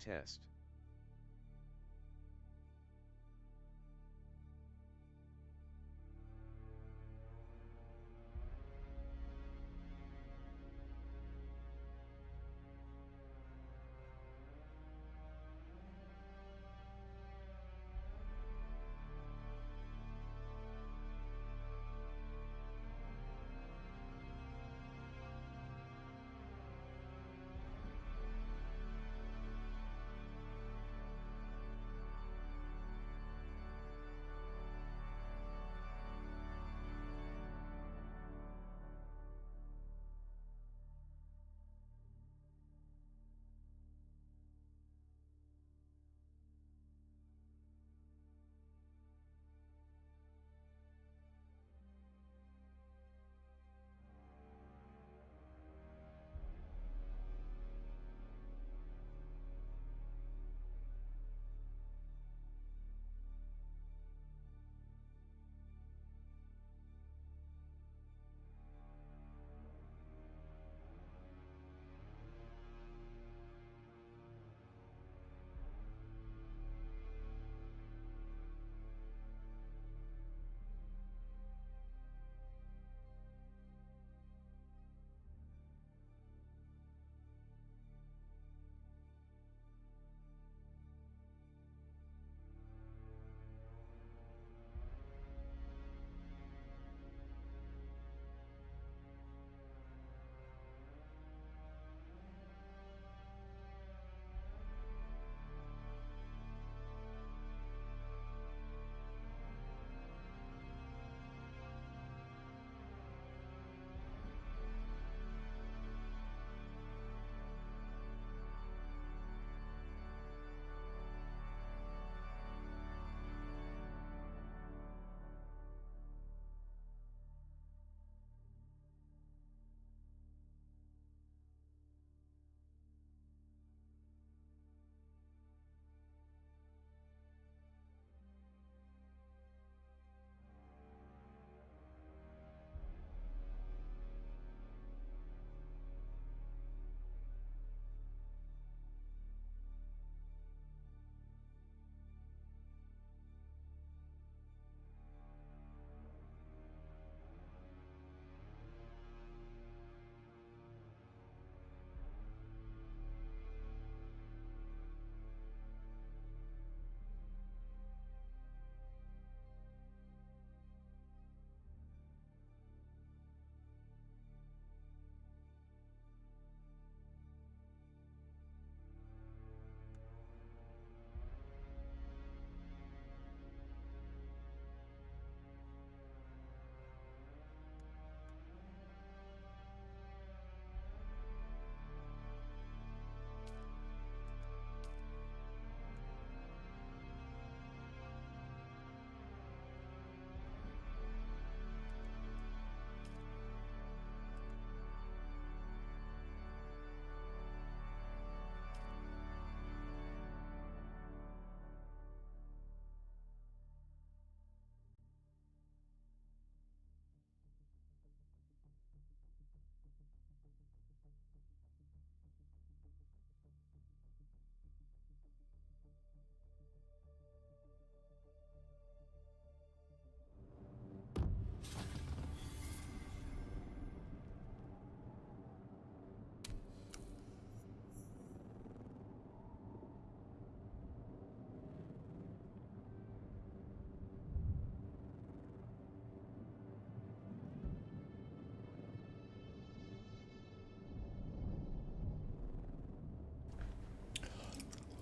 test.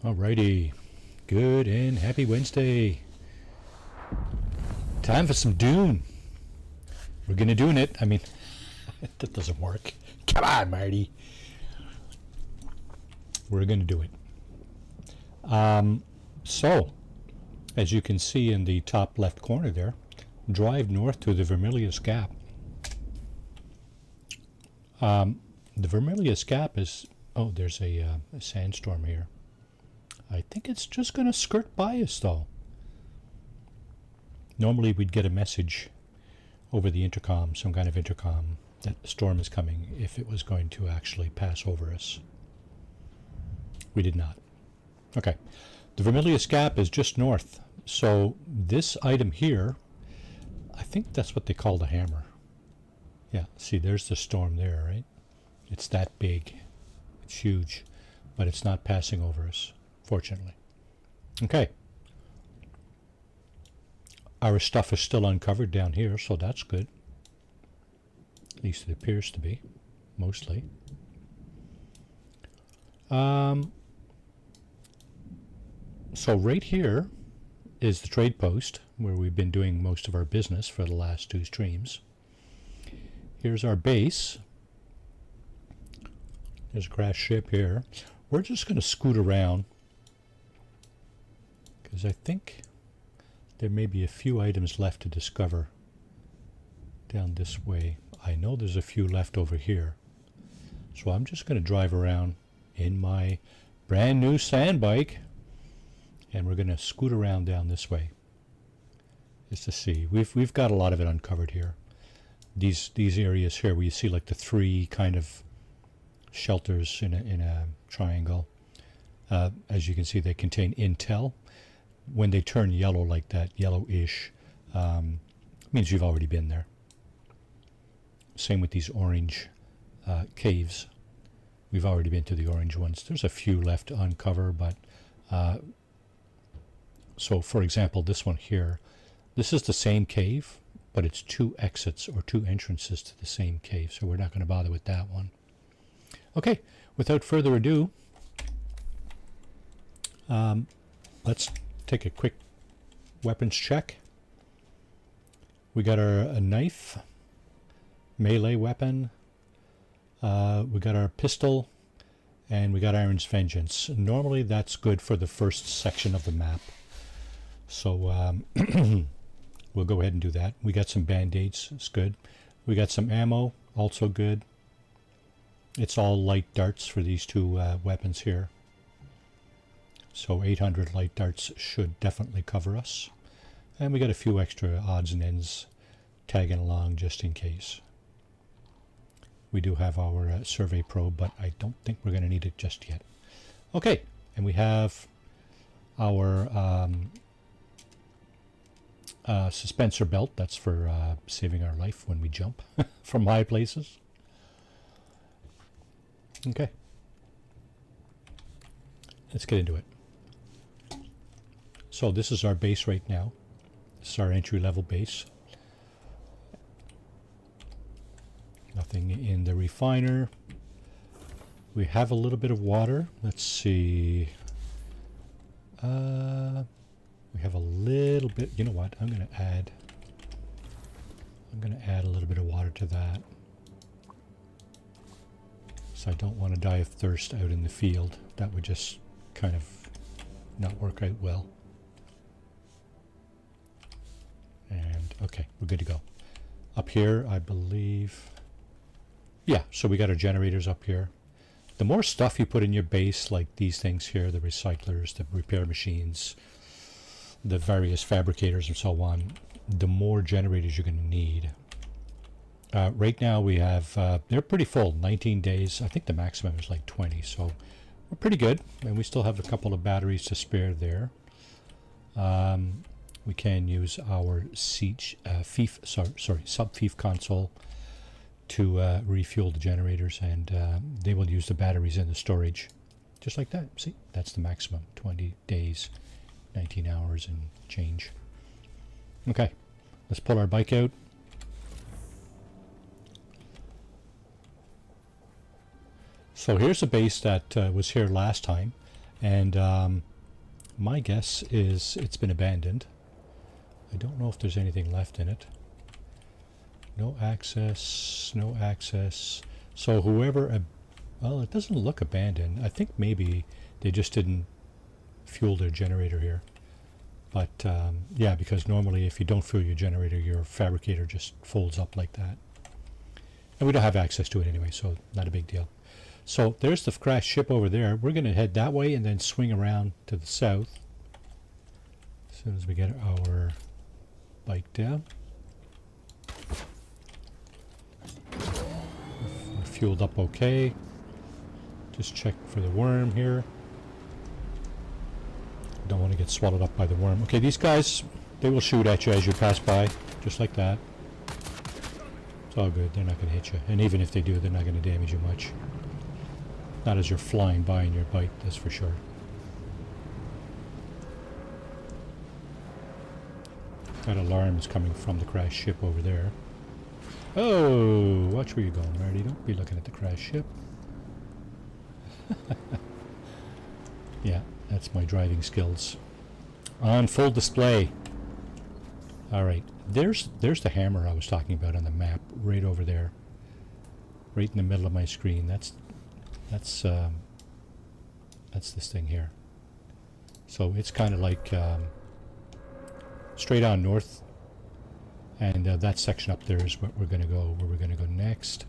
Alrighty. Good and happy Wednesday. Time for some Dune. We're gonna doing it. I mean, that doesn't work. Come on, Marty. We're gonna do it. So, as you can see in the top left corner there, drive north to the Vermilius Gap. The Vermilius Gap is... Oh, there's a sandstorm here. I think it's just going to skirt by us, though. Normally we'd get a message over the intercom, some kind of intercom, that a storm is coming if it was going to actually pass over us. We did not. Okay. The Vermilius Gap is just north. So this item here, I think that's what they call the hammer. Yeah, see, there's the storm there, right? It's that big. It's huge. But it's not passing over us, fortunately. Okay. Our stuff is still uncovered down here, so that's good. At least it appears to be, mostly. So right here is the trade post, where we've been doing most of our business for the last 2 streams. Here's our base. There's a crashed ship here. We're just going to scoot around, because I think there may be a few items left to discover down this way. I know there's a few left over here. So I'm just going to drive around in my brand new sand bike, and we're going to scoot around down this way just to see. We've got a lot of it uncovered here. These areas here where you see like the 3 kind of shelters in a triangle. As you can see, they contain intel. When they turn yellow like that, yellowish, means you've already been there. Same with these orange caves. We've already been to the orange ones. There's a few left to uncover, but so for example, this one here, this is the same cave, but it's 2 exits or 2 entrances to the same cave, so we're not going to bother with that one. Okay, without further ado, let's take a quick weapons check. We got a knife, melee weapon, we got our pistol, and we got Iron's Vengeance. Normally that's good for the first section of the map, so we'll go ahead and do that. We got some band-aids, it's good. We got some ammo, also good. It's all light darts for these 2 weapons here. So 800 light darts should definitely cover us. And we got a few extra odds and ends tagging along just in case. We do have our survey probe, but I don't think we're going to need it just yet. Okay, and we have our suspensor belt. That's for saving our life when we jump from high places. Okay, let's get into it. So this is our base right now. This is our entry-level base. Nothing in the refiner. We have a little bit of water. Let's see. We have a little bit. You know what? I'm going to add a little bit of water to that. So I don't want to die of thirst out in the field. That would just kind of not work out well. And okay, we're good to go. Up here, I believe. Yeah, so we got our generators up here. The more stuff you put in your base, like these things here, the recyclers, the repair machines, the various fabricators and so on, the more generators you're going to need. Right now we have, they're pretty full, 19 days. I think the maximum is like 20, so we're pretty good. And we still have a couple of batteries to spare there. We can use our sub-fief console to refuel the generators, and they will use the batteries in the storage. Just like that. See, that's the maximum, 20 days, 19 hours and change. Okay, let's pull our bike out. So here's a base that was here last time, and my guess is it's been abandoned. I don't know if there's anything left in it. No access, no access. So whoever, well, it doesn't look abandoned. I think maybe they just didn't fuel their generator here. But yeah, because normally if you don't fuel your generator, your fabricator just folds up like that. And we don't have access to it anyway, so not a big deal. So there's the crashed ship over there. We're going to head that way and then swing around to the south as soon as we get our bike down. We're fueled up okay. Just check for the worm here. Don't want to get swallowed up by the worm. Okay, these guys, they will shoot at you as you pass by, just like that. It's all good, they're not going to hit you. And even if they do, they're not going to damage you much. Not as you're flying by in your bite, that's for sure. That alarm is coming from the crashed ship over there. Oh, watch where you're going, Marty. Don't be looking at the crashed ship. Yeah, that's my driving skills. On full display. Alright, there's the hammer I was talking about on the map, right over there. Right in the middle of my screen. That's this thing here. So it's kind of like straight on north, and that section up there is what we're going to go, where we're going to go next.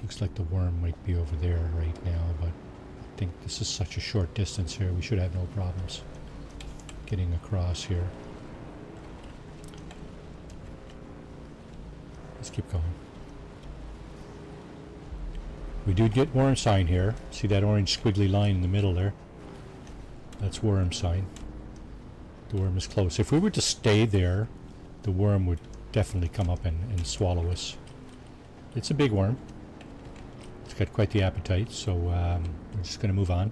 Looks like the worm might be over there right now, but I think this is such a short distance here, we should have no problems getting across here. Let's keep going. We do get worm sign here. See that orange squiggly line in the middle there? That's worm sign. The worm is close. If we were to stay there, the worm would definitely come up and swallow us. It's a big worm. It's got quite the appetite, so we're just going to move on.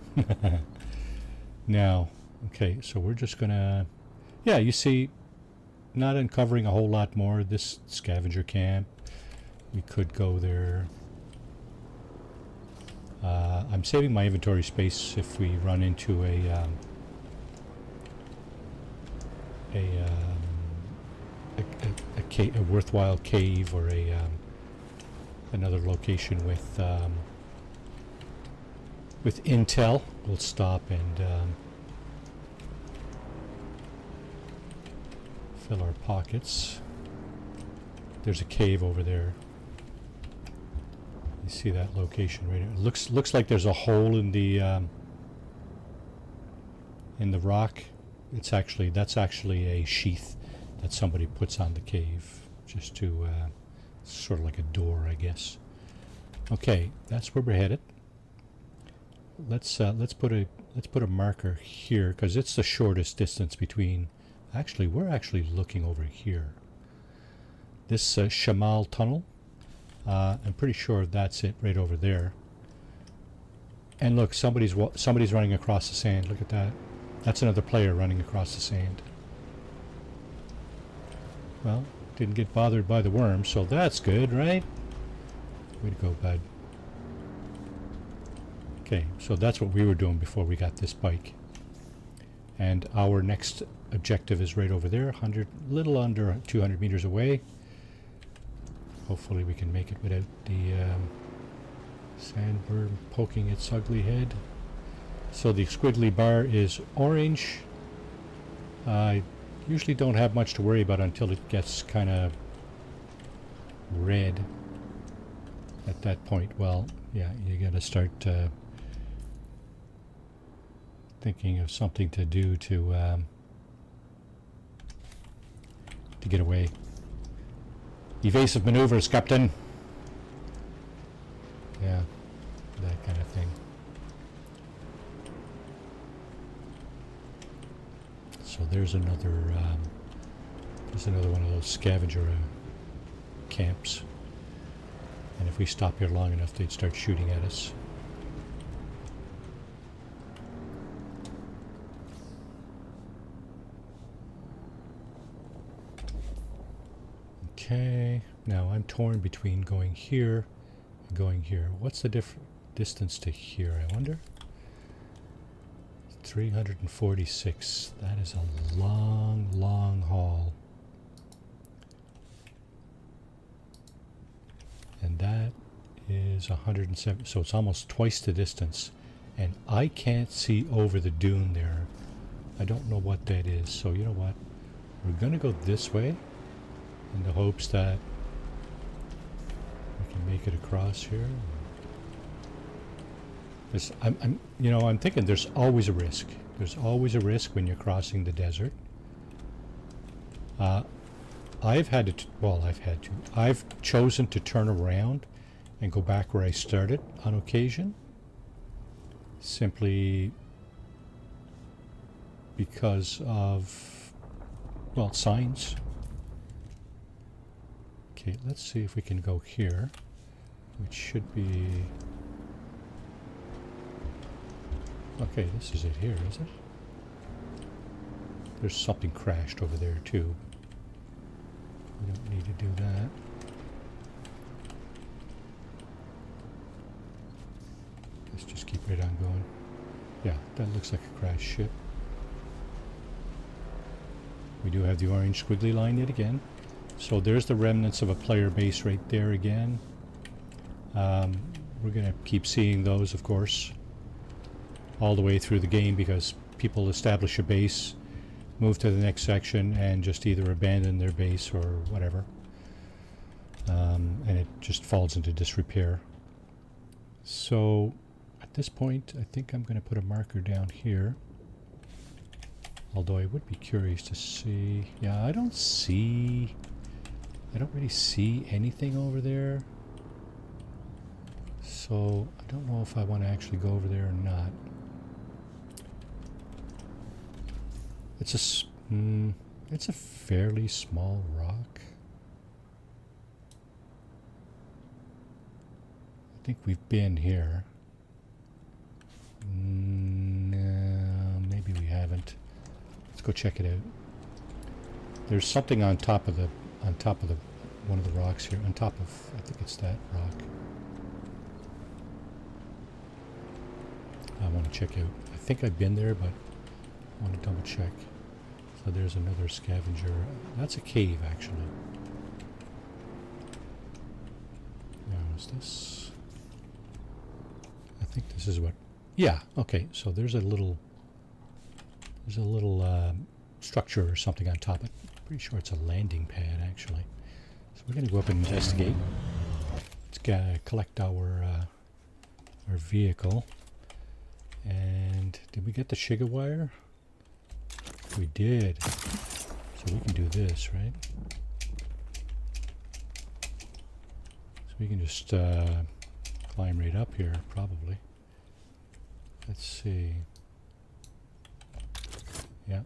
Now, okay, so we're just going to... Yeah, you see, not uncovering a whole lot more. This scavenger camp, we could go there. I'm saving my inventory space if we run into a worthwhile cave or another location with intel. We'll stop and fill our pockets. There's a cave over there. You see that location right here. It looks like there's a hole in the rock. That's actually a sheath that somebody puts on the cave, just to sort of like a door, I guess. Okay, that's where we're headed. Let's put a marker here, because it's the shortest distance between. Actually, we're actually looking over here. This Shamal tunnel. I'm pretty sure that's it right over there. And look, somebody's running across the sand. Look at that. That's another player running across the sand. Well, didn't get bothered by the worm, so that's good, right? Way to go, bud. Okay, so that's what we were doing before we got this bike. And our next objective is right over there, little under 200 meters away. Hopefully we can make it without the sandworm poking its ugly head. So the squiggly bar is orange. I usually don't have much to worry about until it gets kind of red. At that point, well, yeah, you gotta start thinking of something to do to get away. Evasive maneuvers, Captain. Yeah, that kind of thing. So there's another one of those scavenger camps. And if we stop here long enough, they'd start shooting at us. Okay, now I'm torn between going here and going here. What's the distance to here, I wonder? 346. That is a long, long haul. And that is 107. So it's almost twice the distance. And I can't see over the dune there. I don't know what that is. So you know what? We're going to go this way in the hopes that we can make it across here. I'm thinking there's always a risk. There's always a risk when you're crossing the desert. I've chosen to turn around and go back where I started on occasion. Simply because of, well, signs. Okay, let's see if we can go here, which should be... Okay, this is it here, is it? There's something crashed over there too. We don't need to do that. Let's just keep right on going. Yeah, that looks like a crashed ship. We do have the orange squiggly line yet again. So there's the remnants of a player base right there again. We're going to keep seeing those, of course, all the way through the game, because people establish a base, move to the next section, and just either abandon their base or whatever. And it just falls into disrepair. So at this point, I think I'm going to put a marker down here. Although I would be curious to see... Yeah, I don't really see anything over there. So I don't know if I want to actually go over there or not. It's a fairly small rock. I think we've been here. No, maybe we haven't. Let's go check it out. There's something on top of one of the rocks here. On top of, I think it's that rock. I want to check out. I think I've been there, but I want to double check. So there's another scavenger. That's a cave, actually. Now, is this? I think this is what... Yeah, okay. So there's a little structure or something on top of it. Pretty sure it's a landing pad, actually. So we're going to go up and investigate. Let's collect our vehicle. And did we get the Shiga wire? We did. So we can do this, right? So we can just climb right up here, probably. Let's see. Yeah.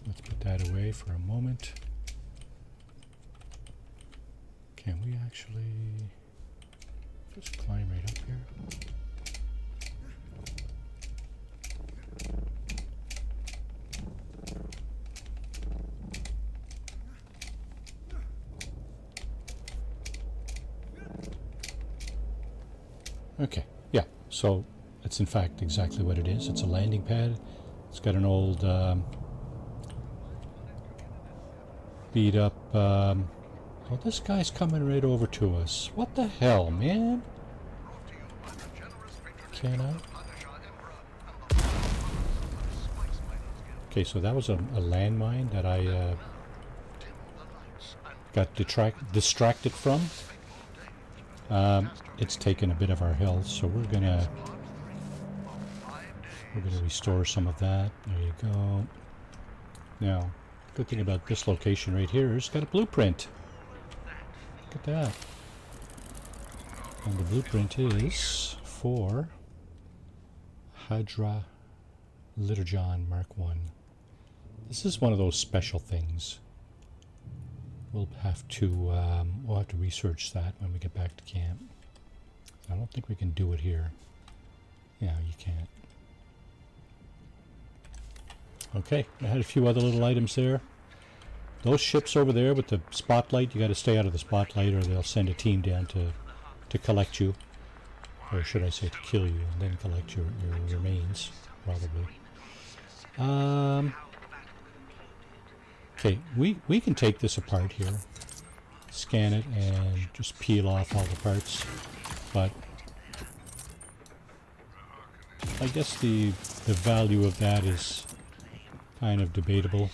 Let's put that away for a moment. Can we actually just climb right up here? Okay, yeah, so it's in fact exactly what it is. It's a landing pad. It's got an old beat up... oh, this guy's coming right over to us. What the hell, man? Can I? Okay, so that was a landmine that I got distracted from. It's taken a bit of our health, so we're gonna restore some of that. There you go. Now, good thing about this location right here is it's got a blueprint. Look at that. And the blueprint is for Hydra Liturgon Mark 1. This is one of those special things. We'll have to research that when we get back to camp. I don't think we can do it here. Yeah, you can't. Okay, I had a few other little items there. Those ships over there with the spotlight, you got to stay out of the spotlight or they'll send a team down to collect you. Or should I say to kill you and then collect your remains, probably. Okay, we can take this apart here, scan it, and just peel off all the parts, but I guess the value of that is kind of debatable.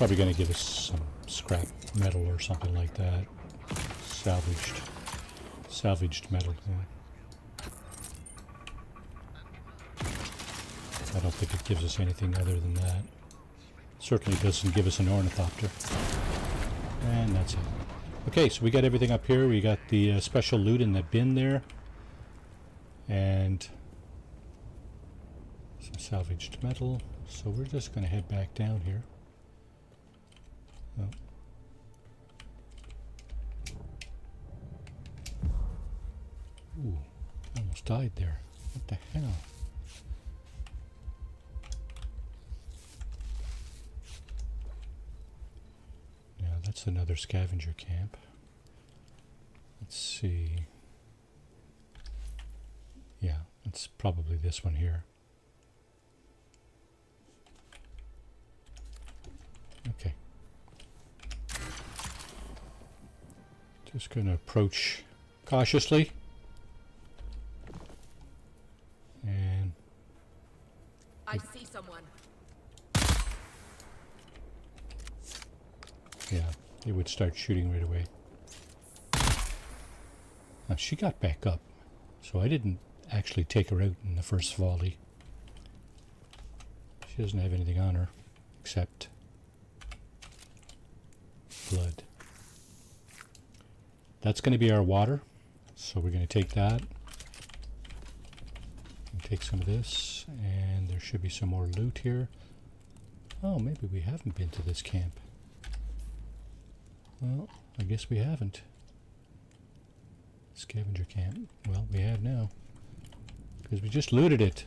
probably going to give us some scrap metal or something like that. Salvaged metal. Yeah. I don't think it gives us anything other than that. Certainly doesn't give us an ornithopter. And that's it. Okay, so we got everything up here. We got the special loot in the bin there. And some salvaged metal. So we're just going to head back down here. Oh. Ooh, I almost died there. What the hell? Yeah, that's another scavenger camp. Let's see. Yeah, it's probably this one here. Okay. Just going to approach cautiously. And I see someone. yeah, it would start shooting right away. Now she got back up, so I didn't actually take her out in the first volley. She doesn't have anything on her except blood. That's going to be our water, so we're going to take that. Take some of this, and there should be some more loot here. Oh, maybe we haven't been to this camp. Well, I guess we haven't. Scavenger camp. Well, we have now, because we just looted it.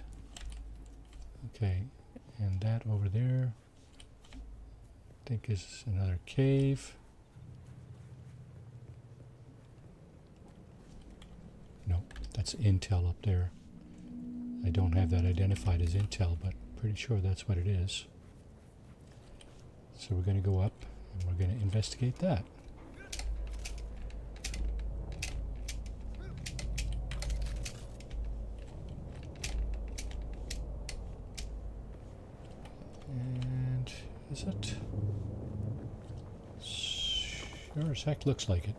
Okay, and that over there, I think is another cave. No, that's intel up there. I don't have that identified as intel, but pretty sure that's what it is. So we're going to go up and we're going to investigate that. And is it? Sure as heck looks like it.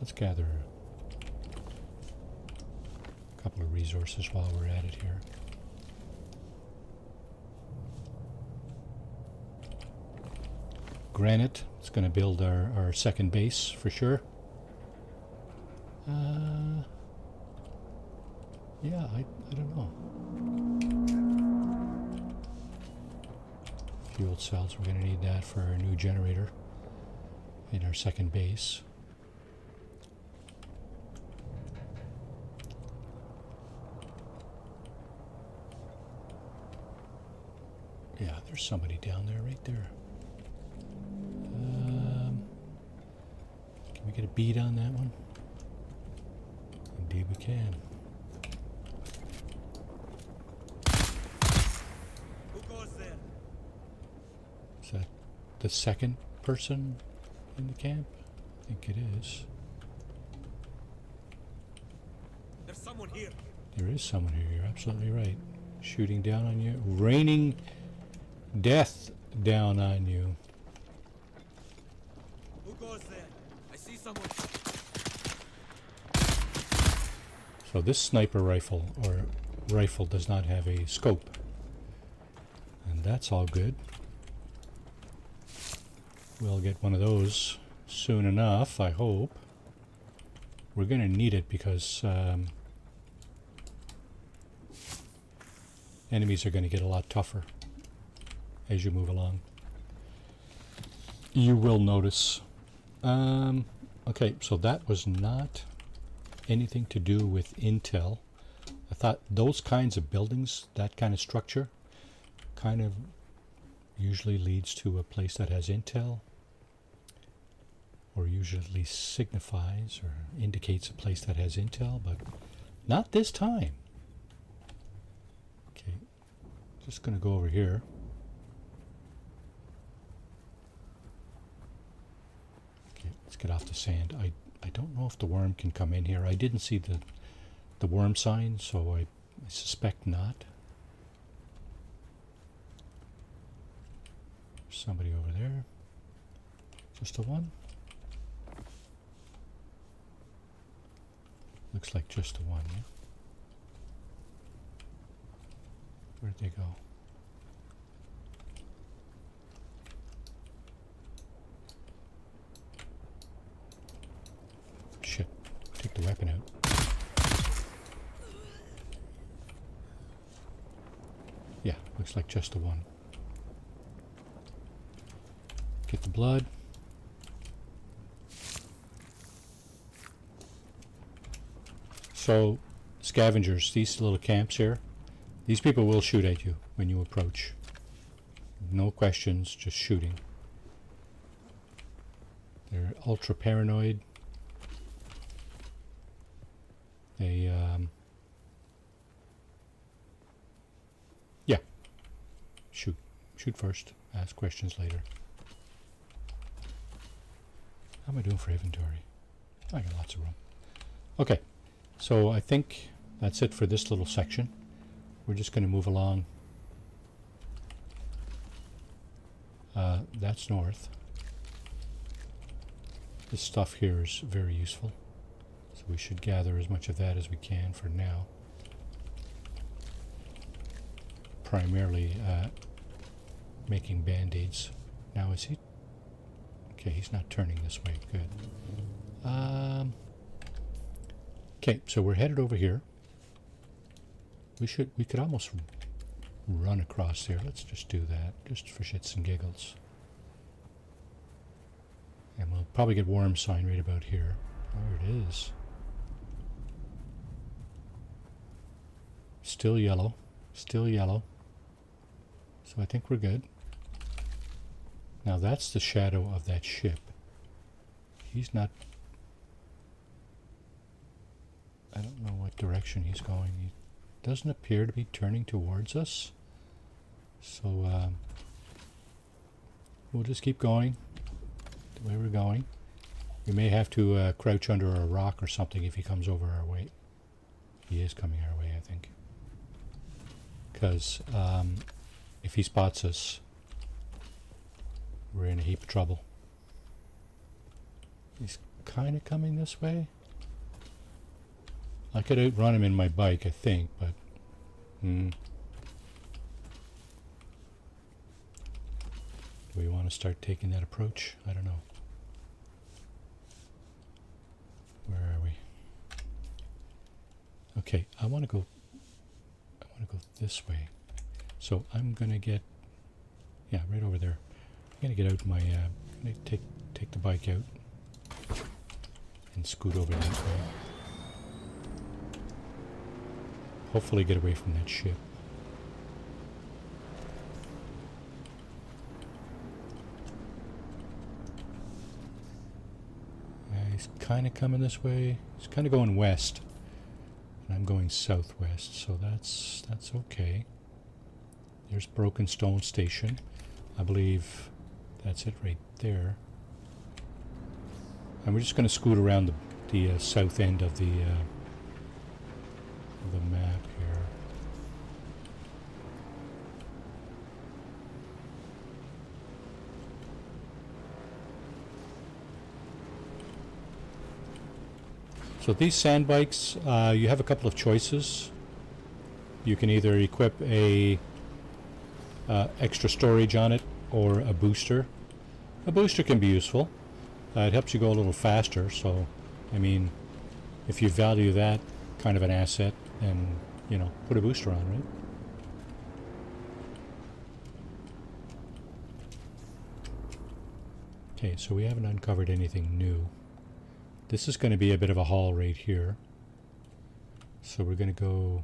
Let's gather couple of resources while we're at it here. Granite. It's going to build our second base for sure. Yeah, I don't know. Fuel cells. We're going to need that for our new generator in our second base. Yeah, there's somebody down there, right there. Can we get a bead on that one? Indeed we can. Who goes there? Is that the second person in the camp? I think it is. There's someone here. There is someone here, you're absolutely right. Shooting down on you, raining death down on you. Who goes there? I see someone. So this sniper rifle, or rifle, does not have a scope. And that's all good. We'll get one of those soon enough, I hope. We're going to need it because enemies are going to get a lot tougher as you move along. You will notice. Okay, so that was not anything to do with intel. I thought those kinds of buildings, that kind of structure, kind of usually leads to a place that has intel, or usually signifies or indicates a place that has intel, but not this time. Okay, just going to go over here. Okay, let's get off the sand. I don't know if the worm can come in here. I didn't see the worm sign, so I suspect not. Somebody over there. Just a one. Looks like just a one, yeah? Where'd they go? Shit. Take the weapon out. Yeah, looks like just a one. Get the blood. So, scavengers, these little camps here, these people will shoot at you when you approach. No questions, just shooting. They're ultra paranoid. They, yeah. Shoot. Shoot first. Ask questions later. How am I doing for inventory? I got lots of room. Okay. So I think that's it for this little section. We're just going to move along. That's north. This stuff here is very useful. So we should gather as much of that as we can for now. Primarily making band-aids. Now is he... Okay, he's not turning this way. Good. Okay, so we're headed over here. We could almost run across there. Let's just do that, just for shits and giggles. And we'll probably get worm sign right about here. There it is. Still yellow. Still yellow. So I think we're good. Now that's the shadow of that ship. He's not... I don't know what direction he's going. He doesn't appear to be turning towards us. So we'll just keep going the way we're going. We may have to crouch under a rock or something if he comes over our way. He is coming our way, I think. Because if he spots us, we're in a heap of trouble. He's kind of coming this way. I could outrun him in my bike, I think, but... Do we want to start taking that approach? I don't know. Where are we? Okay, I want to go this way. So I'm going to get... Yeah, right over there. I'm going to get out my... I'm going to take the bike out and scoot over that way. Hopefully get away from that ship. He's kind of coming this way. He's kind of going west. And I'm going southwest, so that's okay. There's Broken Stone Station. I believe that's it right there. And we're just going to scoot around the south end of the map here. So these sand bikes, you have a couple of choices. You can either equip a extra storage on it or a booster. A booster can be useful. It helps you go a little faster, so I mean, if you value that kind of an asset, then, you know, put a booster on, right? Okay, so we haven't uncovered anything new. This is going to be a bit of a haul right here. So we're going to go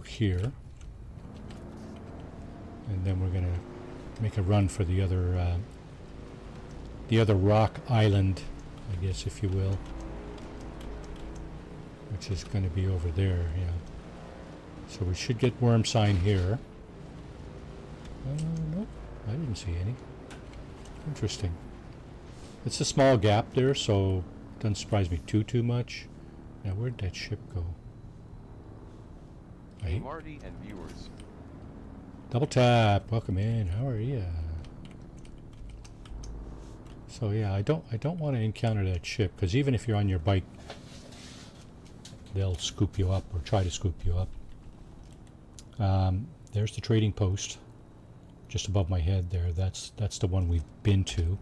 here. And then we're going to make a run for the other rock island, I guess, if you will. Which is going to be over there, yeah. So we should get worm sign here. Nope, I didn't see any. Interesting. It's a small gap there, so it doesn't surprise me too much. Now, where'd that ship go? Hey, Marty and viewers. Double tap. Welcome in. How are you? So yeah, I don't want to encounter that ship, because even if you're on your bike, they'll scoop you up or try to scoop you up. There's the trading post, just above my head there. That's the one we've been to.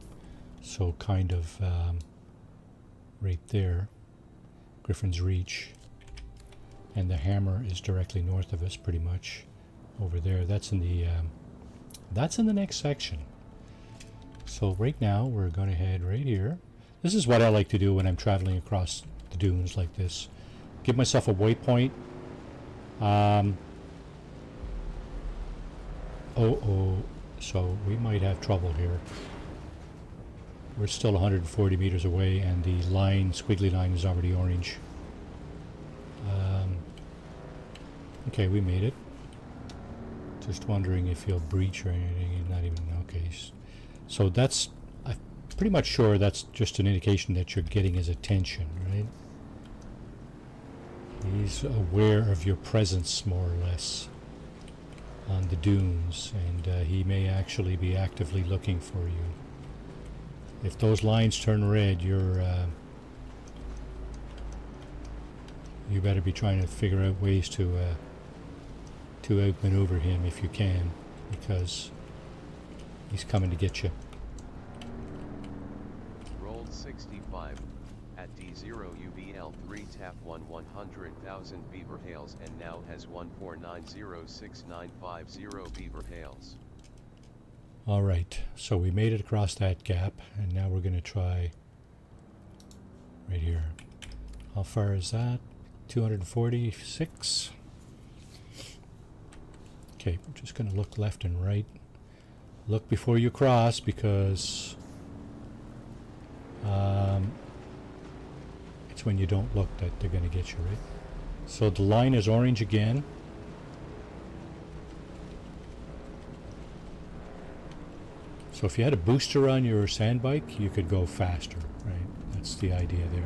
So kind of right there, Griffin's Reach, and the hammer is directly north of us, pretty much over there. That's in the next section. So right now we're going to head right here. This is what I like to do when I'm traveling across the dunes like this. Give myself a waypoint. So we might have trouble here. We're still 140 meters away, and the line, squiggly line, is already orange. Okay, we made it. Just wondering if he'll breach or anything. Not even, okay. So that's, I'm pretty much sure that's just an indication that you're getting his attention, right? He's aware of your presence, more or less, on the dunes, and he may actually be actively looking for you. If those lines turn red, you better be trying to figure out ways to outmaneuver him if you can, because he's coming to get you. Rolled 65 at D0 UVL 3 tap 100,000 beaver hails and now has 149069950 beaver hails. All right, so we made it across that gap, and now we're going to try right here. How far is that? 246. Okay, we're just going to look left and right. Look before you cross, because it's when you don't look that they're going to get you, right? So the line is orange again. So if you had a booster on your sand bike, you could go faster, right? That's the idea there.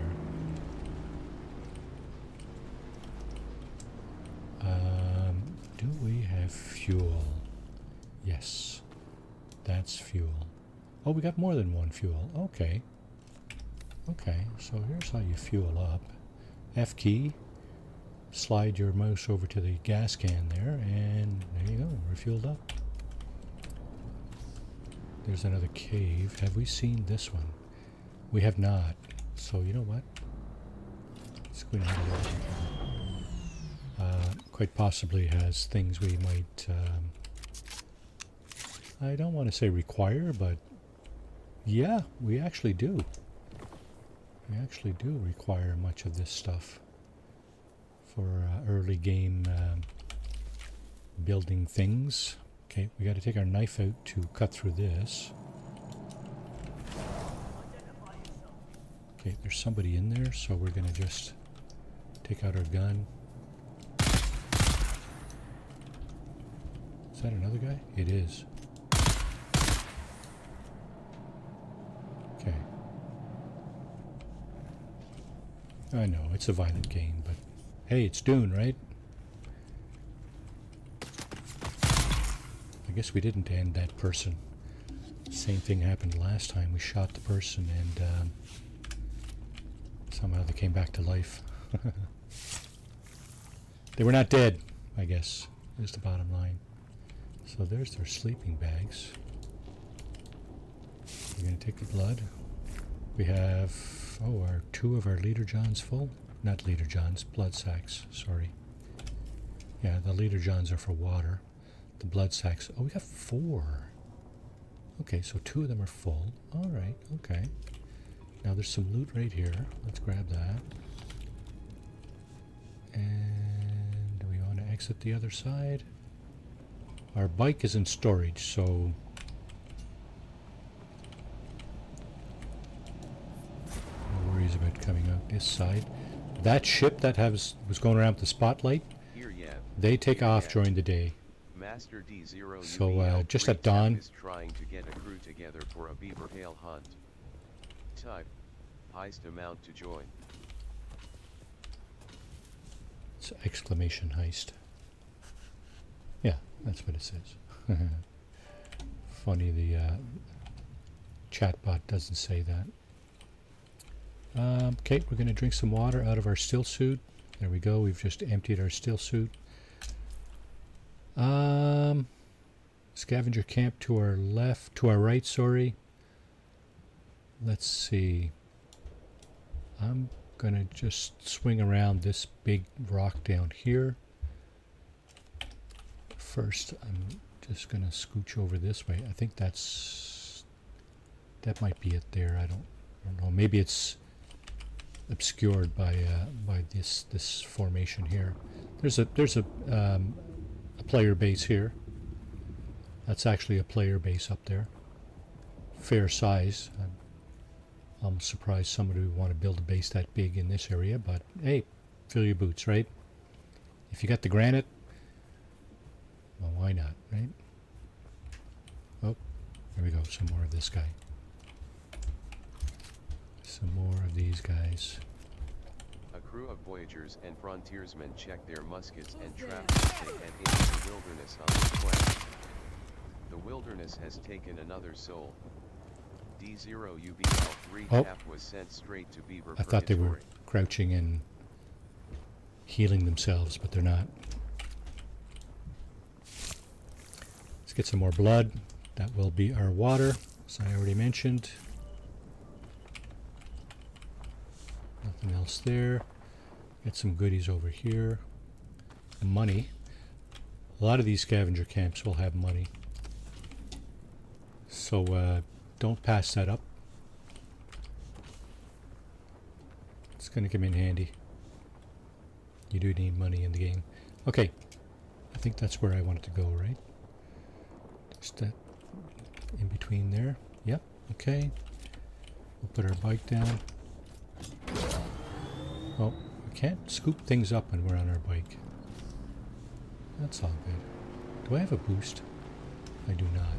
Do we have fuel? Yes, that's fuel. Oh, we got more than one fuel. Okay. Okay, so here's how you fuel up. F key, slide your mouse over to the gas can there, and there you go, we're fueled up. There's another cave. Have we seen this one? We have not. So you know what? Let's go ahead and have a look. Quite possibly has things we might, I don't want to say require, but yeah, we actually do. We actually do require much of this stuff for early game building things. Okay, we got to take our knife out to cut through this. Okay, there's somebody in there, so we're going to just take out our gun. Is that another guy? It is. Okay. I know, it's a violent game, but hey, it's Dune, right? I guess we didn't end that person. Same thing happened last time. We shot the person and somehow they came back to life. They were not dead, I guess, is the bottom line. So there's their sleeping bags. We're going to take the blood. We have, two of our leader johns full. Not leader johns, blood sacks, sorry. Yeah, the leader johns are for water. The blood sacks, we got 4. Okay, so 2 of them are full. All right, okay. Now there's some loot right here. Let's grab that. And do we want to exit the other side? Our bike is in storage, so no worries about coming out this side. That ship that was going around with the spotlight, they take off during the day. Master D0 So just at dawn, is trying to get a crew together for a beaver hail hunt. Type heist amount to join. it's exclamation heist. Yeah, that's what it says. Funny the chatbot doesn't say that. Okay, we're going to drink some water out of our still suit. There we go. We've just emptied our still suit. Scavenger camp to our left, to our right, sorry. Let's see. I'm going to just swing around this big rock down here. First, I'm just going to scooch over this way. I think that might be it there. I don't know. Maybe it's obscured by this formation here. There's a player base here. That's actually a player base up there. Fair size. I'm surprised somebody would want to build a base that big in this area, but hey, fill your boots, right? If you got the granite, well, why not, right? Oh, there we go. Some more of this guy. Some more of these guys. A crew of voyagers and frontiersmen checked their muskets and trapped as they head into the wilderness on this quest. The wilderness has taken another soul. D0UBL3 Oh. tap was sent straight to Beaver I thought they were Purgatory. crouching and healing themselves, but they're not. Let's get some more blood. That will be our water, as I already mentioned. Nothing else there. Get some goodies over here. Money. A lot of these scavenger camps will have money. So don't pass that up. It's going to come in handy. You do need money in the game. Okay. I think that's where I wanted to go, right? Just that in between there. Yep. Okay. We'll put our bike down. Oh, we can't scoop things up when we're on our bike. That's all good. Do I have a boost? I do not.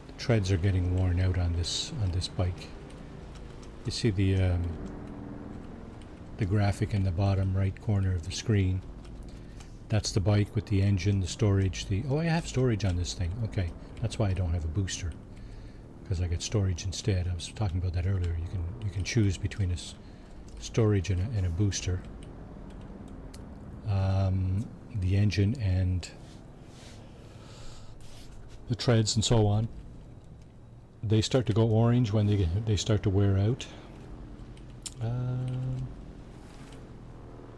The treads are getting worn out on this bike. You see the graphic in the bottom right corner of the screen. That's the bike with the engine, the storage, oh, I have storage on this thing. Okay, that's why I don't have a booster. Because I get storage instead. I was talking about that earlier. You can choose between a storage and a booster. The engine and the treads and so on. They start to go orange when they start to wear out.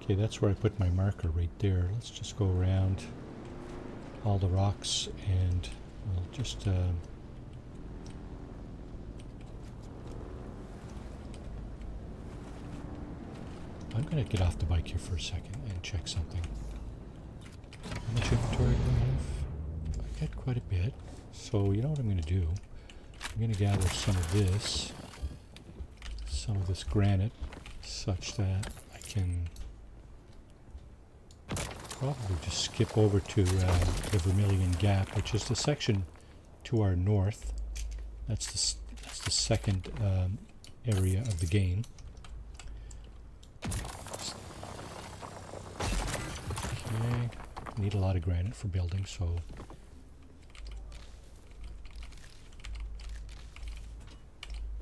Okay, that's where I put my marker right there. Let's just go around all the rocks and we'll just I'm going to get off the bike here for a second and check something. How much inventory do I have? I got quite a bit. So you know what I'm going to do? I'm going to gather some of this granite, such that I can probably just skip over to the Vermilion Gap, which is the section to our north. That's the second area of the game. Okay, need a lot of granite for building, so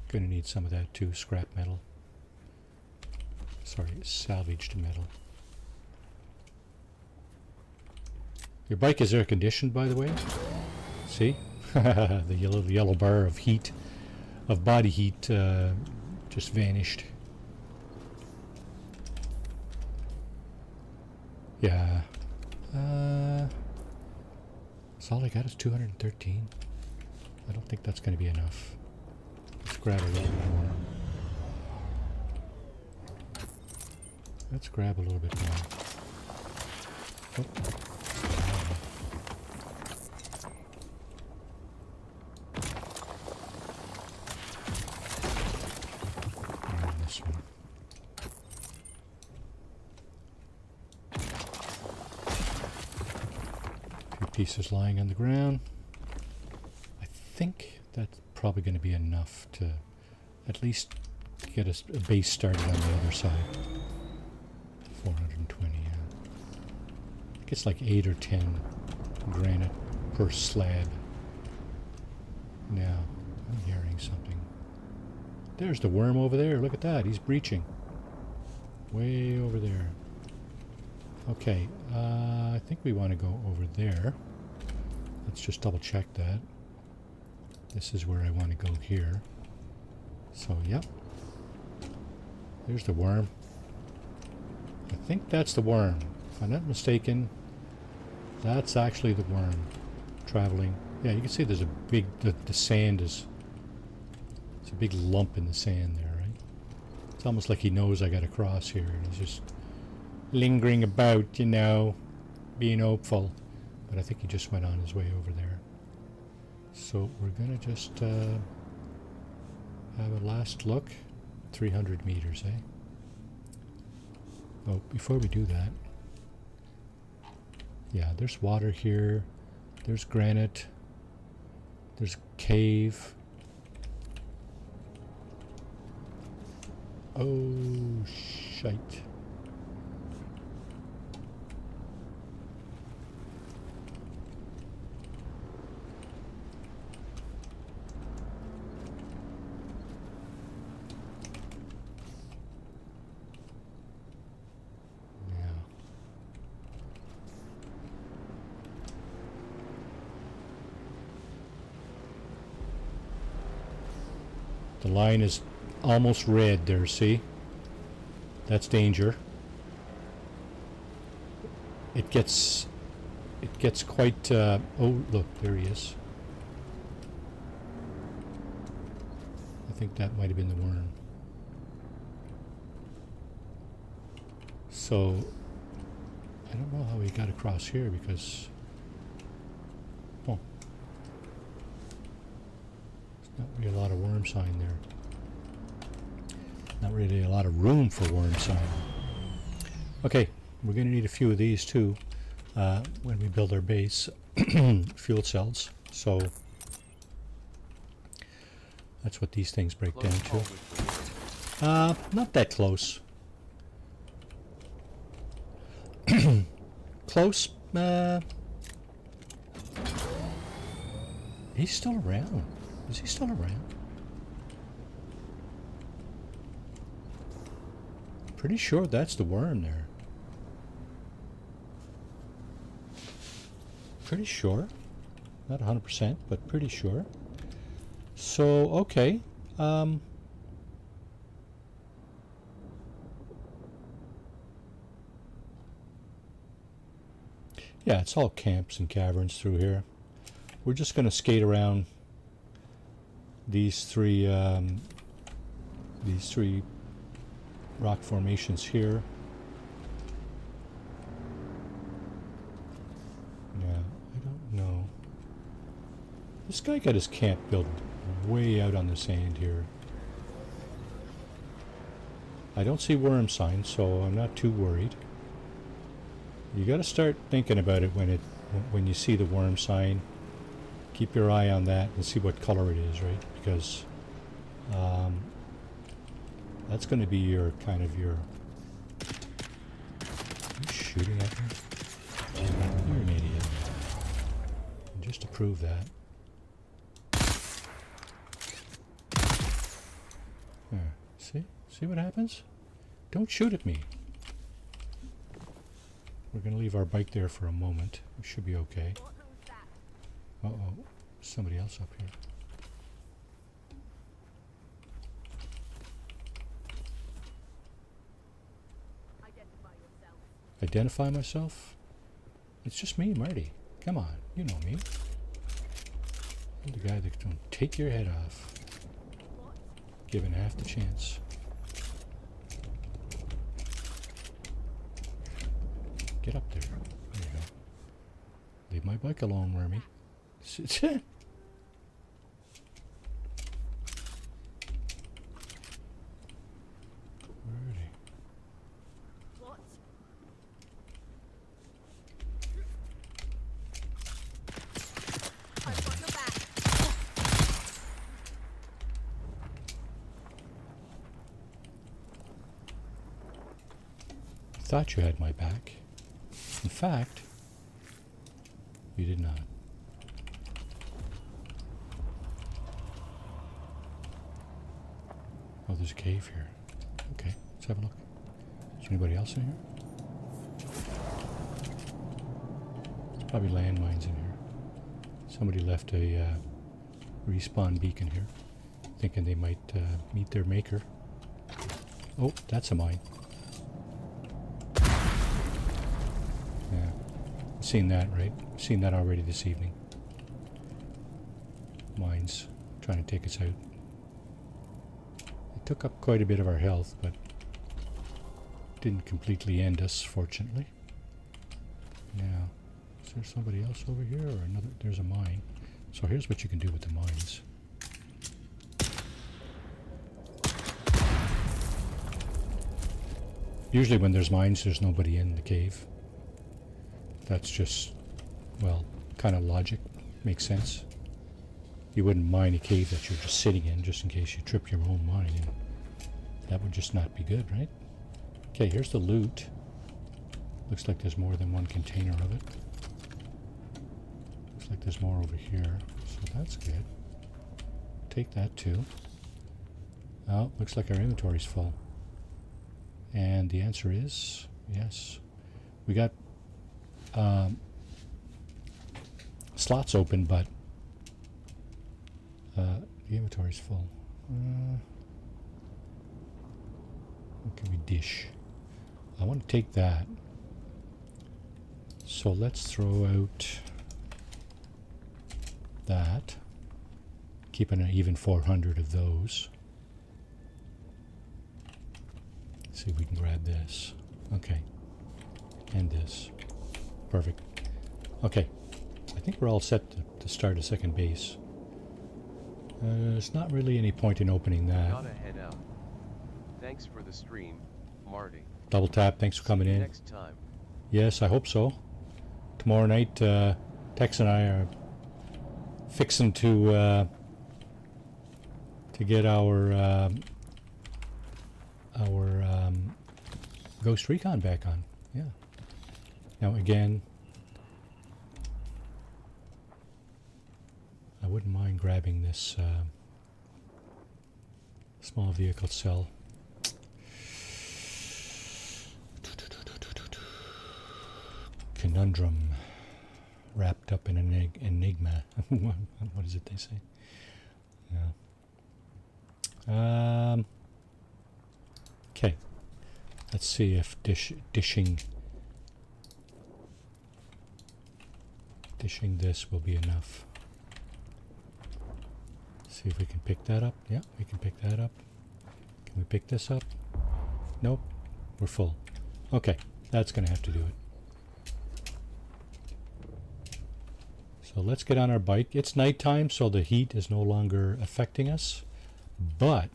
gonna need some of that too. Scrap metal. Sorry, salvaged metal. Your bike is air conditioned, by the way. See, the yellow bar of heat, of body heat, just vanished. Yeah. So all I got is 213. I don't think that's going to be enough. Let's grab a little bit more. Let's grab a little bit more. Oh. And this one. Pieces lying on the ground. I think that's probably going to be enough to at least get a base started on the other side. 420, yeah. think it's like 8 or 10 granite per slab. Now, I'm hearing something. There's the worm over there. Look at that. He's breaching. Way over there. Okay, I think we want to go over there. Let's just double check that. This is where I want to go here. So, yep. There's the worm. I think that's the worm. If I'm not mistaken, that's actually the worm traveling. Yeah, you can see there's a big, the sand is, it's a big lump in the sand there, right? It's almost like he knows I got to cross here, and he's just lingering about, you know, being hopeful. But I think he just went on his way over there. So we're going to just have a last look. 300 meters, eh? Oh, before we do that, yeah, there's water here. There's granite. There's cave. Oh, shite. The line is almost red there, see? That's danger. It gets quite, oh, look, there he is. I think that might have been the worm. So, I don't know how he got across here because, oh. Not really a lot of worm sign there. Not really a lot of room for worm sign. Okay, we're going to need a few of these too when we build our base. Fuel cells. So that's what these things break down to. Not that close. Close. He's still around. Is he still around? Pretty sure that's the worm there. Pretty sure. Not 100%, but pretty sure. So, okay. Yeah, it's all camps and caverns through here. We're just going to skate around these three rock formations here. Yeah, I don't know. This guy got his camp built way out on the sand here. I don't see worm signs, so I'm not too worried. You got to start thinking about it when you see the worm sign. Keep your eye on that and see what color it is, right? Because that's going to be your kind of your. Are you shooting at me? You're an idiot. And just to prove that. There. See what happens? Don't shoot at me. We're going to leave our bike there for a moment. We should be okay. Uh-oh. Somebody else up here. Identify myself? It's just me, Marty. Come on, you know me. I'm the guy that don't take your head off. Given half the chance. Get up there. There you go. Leave my bike alone, Wormy. Where are they? What? I've got your back. I thought you had my back. In fact, You did not. Oh, there's a cave here. Okay, let's have a look. Is anybody else in here? There's probably landmines in here. Somebody left a respawn beacon here, thinking they might meet their maker. Oh, that's a mine. Yeah, seen that, right? Seen that already this evening. Mines trying to take us out. It took up quite a bit of our health, but didn't completely end us, fortunately. Now, is there somebody else over here or another? There's a mine. So here's what you can do with the mines. Usually when there's mines, there's nobody in the cave. That's just, well, kind of logic. Makes sense. You wouldn't mine a cave that you're just sitting in just in case you trip your own mine. And that would just not be good, right? Okay, here's the loot. Looks like there's more than one container of it. Looks like there's more over here. So that's good. Take that too. Oh, looks like our inventory's full. And the answer is yes. We got slots open, but the inventory's full. What can we dish? I want to take that. So let's throw out that. Keeping an even 400 of those. See if we can grab this. Okay. And this. Perfect. Okay. I think we're all set to start a second base. There's not really any point in opening that. Gotta head out. Thanks for the stream, Marty. Double tap. Thanks for coming See you in. next time. Yes, I hope so. Tomorrow night, Tex and I are fixing to get our Ghost Recon back on. Yeah. Now again, I wouldn't mind grabbing this small vehicle cell. Conundrum wrapped up in an enigma. What is it they say? Yeah. Okay. Let's see if dishing this will be enough. See if we can pick that up. Yeah, we can pick that up. Can we pick this up? Nope. We're full. Okay, that's going to have to do it. So let's get on our bike. It's nighttime, so the heat is no longer affecting us. But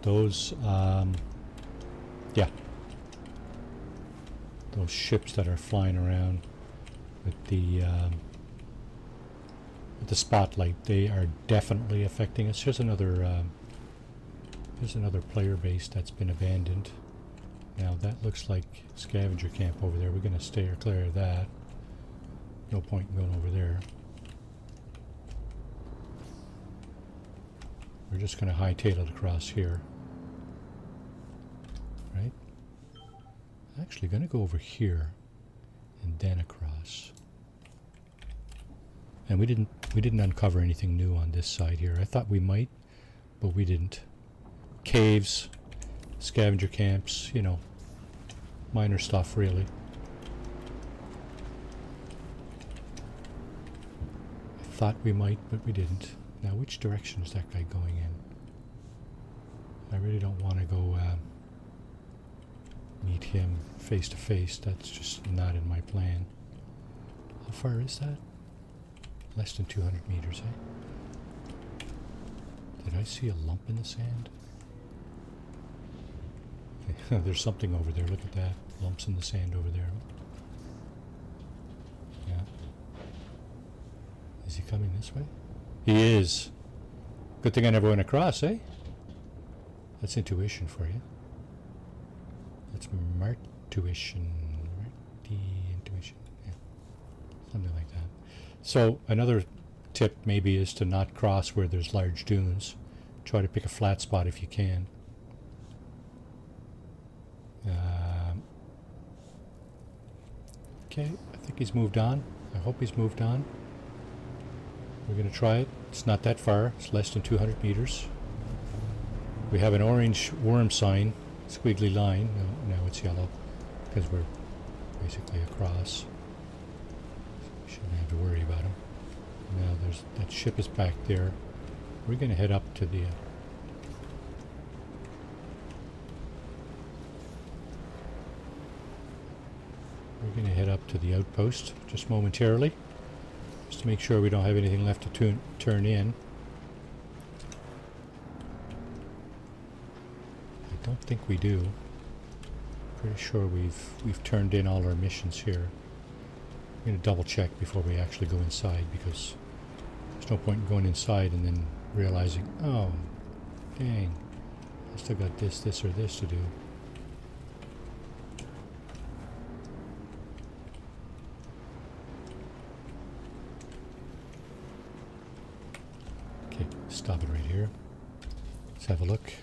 those, yeah, those ships that are flying around with the spotlight, they are definitely affecting us. Here's another player base that's been abandoned. Now that looks like scavenger camp over there. We're going to stay clear of that. No point in going over there. We're just going to hightail it across here. Right? Actually going to go over here and then across. And we didn't uncover anything new on this side here. I thought we might, but we didn't. Caves, scavenger camps, you know, minor stuff really. I thought we might, but we didn't. Now, which direction is that guy going in? I really don't want to go meet him face to face. That's just not in my plan. How far is that? Less than 200 meters, eh? Did I see a lump in the sand? There's something over there. Look at that. Lumps in the sand over there. Yeah. Is he coming this way? He is. Good thing I never went across, eh? That's intuition for you. That's martuition. 80 intuition. Yeah, something like that. So another tip maybe is to not cross where there's large dunes. Try to pick a flat spot if you can. Okay, I think he's moved on. I hope he's moved on. We're going to try it. It's not that far. It's less than 200 meters. We have an orange worm sign, squiggly line. No, now it's yellow because we're basically across. So we shouldn't have to worry about him. Now there's that ship is back there. We're going to head up to the outpost just momentarily, just to make sure we don't have anything left to turn in. I don't think we do. Pretty sure we've turned in all our missions here. I'm going to double check before we actually go inside, because there's no point in going inside and then realizing, oh, dang, I still got this, or this to do. Okay, stop it right here. Let's have a look.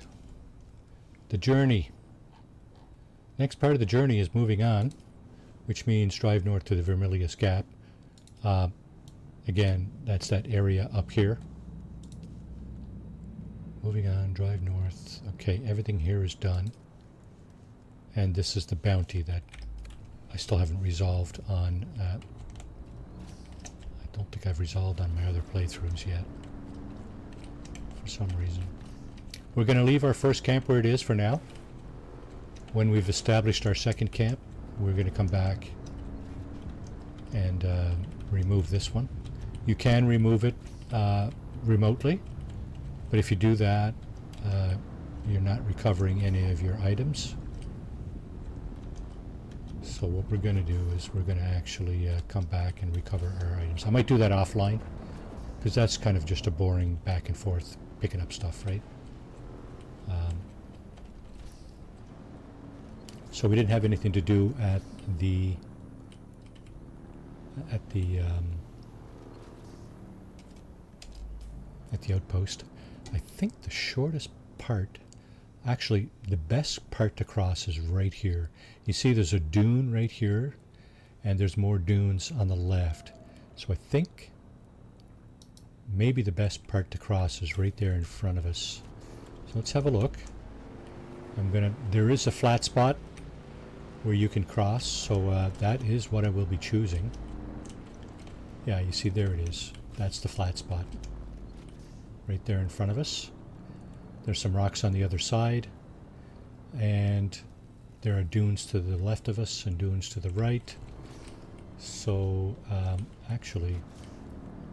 The journey. Next part of the journey is moving on, which means drive north to the Vermilius Gap. Again, that's that area up here. Moving on, drive north. Okay, everything here is done. And this is the bounty that I still haven't resolved on. I don't think I've resolved on my other playthroughs yet, for some reason. We're going to leave our first camp where it is for now. When we've established our second camp, we're going to come back and remove this one. You can remove it remotely, but if you do that, you're not recovering any of your items. So what we're going to do is we're going to actually come back and recover our items. I might do that offline, because that's kind of just a boring back and forth picking up stuff, right? So we didn't have anything to do at the outpost. I think the shortest part, actually the best part to cross, is right here. You see there's a dune right here, and there's more dunes on the left. So I think maybe the best part to cross is right there in front of us. So let's have a look. There is a flat spot where you can cross, so that is what I will be choosing. Yeah, you see there it is. That's the flat spot right there in front of us. There's some rocks on the other side, and there are dunes to the left of us and dunes to the right. So actually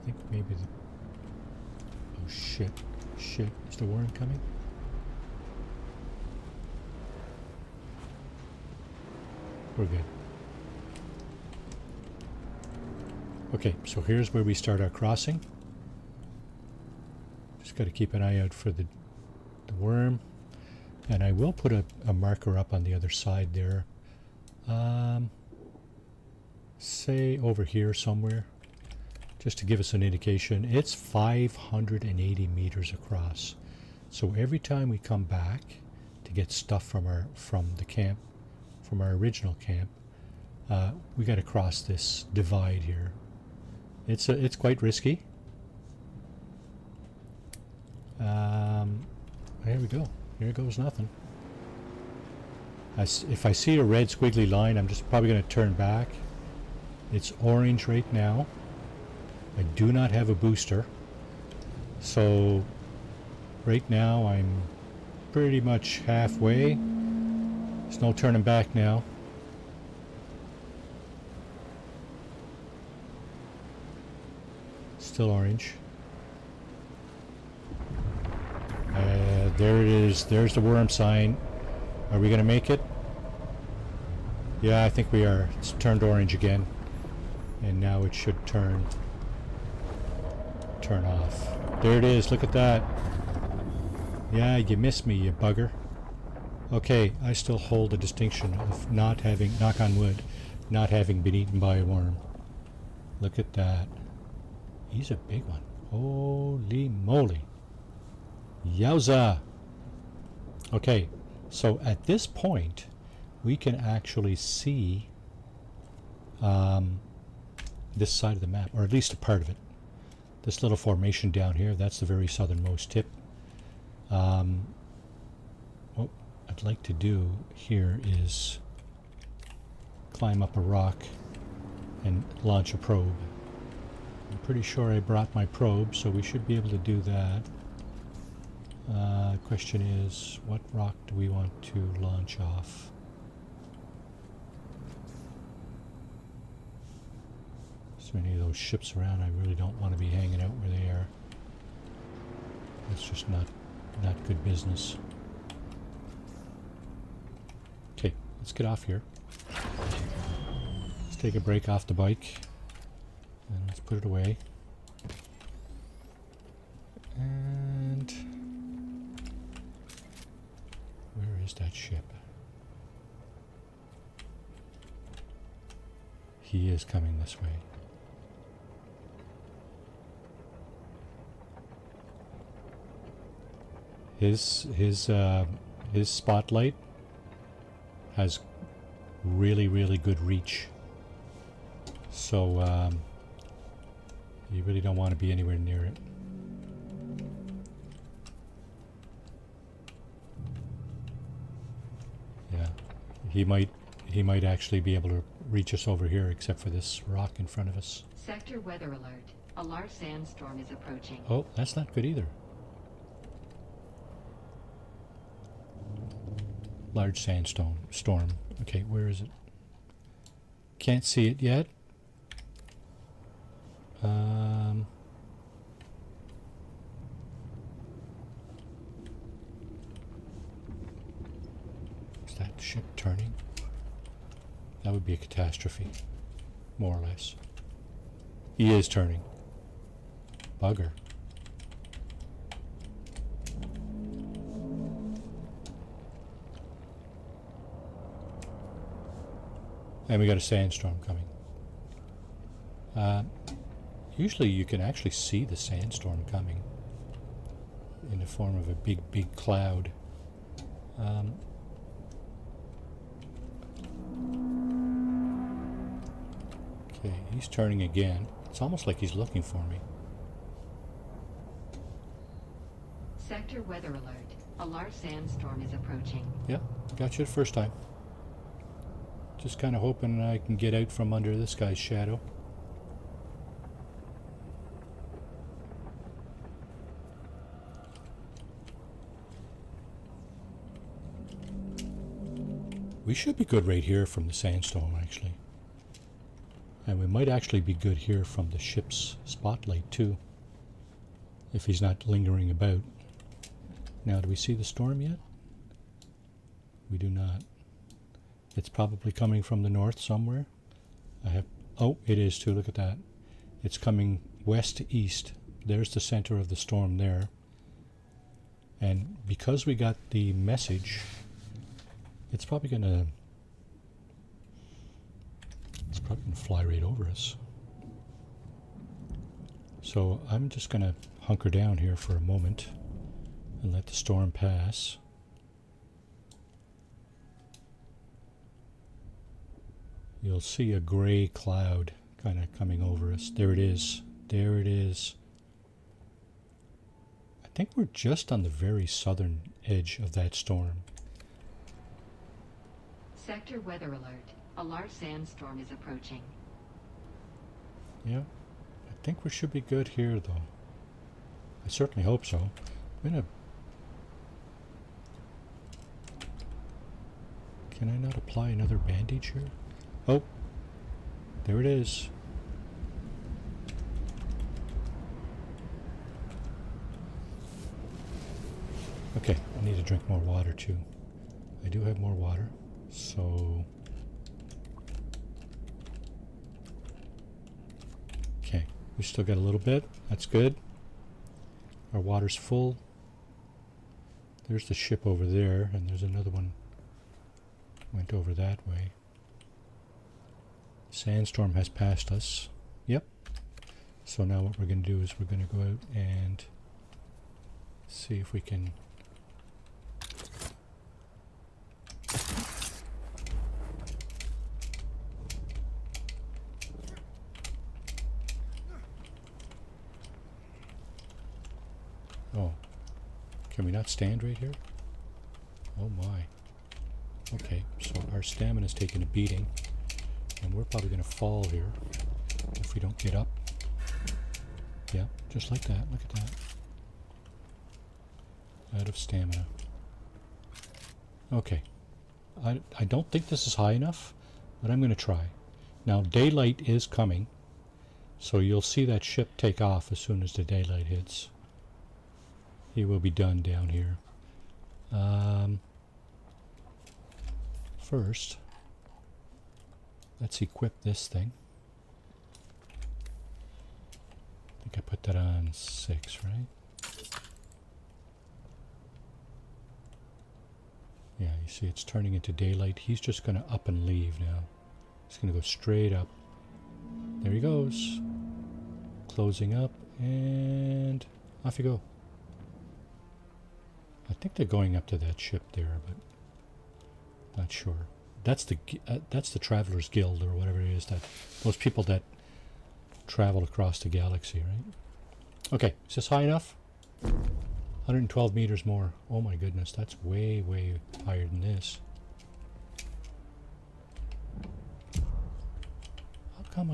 I think maybe oh shit, is the worm coming? We're good. Okay, so here's where we start our crossing. Just got to keep an eye out for the worm. And I will put a marker up on the other side there. Say over here somewhere, just to give us an indication. It's 580 meters across. So every time we come back to get stuff from the camp, from our original camp, we got to cross this divide here. It's quite risky. There we go. Here goes nothing. If I see a red squiggly line, I'm just probably going to turn back. It's orange right now. I do not have a booster, so right now I'm pretty much halfway. There's no turning back now. Still orange. There it is. There's the worm sign. Are we going to make it? Yeah, I think we are. It's turned orange again. And now it should turn off. There it is. Look at that. Yeah, you missed me, you bugger. Okay, I still hold the distinction of not having, knock on wood, not having been eaten by a worm. Look at that. He's a big one. Holy moly. Yowza! Okay, so at this point, we can actually see this side of the map, or at least a part of it. This little formation down here, that's the very southernmost tip. What I'd like to do here is climb up a rock and launch a probe. I'm pretty sure I brought my probe, so we should be able to do that. Question is, what rock do we want to launch off? So many of those ships around, I really don't want to be hanging out where they are. It's just not good business. Okay, let's get off here. Let's take a break off the bike. And let's put it away. And where is that ship? He is coming this way. His spotlight has really good reach. So you really don't want to be anywhere near it. Yeah, he might actually be able to reach us over here, except for this rock in front of us. Sector weather alert. A large sandstorm is approaching. Oh, that's not good either. Large sandstorm. Okay, where is it? Can't see it yet. Is that ship turning? That would be a catastrophe, more or less. He is turning. Bugger. And we got a sandstorm coming. Usually you can actually see the sandstorm coming in the form of a big cloud. Okay, he's turning again. It's almost like he's looking for me. Sector weather alert. A large sandstorm is approaching. Yep, got you the first time. Just kind of hoping I can get out from under this guy's shadow. We should be good right here from the sandstorm, actually. And we might actually be good here from the ship's spotlight, too. If he's not lingering about. Now, do we see the storm yet? We do not. It's probably coming from the north somewhere. Oh, it is too. Look at that. It's coming west to east. There's the center of the storm there. And because we got the message, it's probably gonna fly right over us. So I'm just gonna hunker down here for a moment and let the storm pass. You'll see a gray cloud kind of coming over us. There it is. There it is. I think we're just on the very southern edge of that storm. Sector weather alert. A large sandstorm is approaching. Yeah, I think we should be good here, though. I certainly hope so. Can I not apply another bandage here? Oh, there it is. Okay, I need to drink more water too. I do have more water, so... Okay, we still got a little bit. That's good. Our water's full. There's the ship over there, and there's another one went over that way. Sandstorm has passed us. Yep. So now what we're going to do is we're going to go out and see if we can oh, can we not stand right here? Oh my. Okay, so our stamina's taking a beating, and we're probably going to fall here if we don't get up. Yeah, just like that. Look at that. Out of stamina. Okay. I don't think this is high enough, but I'm going to try. Now, daylight is coming, so you'll see that ship take off as soon as the daylight hits. He will be done down here. First, let's equip this thing. I think I put that on 6, right? Yeah, you see it's turning into daylight. He's just going to up and leave now. He's going to go straight up. There he goes. Closing up, and off you go. I think they're going up to that ship there, but not sure. That's the Travelers Guild or whatever it is, that those people that travel across the galaxy, right? Okay, is this high enough? 112 meters more. Oh my goodness, that's way, way higher than this. How come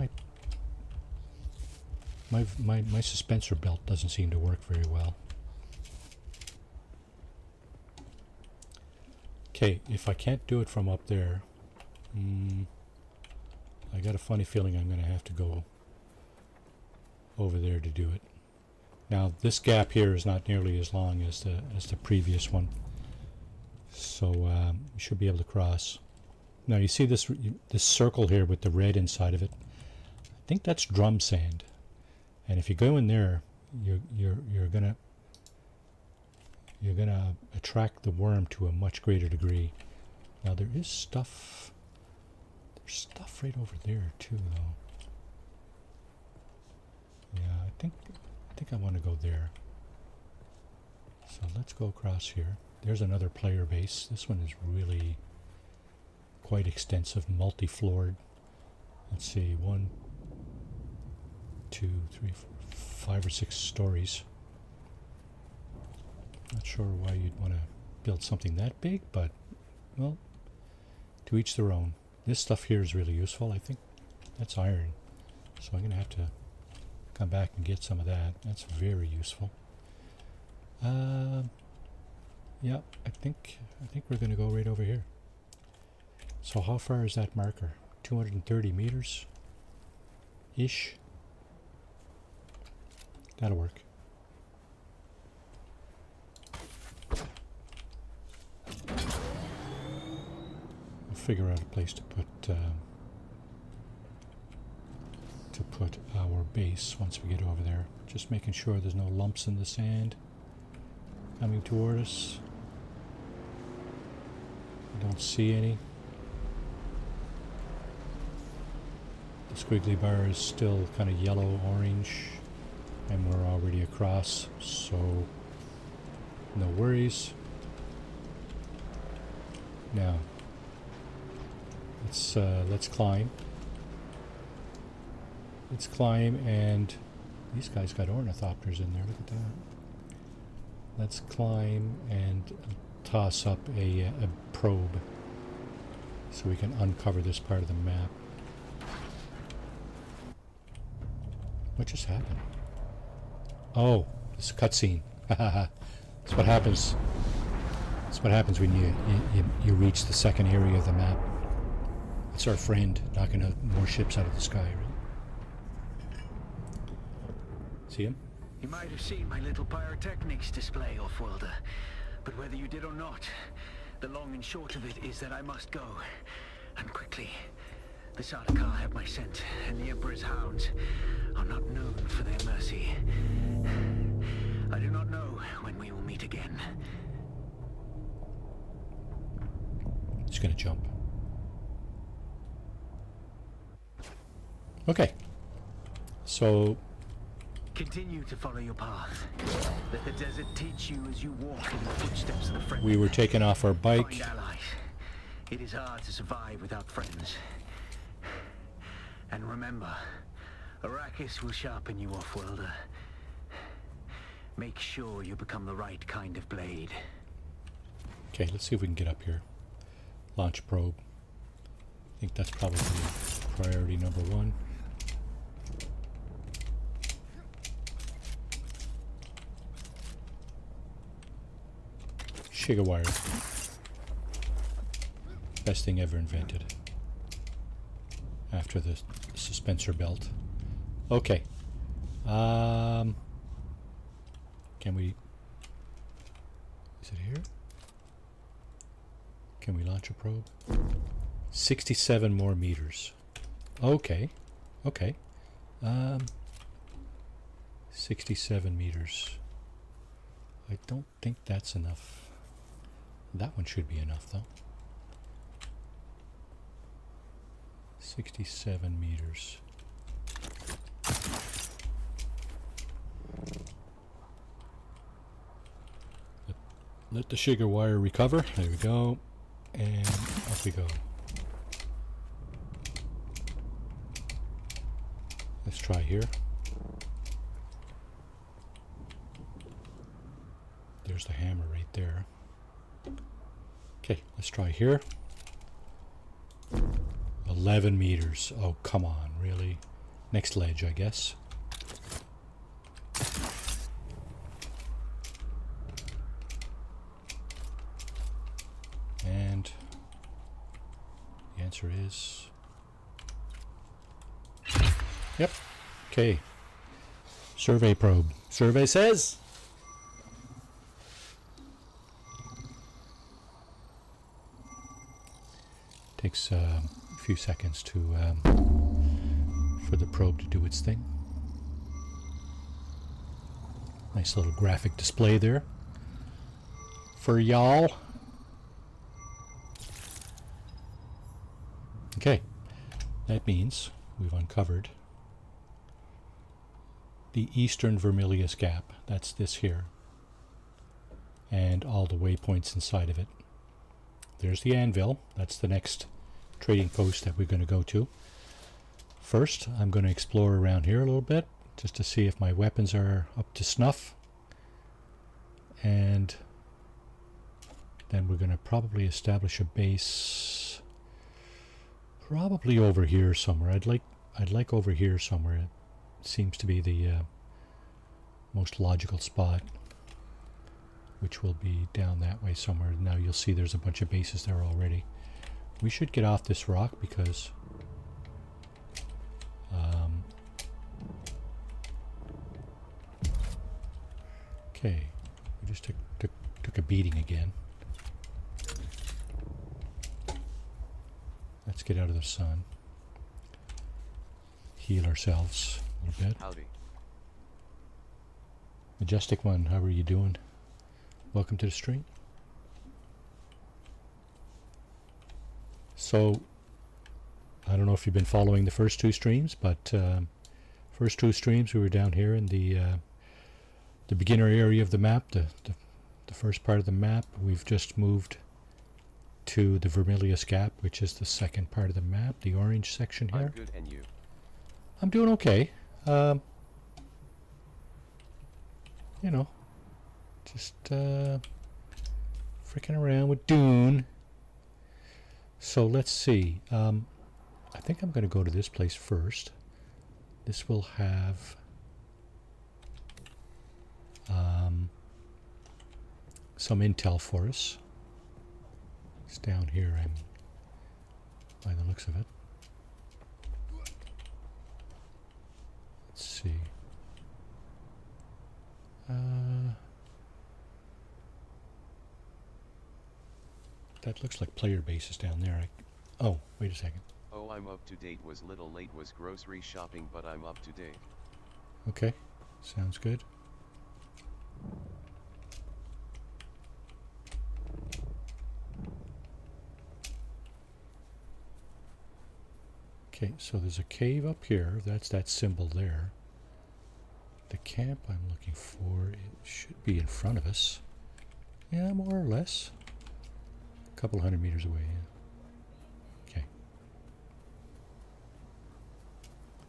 my suspensor belt doesn't seem to work very well? Okay, if I can't do it from up there, I got a funny feeling I'm going to have to go over there to do it. Now, this gap here is not nearly as long as the previous one, so we should be able to cross. Now, you see this circle here with the red inside of it. I think that's drum sand, and if you go in there, you're gonna attract the worm to a much greater degree. Now there is stuff. There's stuff right over there too, though. Yeah, I think I want to go there. So let's go across here. There's another player base. This one is really quite extensive, multi-floored. Let's see, 1, 2, 3, 4, 5 or 6 stories. Not sure why you'd want to build something that big, but, well, to each their own. This stuff here is really useful. I think that's iron, so I'm going to have to come back and get some of that. That's very useful. Yeah, I think we're going to go right over here. So how far is that marker? 230 meters ish. That'll work. Figure out a place to put our base once we get over there. Just making sure there's no lumps in the sand coming toward us. I don't see any. The squiggly bar is still kind of yellow orange, and we're already across, so no worries. Now let's climb. Let's climb, and these guys got ornithopters in there. Look at that. Let's climb and toss up a probe so we can uncover this part of the map. What just happened? Oh, it's a cutscene. That's what happens. That's what happens when you reach the second area of the map. It's our friend knocking out more ships out of the sky, right? See him? You might have seen my little pyrotechnics display, off-worlder. But whether you did or not, the long and short of it is that I must go. And quickly. The Sardaukar have my scent, and the Emperor's hounds are not known for their mercy. I do not know when we will meet again. He's gonna jump. Okay. So Continue to follow your path. Let the desert teach you as you walk in the footsteps of the friendly. we were taking off our bike. Find allies. It is hard to survive without friends. And remember, Arrakis will sharpen you, off-worlder. Make sure you become the right kind of blade. Okay, let's see if we can get up here. Launch probe. I think that's probably priority number 1. Sugar wire. Best thing ever invented. After the suspensor belt. Okay. Can we... Is it here? Can we launch a probe? 67 more meters. Okay. Okay. 67 meters. I don't think that's enough. That one should be enough, though. 67 meters. Let the sugar wire recover. There we go. And up we go. Let's try here. There's the hammer right there. Okay, let's try here. 11 meters. Oh, come on, really? Next ledge, I guess. And the answer is... Yep. Okay. Survey probe. Survey says... Takes a few seconds to for the probe to do its thing. Nice little graphic display there for y'all. Okay, that means we've uncovered the eastern Vermilius Gap. That's this here, and all the waypoints inside of it. There's the anvil. That's the next trading post that we're going to go to. First, I'm going to explore around here a little bit, just to see if my weapons are up to snuff. And then we're going to probably establish a base, probably over here somewhere. I'd like over here somewhere. It seems to be the most logical spot, which will be down that way somewhere. Now you'll see there's a bunch of bases there already. We should get off this rock because okay, we just took a beating again. Let's get out of the sun. Heal ourselves a little bit. Howdy. Majestic One, how are you doing? Welcome to the stream. So, I don't know if you've been following the first 2 streams, but first 2 streams we were down here in the beginner area of the map, the first part of the map. We've just moved to the Vermilius Gap, which is the second part of the map, the orange section here. I'm good, and you? I'm doing okay. You know, just freaking around with Dune. So let's see. I think I'm going to go to this place first. This will have some intel for us. It's down here, and by the looks of it. Let's see. That looks like player bases down there. Oh, wait a second. Oh, I'm up to date. Was little late, was grocery shopping, but I'm up to date. Okay, sounds good. Okay, so there's a cave up here. That's that symbol there. The camp I'm looking for, it should be in front of us. Yeah, more or less. A couple 100 meters away, yeah. Okay.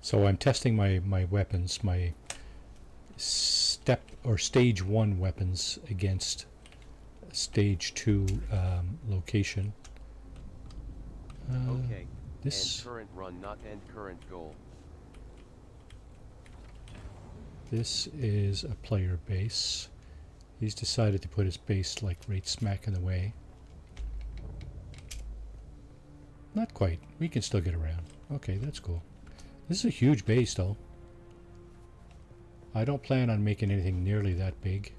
So I'm testing my weapons, my step or stage 1 weapons against stage 2 location. Okay. This End current run, not end current goal. this is a player base. He's decided to put his base like right smack in the way. Not quite. We can still get around. Okay, that's cool. This is a huge base though. I don't plan on making anything nearly that big.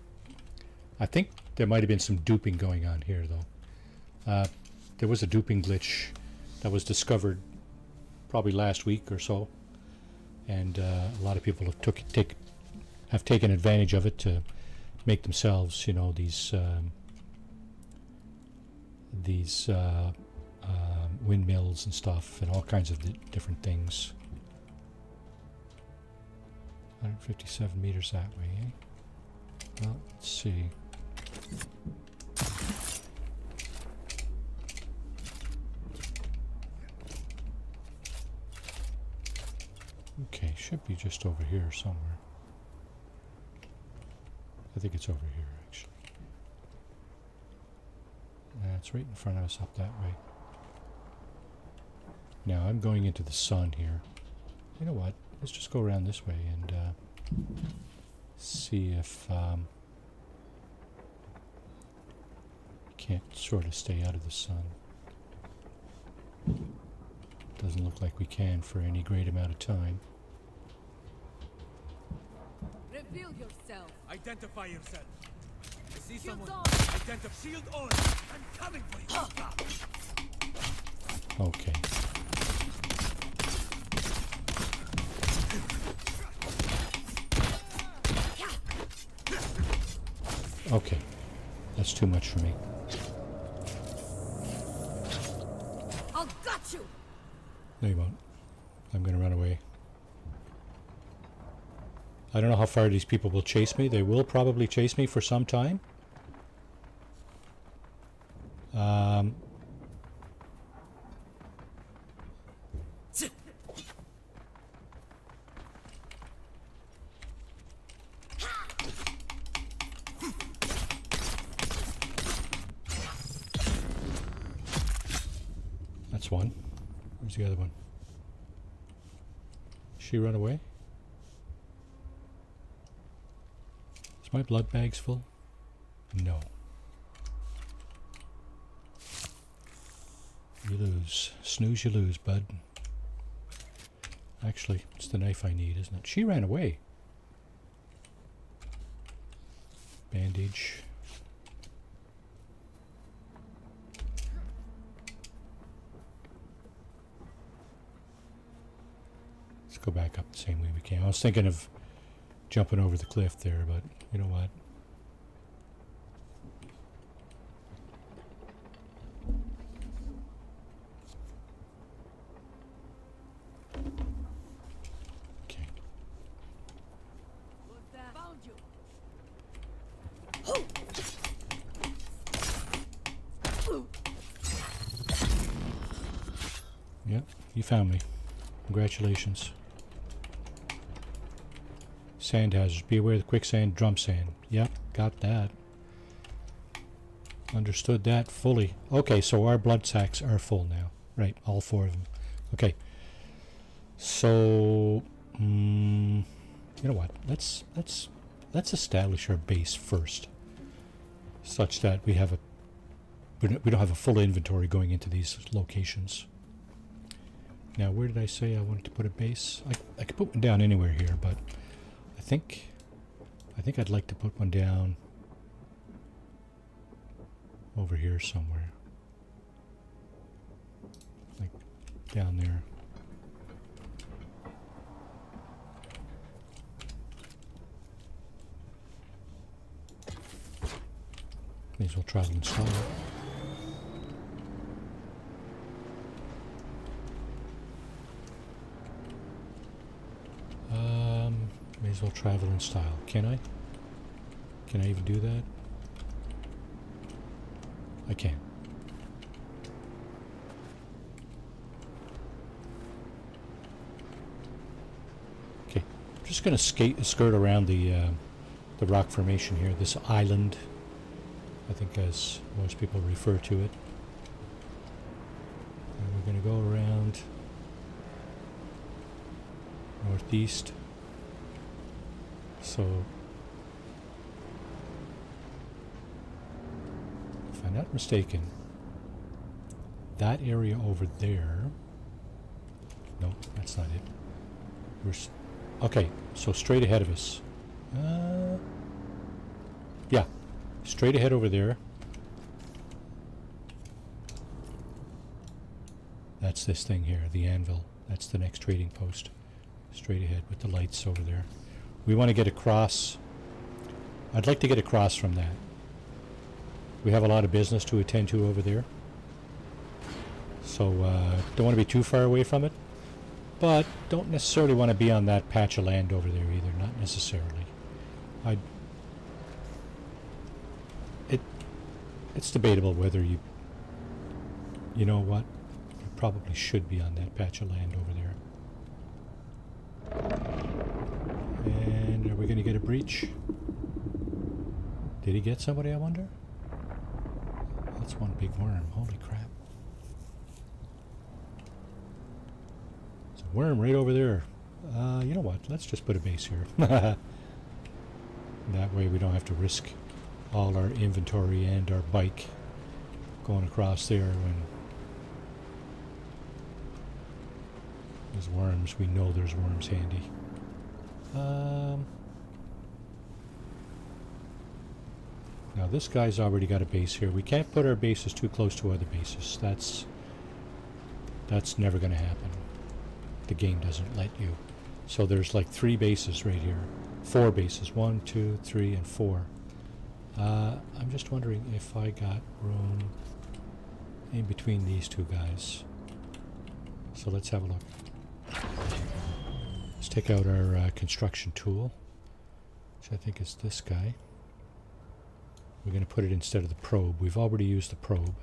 I think there might have been some duping going on here though. There was a duping glitch that was discovered probably last week or so, and a lot of people have taken advantage of it to make themselves, you know, these windmills and stuff, and all kinds of different things. 157 meters that way, eh? Well, let's see. Okay, should be just over here somewhere. I think it's over here, actually. It's right in front of us up that way. Now, I'm going into the sun here. You know what? Let's just go around this way and see if can't sort of stay out of the sun. Doesn't look like we can for any great amount of time. Reveal yourself. Identify yourself. I see Shields someone. on. Identify. Shield on. I'm coming for you. Okay. Okay. That's too much for me. I'll got you. No, you won't. I'm going to run away. I don't know how far these people will chase me. They will probably chase me for some time. That's one. Where's the other one? She run away? Is my blood bags full? No. You lose. Snooze, you lose, bud. Actually, it's the knife I need, isn't it? She ran away. Bandage. Let's go back up the same way we came. I was thinking of jumping over the cliff there, but you know what? Okay. What's that? Found you. Yep, you found me. Congratulations. Sand hazards. Be aware of the quicksand, drum sand. Yep, got that. Understood that fully. Okay, so our blood sacks are full now. Right, all four of them. Okay. So, you know what? Let's establish our base first, such that we have we don't have a full inventory going into these locations. Now, where did I say I wanted to put a base? I could put one down anywhere here, but I think I'd like to put one down over here somewhere. Like down there. May as well try to install it. as well travel in style. Can I? Can I even do that? I can. Okay, I'm just going to skirt around the rock formation here, this island, I think as most people refer to it. And we're going to go around northeast. So, if I'm not mistaken, that area over there, no, that's not it. Okay, so straight ahead of us. Yeah, straight ahead over there. That's this thing here, the anvil. That's the next trading post. Straight ahead with the lights over there. We want to get across. I'd like to get across from that. We have a lot of business to attend to over there. So don't want to be too far away from it. But don't necessarily want to be on that patch of land over there either. Not necessarily. It's debatable whether you know what? You probably should be on that patch of land over there. And are we going to get a breach? Did he get somebody, I wonder? That's one big worm. Holy crap. There's a worm right over there. You know what? Let's just put a base here. That way we don't have to risk all our inventory and our bike going across there when there's worms. We know there's worms handy. Now this guy's already got a base here. We can't put our bases too close to other bases. That's never going to happen. The game doesn't let you. So there's like 3 bases right here. 4 bases. 1, 2, 3, and 4. I'm just wondering if I got room in between these 2 guys. So let's have a look. Let's take out our construction tool, which I think is this guy. We're going to put it instead of the probe. We've already used the probe.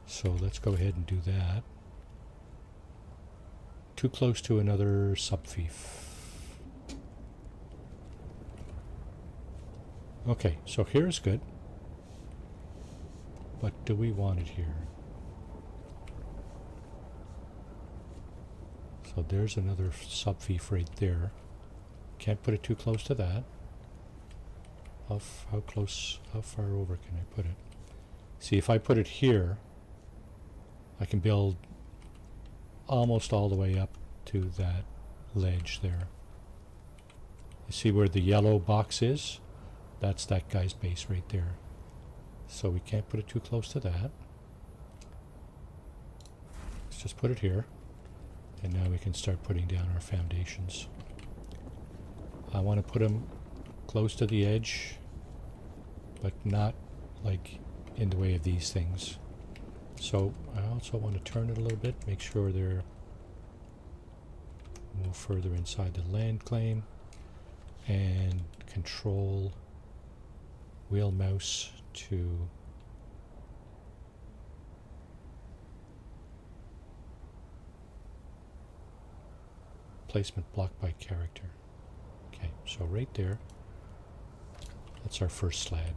So let's go ahead and do that. Too close to another subfief. Okay, so here's good. But do we want it here? So there's another subfief right there. Can't put it too close to that. How far over can I put it? See, if I put it here, I can build almost all the way up to that ledge there. You see where the yellow box is? That's that guy's base right there. So we can't put it too close to that. Let's just put it here. And now we can start putting down our foundations. I want to put them close to the edge, but not like in the way of these things. So I also want to turn it a little bit, make sure they're move further inside the land claim, and control wheel mouse to placement blocked by character. Okay, so right there, that's our first slab.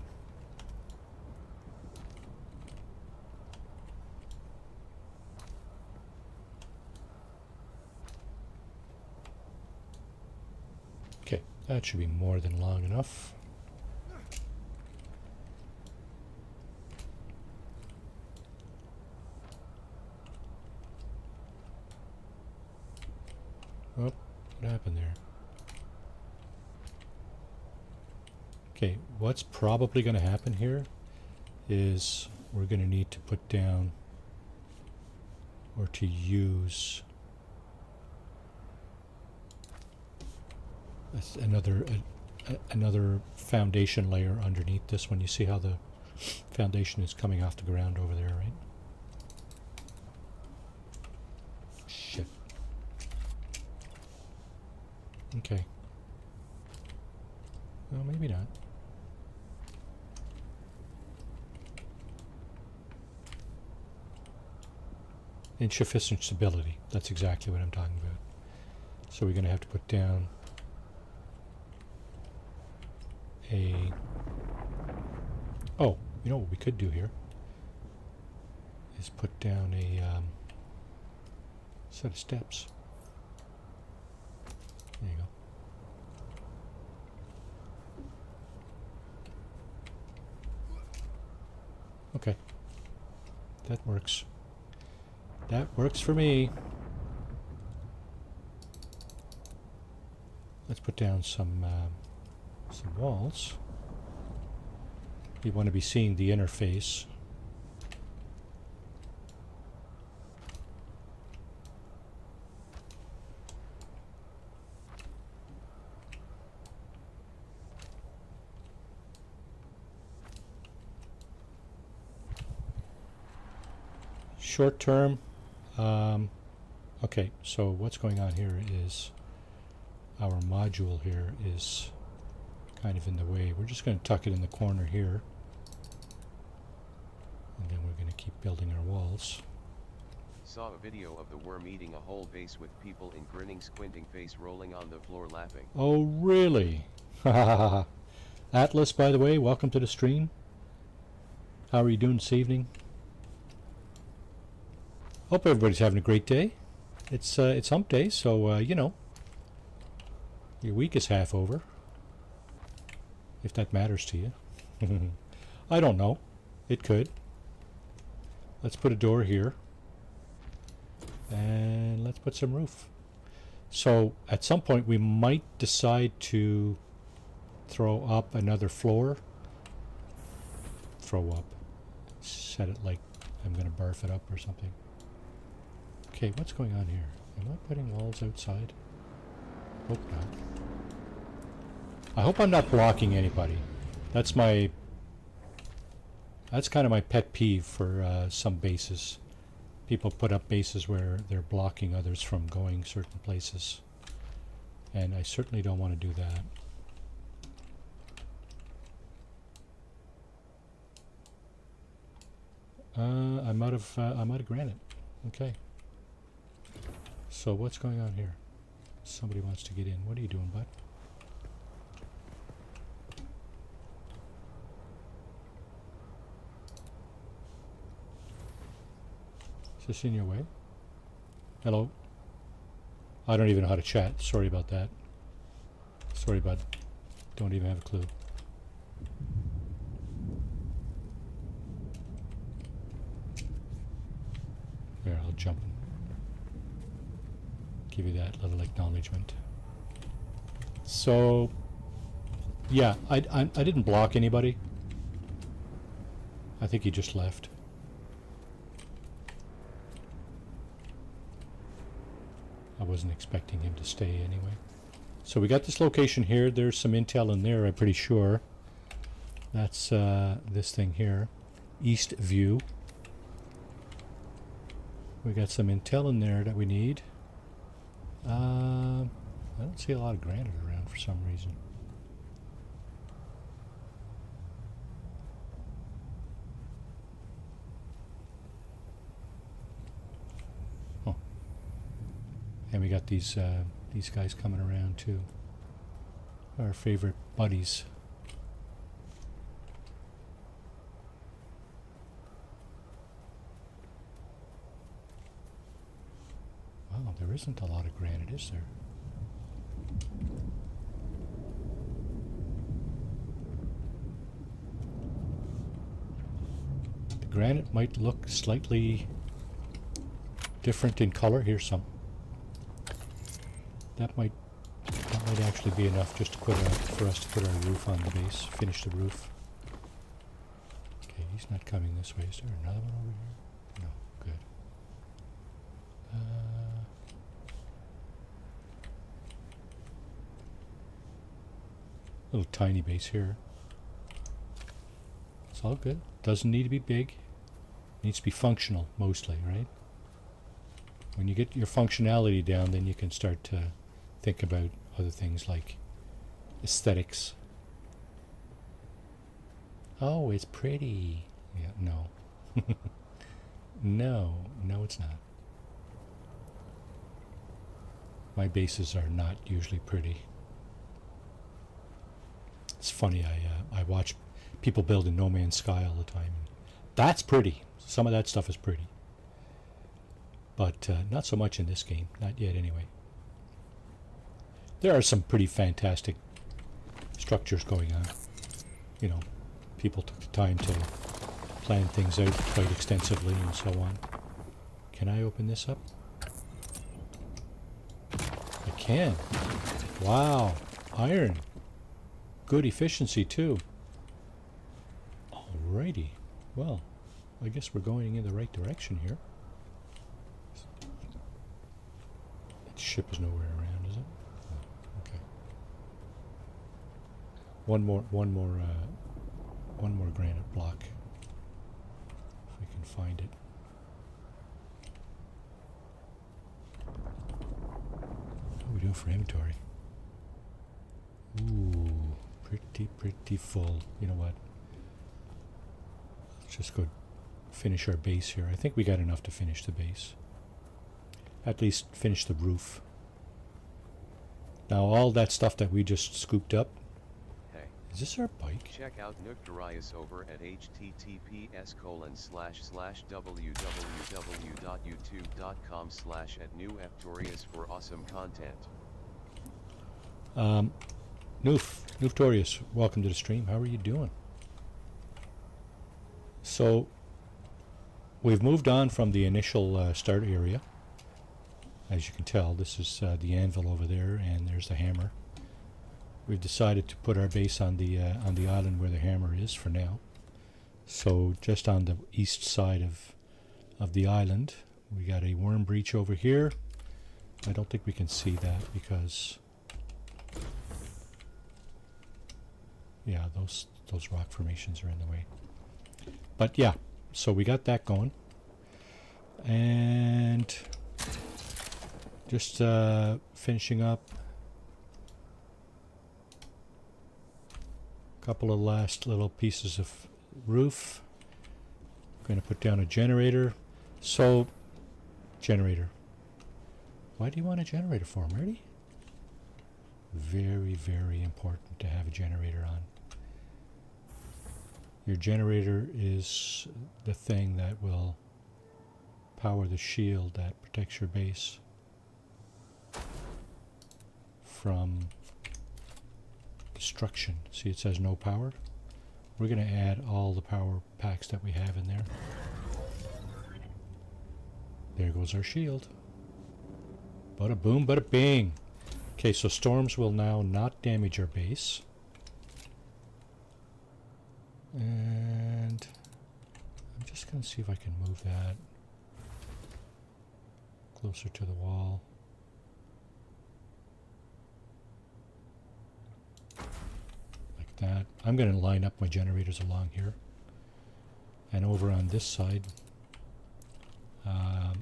Okay, that should be more than long enough. Oh, what happened there? Okay, what's probably going to happen here is we're going to need to put down or to use another foundation layer underneath this one. You see how the foundation is coming off the ground over there, right? Shit. Okay. Well, maybe not. Insufficient stability. That's exactly what I'm talking about. So we're going to have to put down a... Oh, you know what we could do here is put down a set of steps. There you go. Okay. That works. That works for me. Let's put down some walls. You want to be seeing the interface. Short term. Okay, so what's going on here is our module here is kind of in the way. We're just going to tuck it in the corner here. And then we're going to keep building our walls. Saw a video of the worm eating a whole base with people in grinning, squinting face rolling on the floor laughing. Oh, really? Atlas, by the way, welcome to the stream. How are you doing this evening? Hope everybody's having a great day. It's hump day, so you know, your week is half over. If that matters to you. I don't know. It could. Let's put a door here. And let's put some roof. So at some point we might decide to throw up another floor. Throw up. Set it like I'm going to barf it up or something. Okay, what's going on here? Am I putting walls outside? Hope not. I hope I'm not blocking anybody. That's kind of my pet peeve for some bases. People put up bases where they're blocking others from going certain places. And I certainly don't want to do that. I'm out of granite. Okay. So what's going on here? Somebody wants to get in. What are you doing, bud? Is this in your way? Hello? I don't even know how to chat. Sorry about that. Sorry, bud. Don't even have a clue. There, I'll jump in. Give you that little acknowledgement. So, yeah, I didn't block anybody. I think he just left. I wasn't expecting him to stay anyway. So we got this location here. There's some intel in there, I'm pretty sure. That's this thing here. East View. We got some intel in there that we need. I don't see a lot of granite around for some reason. Oh. And we got these guys coming around too. Our favorite buddies. Wow, there isn't a lot of granite, is there? The granite might look slightly different in color. Here's some. That might actually be enough just to put for us to put our roof on the base. Finish the roof. Okay, he's not coming this way. Is there another one over here? No, good. Little tiny base here. It's all good. Doesn't need to be big. Needs to be functional mostly, right? When you get your functionality down, then you can start to think about other things like aesthetics. Oh, it's pretty. Yeah, no. No, it's not. My bases are not usually pretty. It's funny, I watch people build in No Man's Sky all the time. That's pretty. Some of that stuff is pretty. But not so much in this game. Not yet, anyway. There are some pretty fantastic structures going on. You know, people took the time to plan things out quite extensively and so on. Can I open this up? I can. Wow. Iron. Good efficiency too. Alrighty. Well, I guess we're going in the right direction here. That ship is nowhere around, is it? Oh, okay. One more granite block. If we can find it. What are we doing for inventory? Ooh, pretty full. You know what? Let's just go finish our base here. I think we got enough to finish the base. At least finish the roof. Now all that stuff that we just scooped up. Hey. Is this our bike? Check out Nook Darius over at https://www.youtube.com/@newftorius for awesome content. Nooftorius, welcome to the stream. How are you doing? So, we've moved on from the initial start area. As you can tell, this is the anvil over there, and there's the hammer. We've decided to put our base on the island where the hammer is for now. So, just on the east side of the island, we got a worm breach over here. I don't think we can see that because, yeah, those rock formations are in the way. But yeah, so we got that going. And just finishing up a couple of last little pieces of roof. Going to put down a generator. So, generator. Why do you want a generator for, Marty? Very, very important to have a generator on. Your generator is the thing that will power the shield that protects your base from destruction. See, it says no power. We're going to add all the power packs that we have in there. There goes our shield. Bada boom, bada bing. Okay, so storms will now not damage our base. And I'm just going to see if I can move that closer to the wall. Like that. I'm going to line up my generators along here. And over on this side, I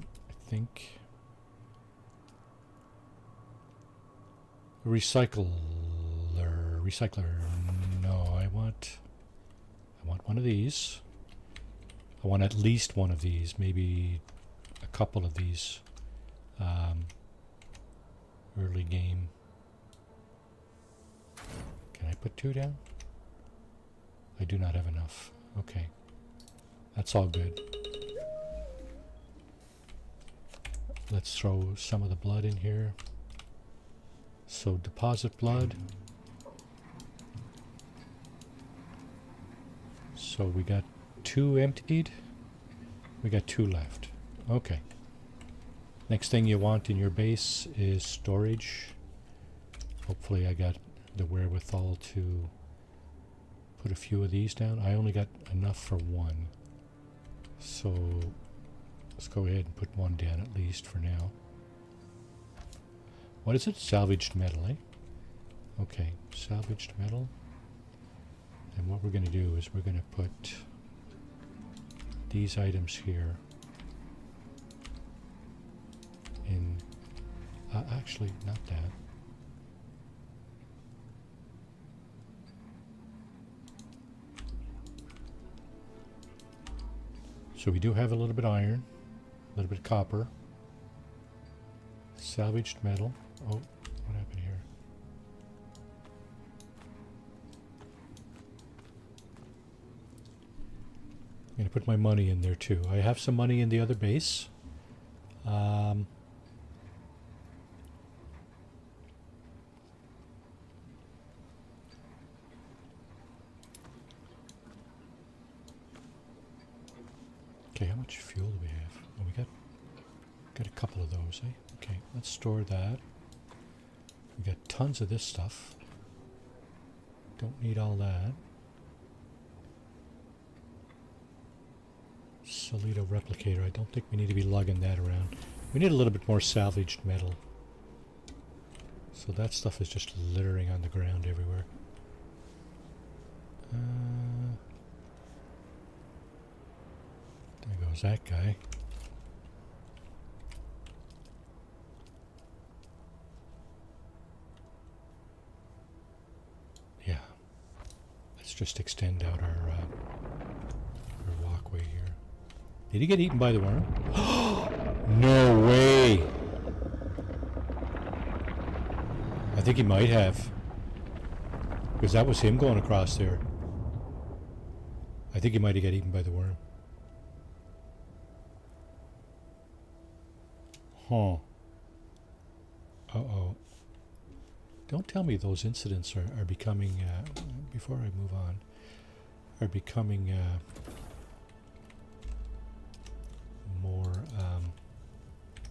think recycler. No, I want one of these. I want at least one of these, maybe a couple of these. Early game. Can I put 2 down? I do not have enough. Okay. That's all good. Let's throw some of the blood in here. So deposit blood. So we got 2 emptied. We got 2 left. Okay. Next thing you want in your base is storage. Hopefully I got the wherewithal to put a few of these down. I only got enough for 1. So let's go ahead and put 1 down at least for now. What is it? Salvaged metal, eh? Okay, salvaged metal. And what we're going to do is we're going to put these items here in, actually not that. So we do have a little bit of iron, a little bit of copper, salvaged metal. Oh, what happened here? I'm going to put my money in there too. I have some money in the other base. Okay, how much fuel do we have? Oh, we got a couple of those, eh? Okay, let's store that. We got tons of this stuff. Don't need all that. Solido replicator. I don't think we need to be lugging that around. We need a little bit more salvaged metal. So that stuff is just littering on the ground everywhere. There goes that guy. Yeah. Let's just extend out our walkway here. Did he get eaten by the worm? No way! I think he might have. Because that was him going across there. I think he might have got eaten by the worm. Huh. Uh-oh. Don't tell me those incidents are becoming, before I move on, are becoming more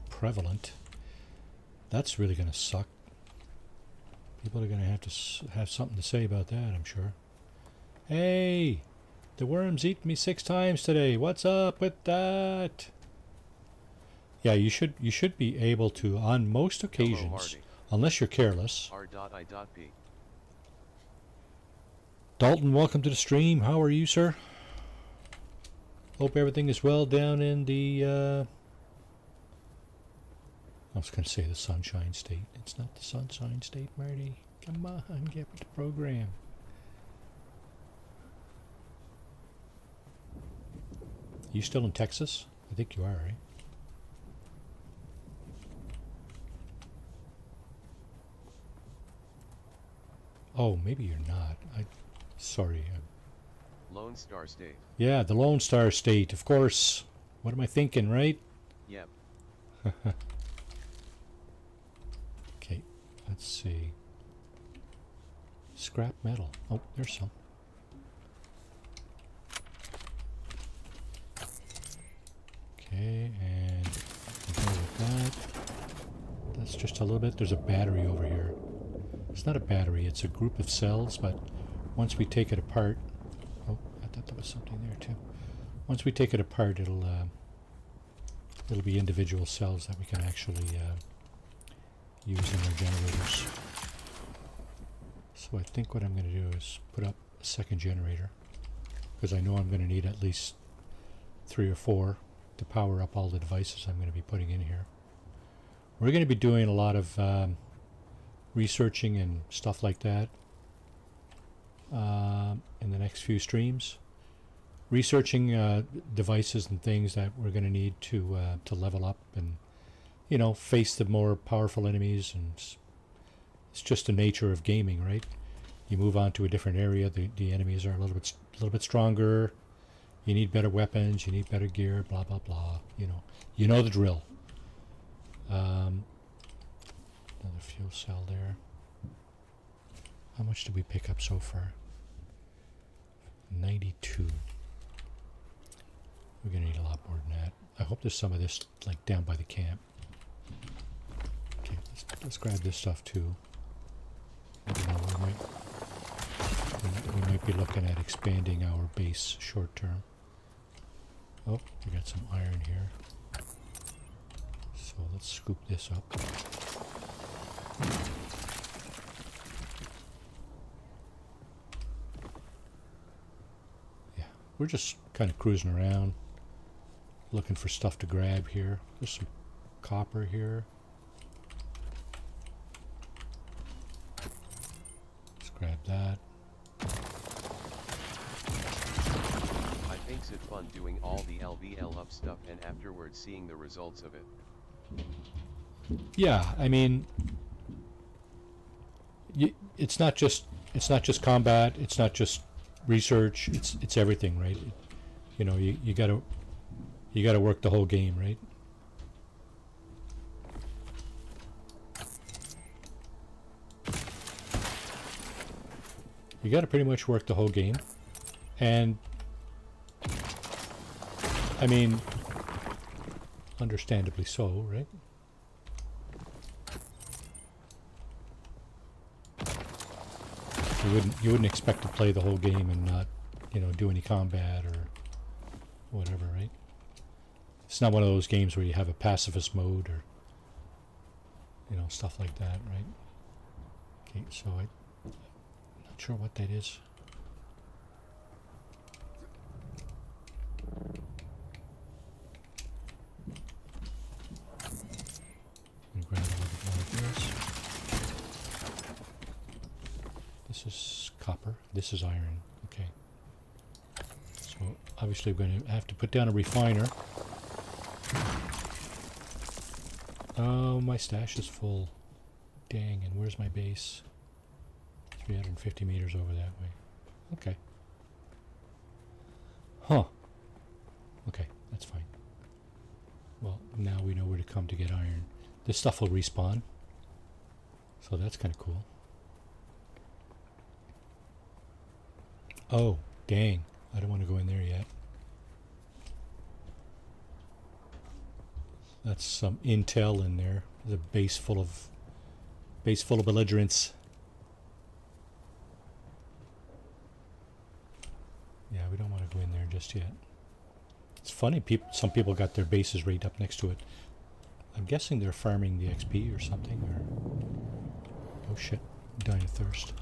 prevalent. That's really going to suck. People are going to have to have something to say about that, I'm sure. Hey! The worm's eaten me 6 times today. What's up with that? Yeah, you should be able to, on most occasions, unless you're careless. R.I.P. Dalton, welcome to the stream. How are you, sir? Hope everything is well down in the, I was going to say the Sunshine State. It's not the Sunshine State, Marty. Come on, get with the program. You still in Texas? I think you are, right? Oh, maybe you're not. Sorry. Lone Star State. Yeah, the Lone Star State, of course. What am I thinking, right? Yep. Okay, let's see. Scrap metal. Oh, there's some. Okay, and go with that. That's just a little bit. There's a battery over here. It's not a battery, it's a group of cells, but once we take it apart... Oh, I thought there was something there too. Once we take it apart, it'll be individual cells that we can actually use in our generators. So I think what I'm going to do is put up a second generator, because I know I'm going to need at least 3 or 4 to power up all the devices I'm going to be putting in here. We're going to be doing a lot of researching and stuff like that in the next few streams. Researching devices and things that we're going to need to level up and, you know, face the more powerful enemies. And it's just the nature of gaming, right? You move on to a different area, the enemies are a little bit stronger. You need better weapons, you need better gear, blah blah blah. You know the drill. Another fuel cell there. How much did we pick up so far? 92. We're gonna need a lot more than that. I hope there's some of this like down by the camp. Okay, let's grab this stuff too. You know, we might be looking at expanding our base short term. Oh, we got some iron here. So let's scoop this up. Yeah, we're just kind of cruising around, looking for stuff to grab here. There's some copper here. Let's grab that. I think so it fun doing all the LVL up stuff and afterwards seeing the results of it? Yeah, I mean, it's not just combat. It's not just research. It's everything, right? You know, you gotta work the whole game, right? You gotta pretty much work the whole game, and I mean, understandably so, right? You wouldn't expect to play the whole game and not, you know, do any combat or whatever, right? It's not one of those games where you have a pacifist mode or, you know, stuff like that, right? Okay, so I'm not sure what that is. Grab a little bit more of this. This is copper. This is iron. Okay. So obviously we're going to have to put down a refiner. Oh, my stash is full. Dang, and where's my base? 350 meters over that way. Okay. Huh. Okay, that's fine. Well, now we know where to come to get iron. This stuff will respawn. So that's kind of cool. Oh, dang. I don't want to go in there yet. That's some intel in there. There's a base full of belligerents. Yeah, we don't want to go in there just yet. It's funny, some people got their bases right up next to it. I'm guessing they're farming the XP or something, or... Oh shit, I'm dying of thirst.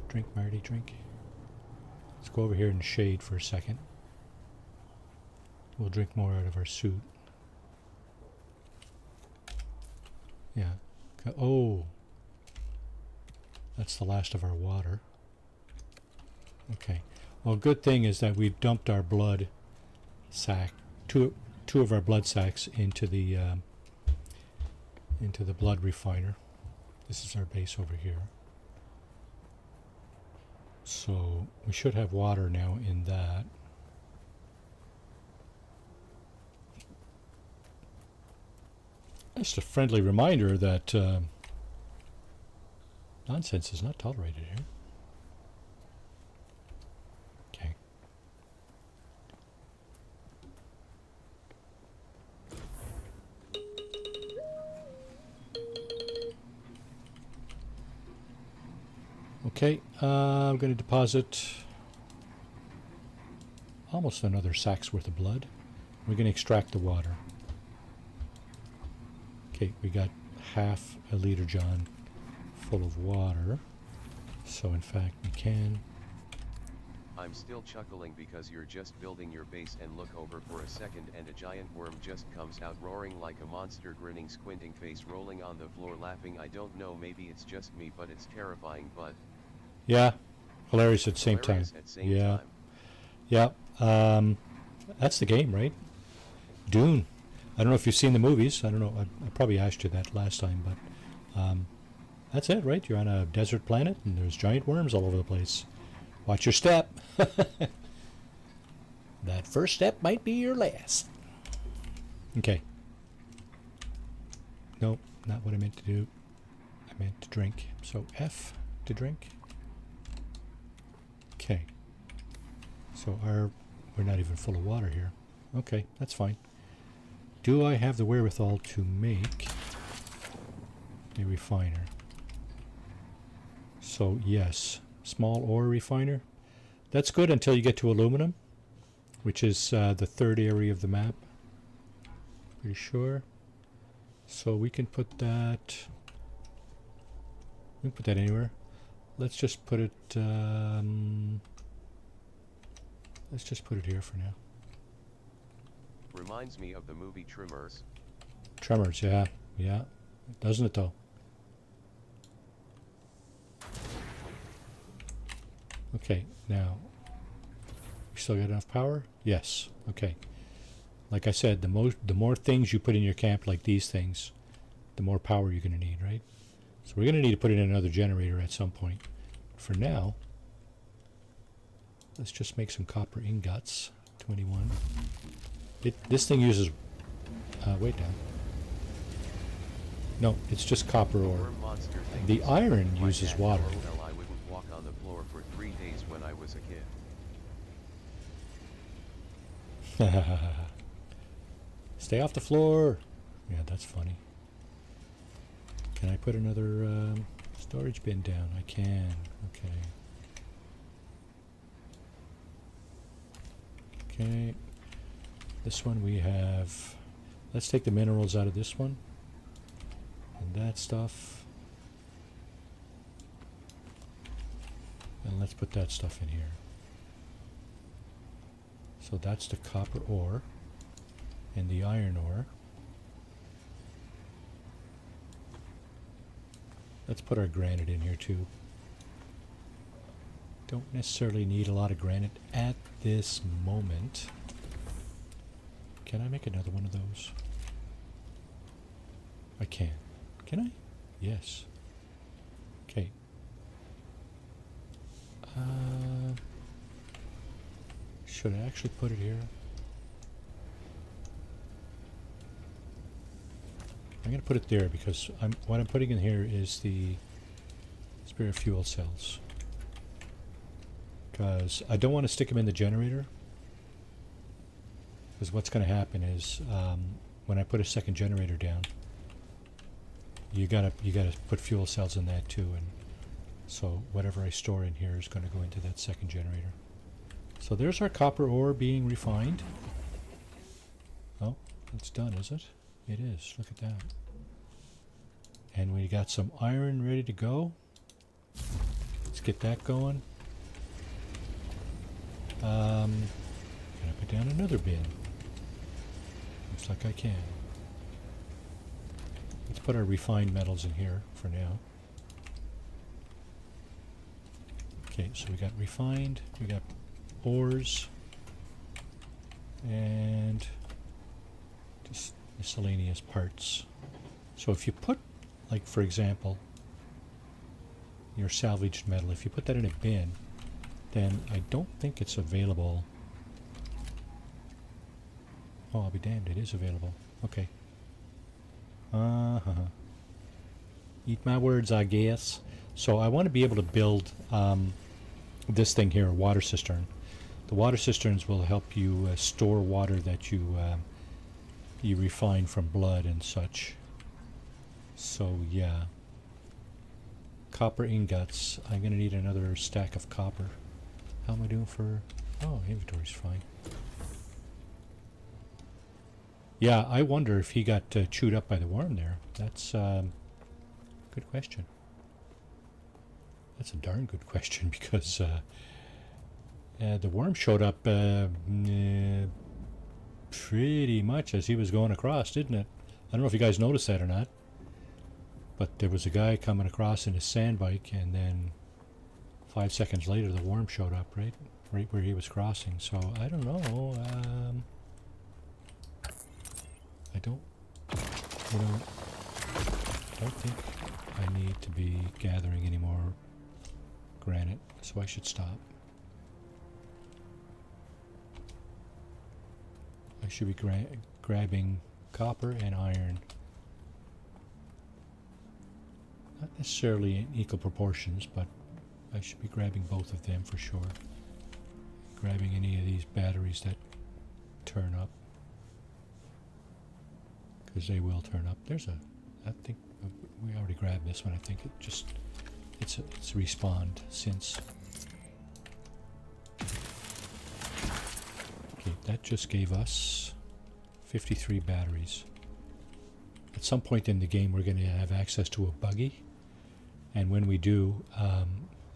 Drink, Marty, drink. Let's go over here in the shade for a second. We'll drink more out of our suit. Yeah. Oh! That's the last of our water. Okay. Well, good thing is that we've dumped our blood sack, two of our blood sacks into the blood refiner. This is our base over here. So we should have water now in that. Just a friendly reminder that nonsense is not tolerated here. Okay. Okay, I'm going to deposit almost another sack's worth of blood. We're going to extract the water. Okay, we got half a liter John full of water. So in fact we can... I'm still chuckling because you're just building your base and look over for a second and a giant worm just comes out roaring like a monster, grinning, squinting face, rolling on the floor laughing. I don't know, maybe it's just me, but it's terrifying. But yeah, hilarious at the same time. Yeah. That's the game, right? Dune. I don't know if you've seen the movies. I don't know. I probably asked you that last time, but that's it, right? You're on a desert planet, and there's giant worms all over the place. Watch your step. That first step might be your last. Okay. Nope, not what I meant to do. I meant to drink. So F to drink. Okay. So we're not even full of water here. Okay, that's fine. Do I have the wherewithal to make a refiner? So yes, small ore refiner. That's good until you get to aluminum, which is the third area of the map. Pretty sure. So we can put that. We can put that anywhere. Let's just put it. Let's just put it here for now. reminds me of the movie Tremors. Tremors, yeah. Yeah. Doesn't it though? Okay, now We still got enough power? Yes. Okay. Like I said, the more things you put in your camp, like these things, the more power you're going to need, right? So we're going to need to put in another generator at some point. For now, let's just make some copper ingots. 21. This thing uses... wait now. No, it's just copper ore. Worm monster thing The is- iron My uses dad water. LOL, I wouldn't walk on the floor for 3 days when I was a kid. Stay off the floor. Yeah, that's funny. Can I put another storage bin down? I can. Okay. Okay. This one we have... Let's take the minerals out of this one. And that stuff. And let's put that stuff in here. So that's the copper ore and the iron ore. Let's put our granite in here too. Don't necessarily need a lot of granite at this moment. Can I make another one of those? I can. Can I? Yes. Okay. Should I actually put it here? I'm going to put it there because what I'm putting in here is the spare fuel cells. Because I don't want to stick them in the generator. Because what's going to happen is when I put a second generator down, you gotta put fuel cells in that too, and so whatever I store in here is going to go into that second generator. So there's our copper ore being refined. Oh, it's done, is it? It is. Look at that. And we got some iron ready to go. Let's get that going. Can I put down another bin? Looks like I can. Let's put our refined metals in here for now. Okay, so we got refined, we got ores, and just miscellaneous parts. So if you put, like for example, your salvaged metal, if you put that in a bin, then I don't think it's available. Oh, I'll be damned, it is available. Okay. Eat my words, I guess. So I want to be able to build this thing here, a water cistern. The water cisterns will help you store water that you refine from blood and such. So yeah. Copper ingots. I'm going to need another stack of copper. How am I doing for... Oh, inventory's fine. Yeah, I wonder if he got chewed up by the worm there. That's good question. That's a darn good question because the worm showed up pretty much as he was going across, didn't it? I don't know if you guys noticed that or not, but there was a guy coming across in his sand bike, and then 5 seconds later the worm showed up right where he was crossing. So I don't know. I don't think I need to be gathering any more granite, so I should stop. I should be grabbing copper and iron. Not necessarily in equal proportions, but I should be grabbing both of them for sure. Grabbing any of these batteries that turn up, because they will turn up. There's a, I think we already grabbed this one. I think it's respawned since. Okay, that just gave us 53 batteries. At some point in the game we're going to have access to a buggy, and when we do,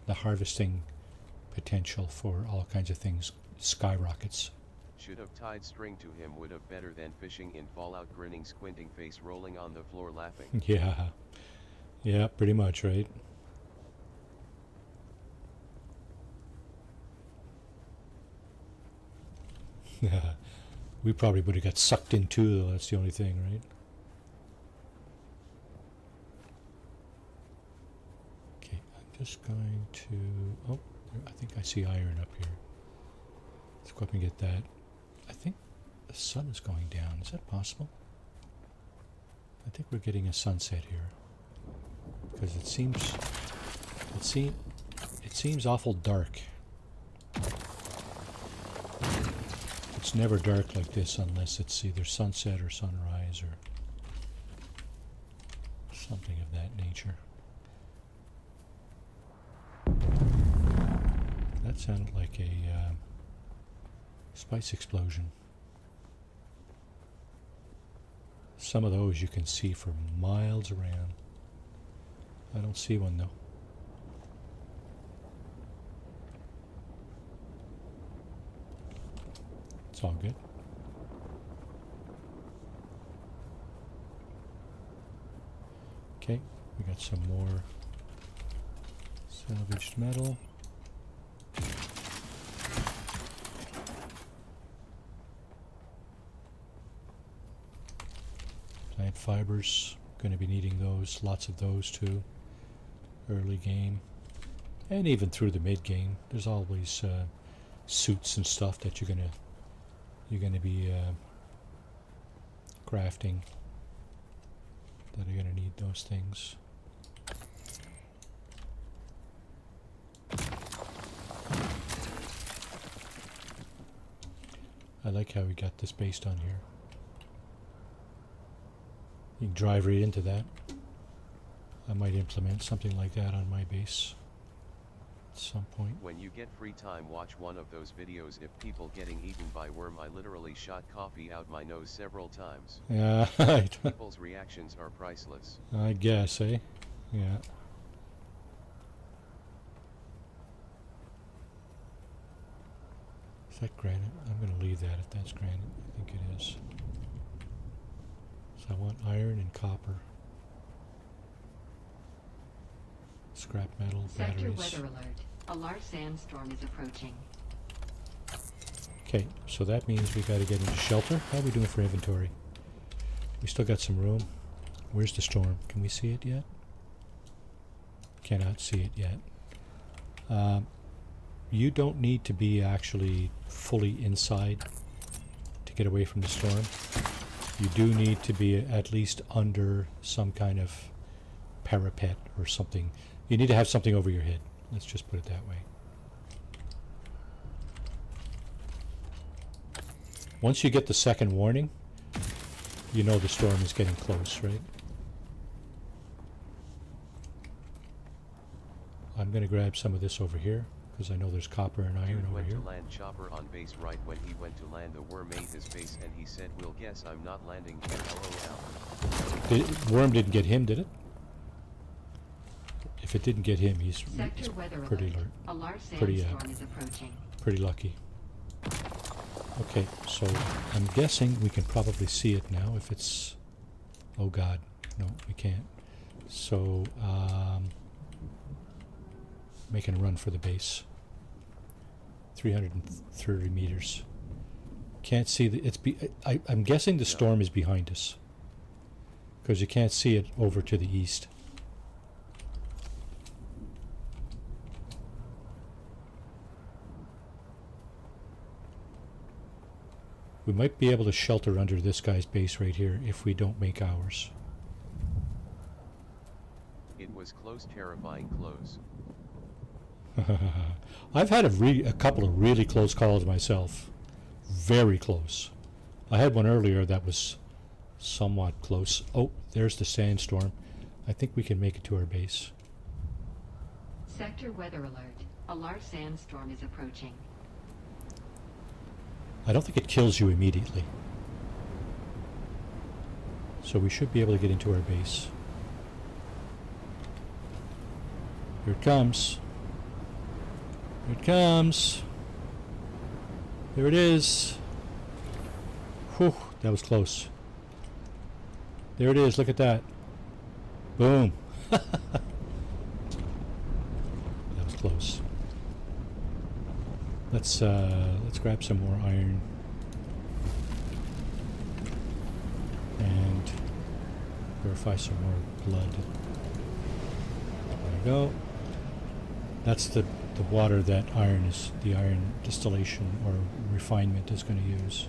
the harvesting potential for all kinds of things skyrockets. Should have tied string to him, would have better than fishing in Fallout, grinning, squinting face, rolling on the floor laughing. Yeah, pretty much, right? We probably would have got sucked in too, though. That's the only thing, right? Okay, I'm just going to... Oh, I think I see iron up here. Let's go up and get that. I think the sun is going down. Is that possible? I think we're getting a sunset here. Because it seems awful dark. It's never dark like this unless it's either sunset or sunrise or something of that nature. That sounded like a spice explosion. Some of those you can see for miles around. I don't see one though. It's all good. Okay, we got some more salvaged metal. Plant fibers, going to be needing those, lots of those too. Early game, and even through the mid game, there's always suits and stuff that you're gonna be crafting that are gonna need those things. I like how we got this based on here. You can drive right into that. I might implement something like that on my base at some point. When you get free time, watch one of those videos if people getting eaten by worm. I literally shot coffee out my nose several times. Yeah, People's reactions are priceless. I guess, eh? Yeah. Is that granite? I'm going to leave that if that's granite. I think it is. So I want iron and copper. Scrap metal, Sector batteries. weather alert. A large sandstorm is approaching. Okay, so that means we got to get into shelter. How are we doing for inventory? We still got some room. Where's the storm? Can we see it yet? Cannot see it yet. You don't need to be actually fully inside to get away from the storm. You do need to be at least under some kind of parapet or something. You need to have something over your head. Let's just put it that way. Once you get the second warning, you know the storm is getting close, right? I'm going to grab some of this over here, because I know there's copper and iron Dude over went here. to land chopper on base right when he went to land. The worm ate his base and he said, "We'll guess I'm not landing here, LOL." Worm didn't get him, did it? If it didn't get him, he's Sector weather pretty alert. alert. A large Pretty, sandstorm is approaching. Pretty lucky. Okay, so I'm guessing we can probably see it now if it's... Oh god, no, we can't. So, making a run for the base. 330 meters. Can't see the... I'm guessing the storm is behind us. Because you can't see it over to the east. We might be able to shelter under this guy's base right here if we don't make ours. It was close, terrifying close. I've had a couple of really close calls myself. Very close. I had one earlier that was somewhat close. Oh, there's the sandstorm. I think we can make it to our base. Sector weather alert. A large sandstorm is approaching. I don't think it kills you immediately. So we should be able to get into our base. Here it comes. Here it comes. There it is. Whew, that was close. There it is, look at that. Boom. That was close. Let's grab some more iron. Purify some more blood. There we go. That's the water that the iron distillation or refinement is going to use.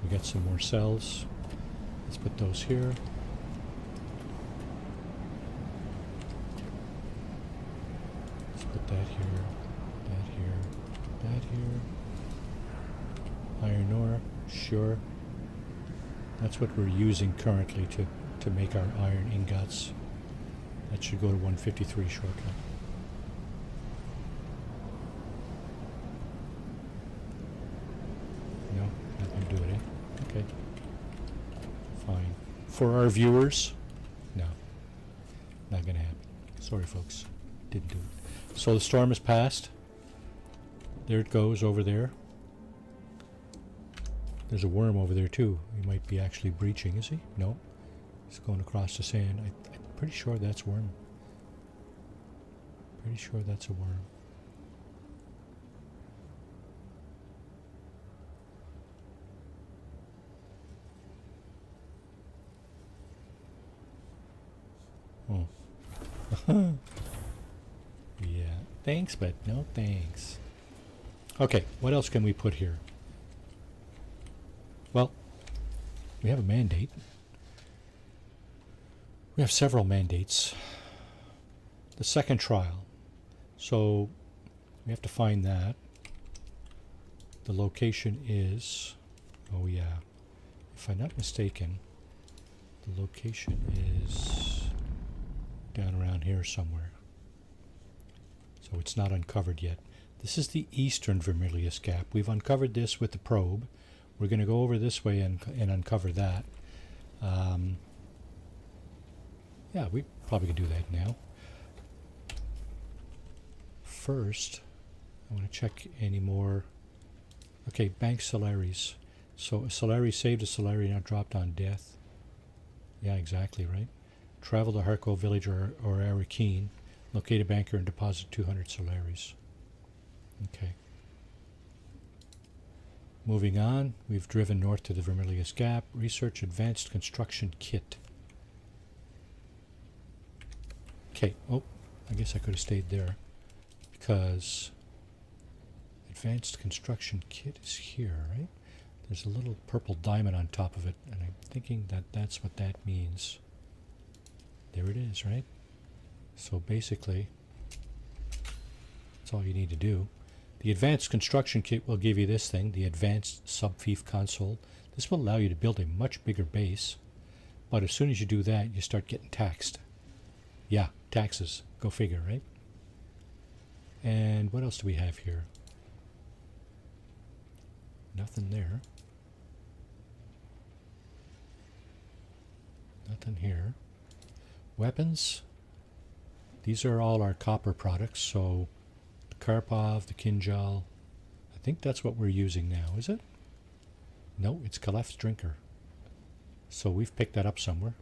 We got some more cells. Let's put those here. Let's put that here, that here, that here. Iron ore, sure. That's what we're using currently to make our iron ingots. That should go to 153 shortly. No, not going to do it, eh? Okay. Fine. For our viewers, no. Not going to happen. Sorry, folks. Didn't do it. So the storm has passed. There it goes over there. There's a worm over there too. He might be actually breaching, is he? No. He's going across the sand. I'm pretty sure that's worm. Pretty sure that's a worm. Oh. Yeah. Thanks, but no thanks. Okay, what else can we put here? Well, we have a mandate. We have several mandates. The second trial. So we have to find that. The location is, oh yeah, if I'm not mistaken, the location is down around here somewhere. So it's not uncovered yet. This is the eastern Vermilius Gap. We've uncovered this with the probe. We're going to go over this way and uncover that. Yeah, we probably could do that now. First, I want to check any more. Okay, Bank Solaris. So a Solari saved, a Solari now dropped on death. Yeah, exactly, right? Travel to Harco village or Arakeen. Locate a banker and deposit 200 Solaris. Okay. Moving on, we've driven north to the Vermilius Gap. Research Advanced Construction Kit. Okay, oh, I guess I could have stayed there because Advanced Construction Kit is here, right? There's a little purple diamond on top of it, and I'm thinking that that's what that means. There it is, right? So basically, that's all you need to do. The Advanced Construction Kit will give you this thing, the Advanced Subfief Console. This will allow you to build a much bigger base, but as soon as you do that, you start getting taxed. Yeah, taxes. Go figure, right? And what else do we have here? Nothing there. Nothing here. Weapons. These are all our copper products, so the Karpov, the Kinjal. I think that's what we're using now, is it? No, it's Kalef's Drinker. So we've picked that up somewhere.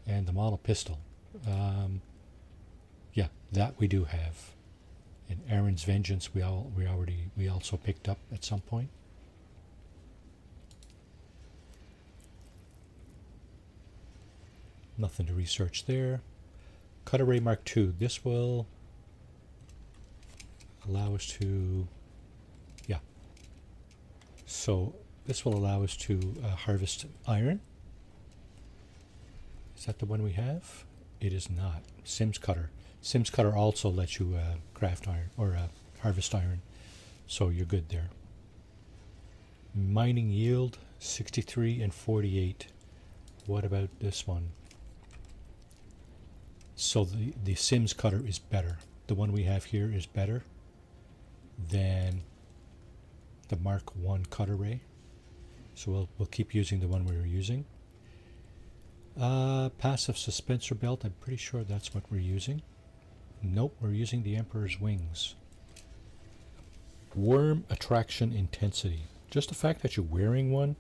And the model pistol. Yeah, that we do have. And Aaron's Vengeance we also picked up at some point. Nothing to research there. Cut Array Mark II. This will allow us to, yeah. So this will allow us to harvest iron. Is that the one we have? It is not. Sims Cutter. Sims Cutter also lets you craft iron or harvest iron, so you're good there. Mining yield 63 and 48. What about this one? So the Sims Cutter is better. The one we have here is better than the Mark I cut array. So we'll keep using the one we were using. Passive suspensor belt. I'm pretty sure that's what we're using. Nope, we're using the Emperor's Wings. Worm attraction intensity. Just the fact that you're wearing one,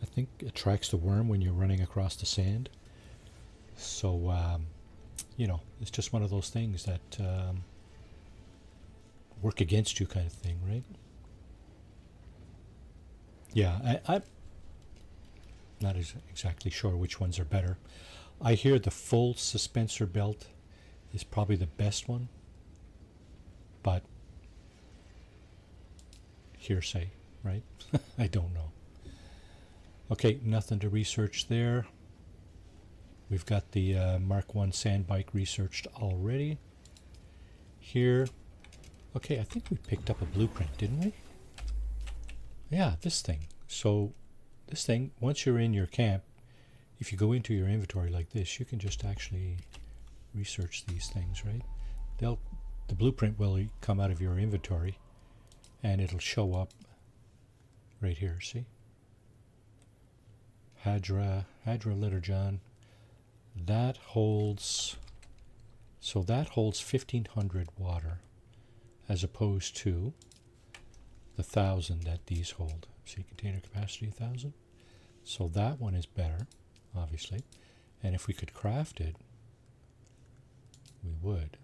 I think attracts the worm when you're running across the sand. So, you know, it's just one of those things that work against you kind of thing, right? Yeah, I'm not exactly sure which ones are better. I hear the full suspensor belt is probably the best one, but hearsay, right? I don't know. Okay, nothing to research there. We've got the Mark 1 sand bike researched already. Here, okay, I think we picked up a blueprint, didn't we? Yeah, this thing. So this thing, once you're in your camp, if you go into your inventory like this, you can just actually research these things, right? The blueprint will come out of your inventory and it'll show up right here, see? Hadra Liturgon. That holds, so that holds 1500 water as opposed to the 1000 that these hold. See, container capacity 1000. So that one is better, obviously. And if we could craft it, we would.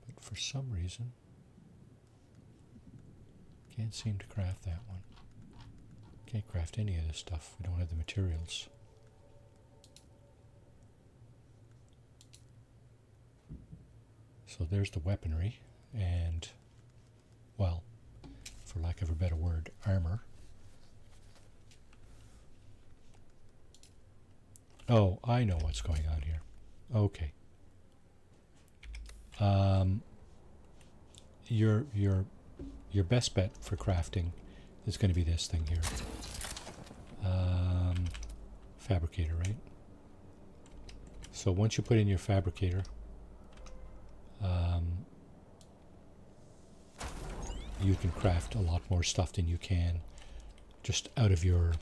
But for some reason, can't seem to craft that one. Can't craft any of this stuff. We don't have the materials. So there's the weaponry and, well, for lack of a better word, armor. Oh, I know what's going on here. Okay. Your best bet for crafting is going to be this thing here. Fabricator, right? So once you put in your fabricator, you can craft a lot more stuff than you can just out of your,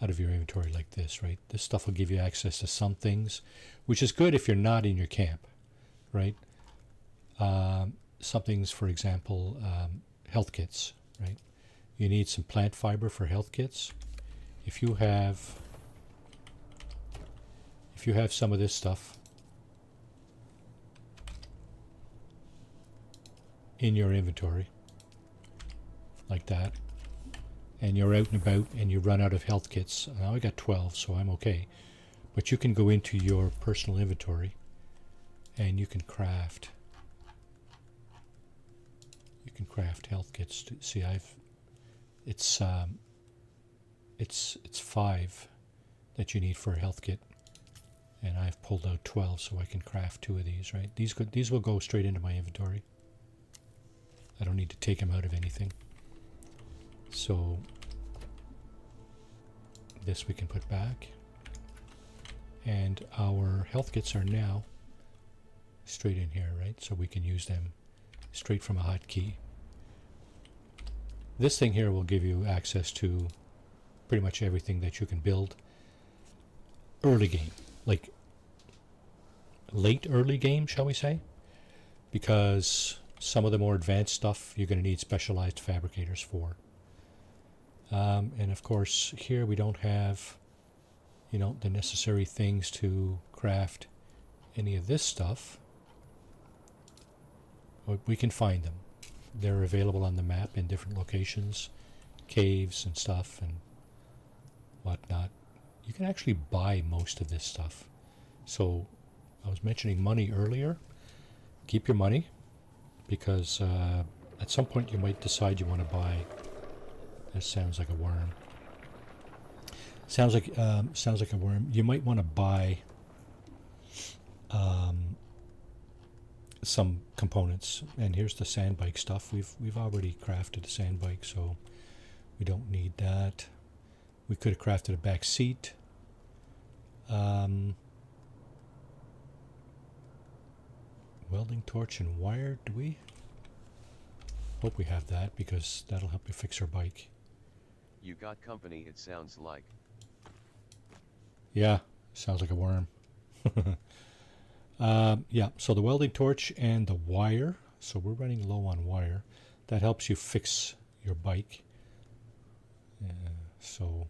out of your inventory like this, right? This stuff will give you access to some things, which is good if you're not in your camp, right? Some things, for example, health kits, right? You need some plant fiber for health kits. If you have some of this stuff in your inventory like that, and you're out and about and you run out of health kits, now I got 12, so I'm okay, but you can go into your personal inventory and you can craft health kits. See, it's 5 that you need for a health kit, and I've pulled out 12, so I can craft 2 of these, right? These will go straight into my inventory. I don't need to take them out of anything. So this we can put back, and our health kits are now straight in here, right? So we can use them straight from a hotkey. This thing here will give you access to pretty much everything that you can build early game, like late early game, shall we say, because some of the more advanced stuff you're going to need specialized fabricators for. And of course here we don't have, the necessary things to craft any of this stuff. But we can find them. They're available on the map in different locations, caves and stuff and whatnot. You can actually buy most of this stuff. So I was mentioning money earlier. Keep your money, because at some point you might decide you want to buy. That sounds like a worm. Sounds like a worm. You might want to buy some components. And here's the sand bike stuff. We've already crafted a sand bike, so we don't need that. We could have crafted a back seat. Welding torch and wire, do we? Hope we have that, because that'll help you fix our bike. You got company, it sounds like. Yeah, sounds like a worm. Yeah, so the welding torch and the wire. So we're running low on wire. That helps you fix your bike. So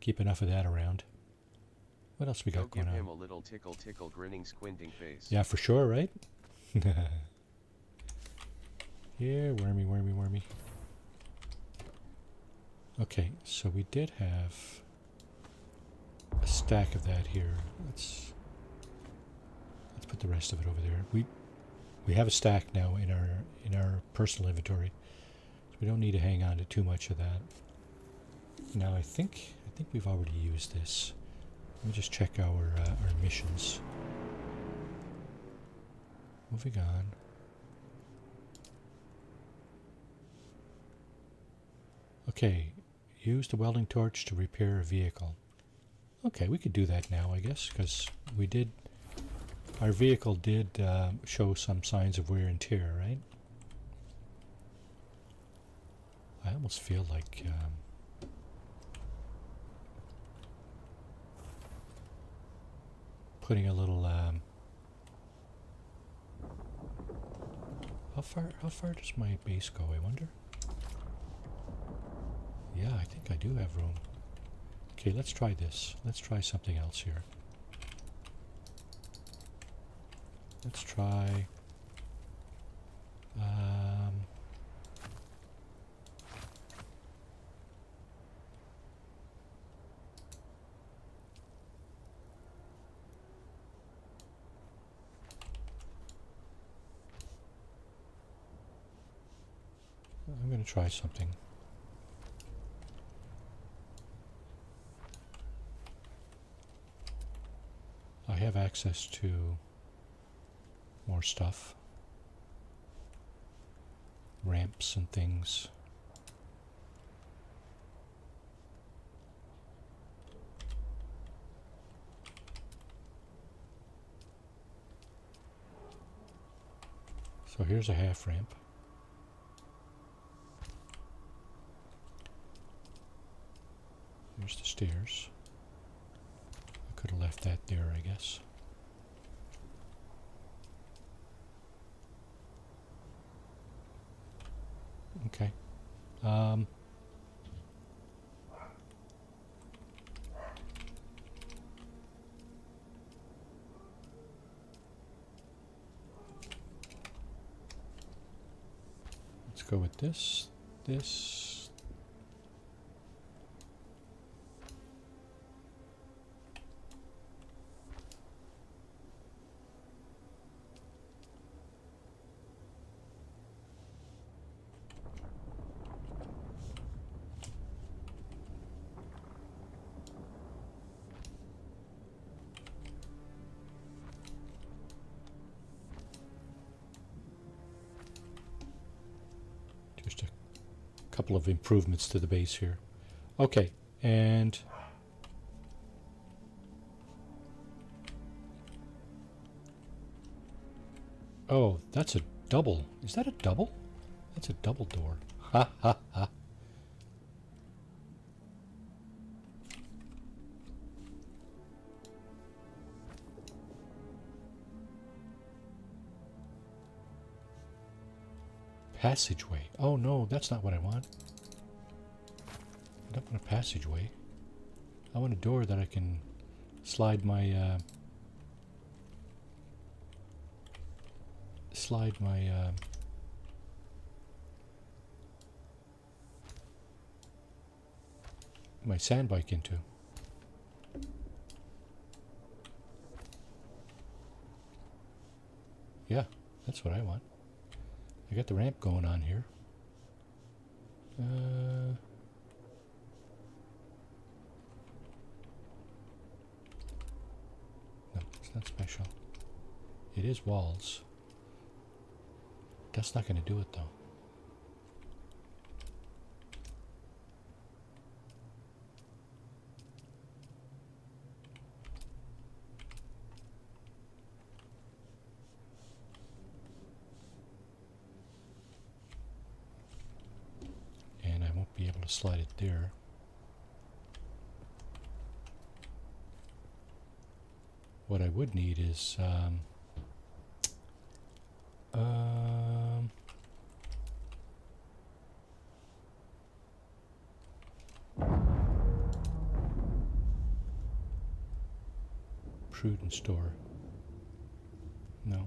keep enough of that around. What else we Go got going give on? him a little tickle tickle grinning squinting face. Yeah, for sure, right? Yeah, wormy, wormy, wormy. Okay, so we did have a stack of that here. Let's put the rest of it over there. We have a stack now in our personal inventory, so we don't need to hang on to too much of that. Now I think we've already used this. Let me just check our missions. Moving on. Okay, use the welding torch to repair a vehicle. Okay, we could do that now, I guess, because our vehicle did show some signs of wear and tear, right? I almost feel like putting a little how far does my base go, I wonder? Yeah, I think I do have room. Okay, let's try this. Let's try something else here. Let's try I'm going to try something. I have access to more stuff. Ramps and things. So here's a half ramp. Here's the stairs. I could have left that there, I guess. Okay. Let's go with this. Just a couple of improvements to the base here. Okay, and oh, that's a double. Is that a double? That's a double door. Ha ha ha. Passageway. Oh no, that's not what I want. I don't want a passageway. I want a door that I can slide my my sand bike into. Yeah, that's what I want. I got the ramp going on here. No, it's not special. It is walls. That's not going to do it though. Be able to slide it there. What I would need is Prudence door. No,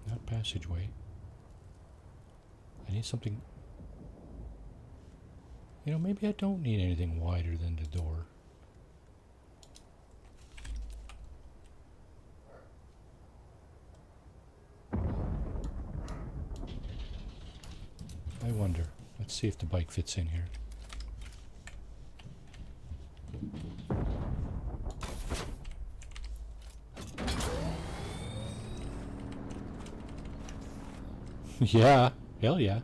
not passageway. I need something. You know, maybe I don't need anything wider than the door. I wonder. Let's see if the bike fits in here. Yeah, hell yeah.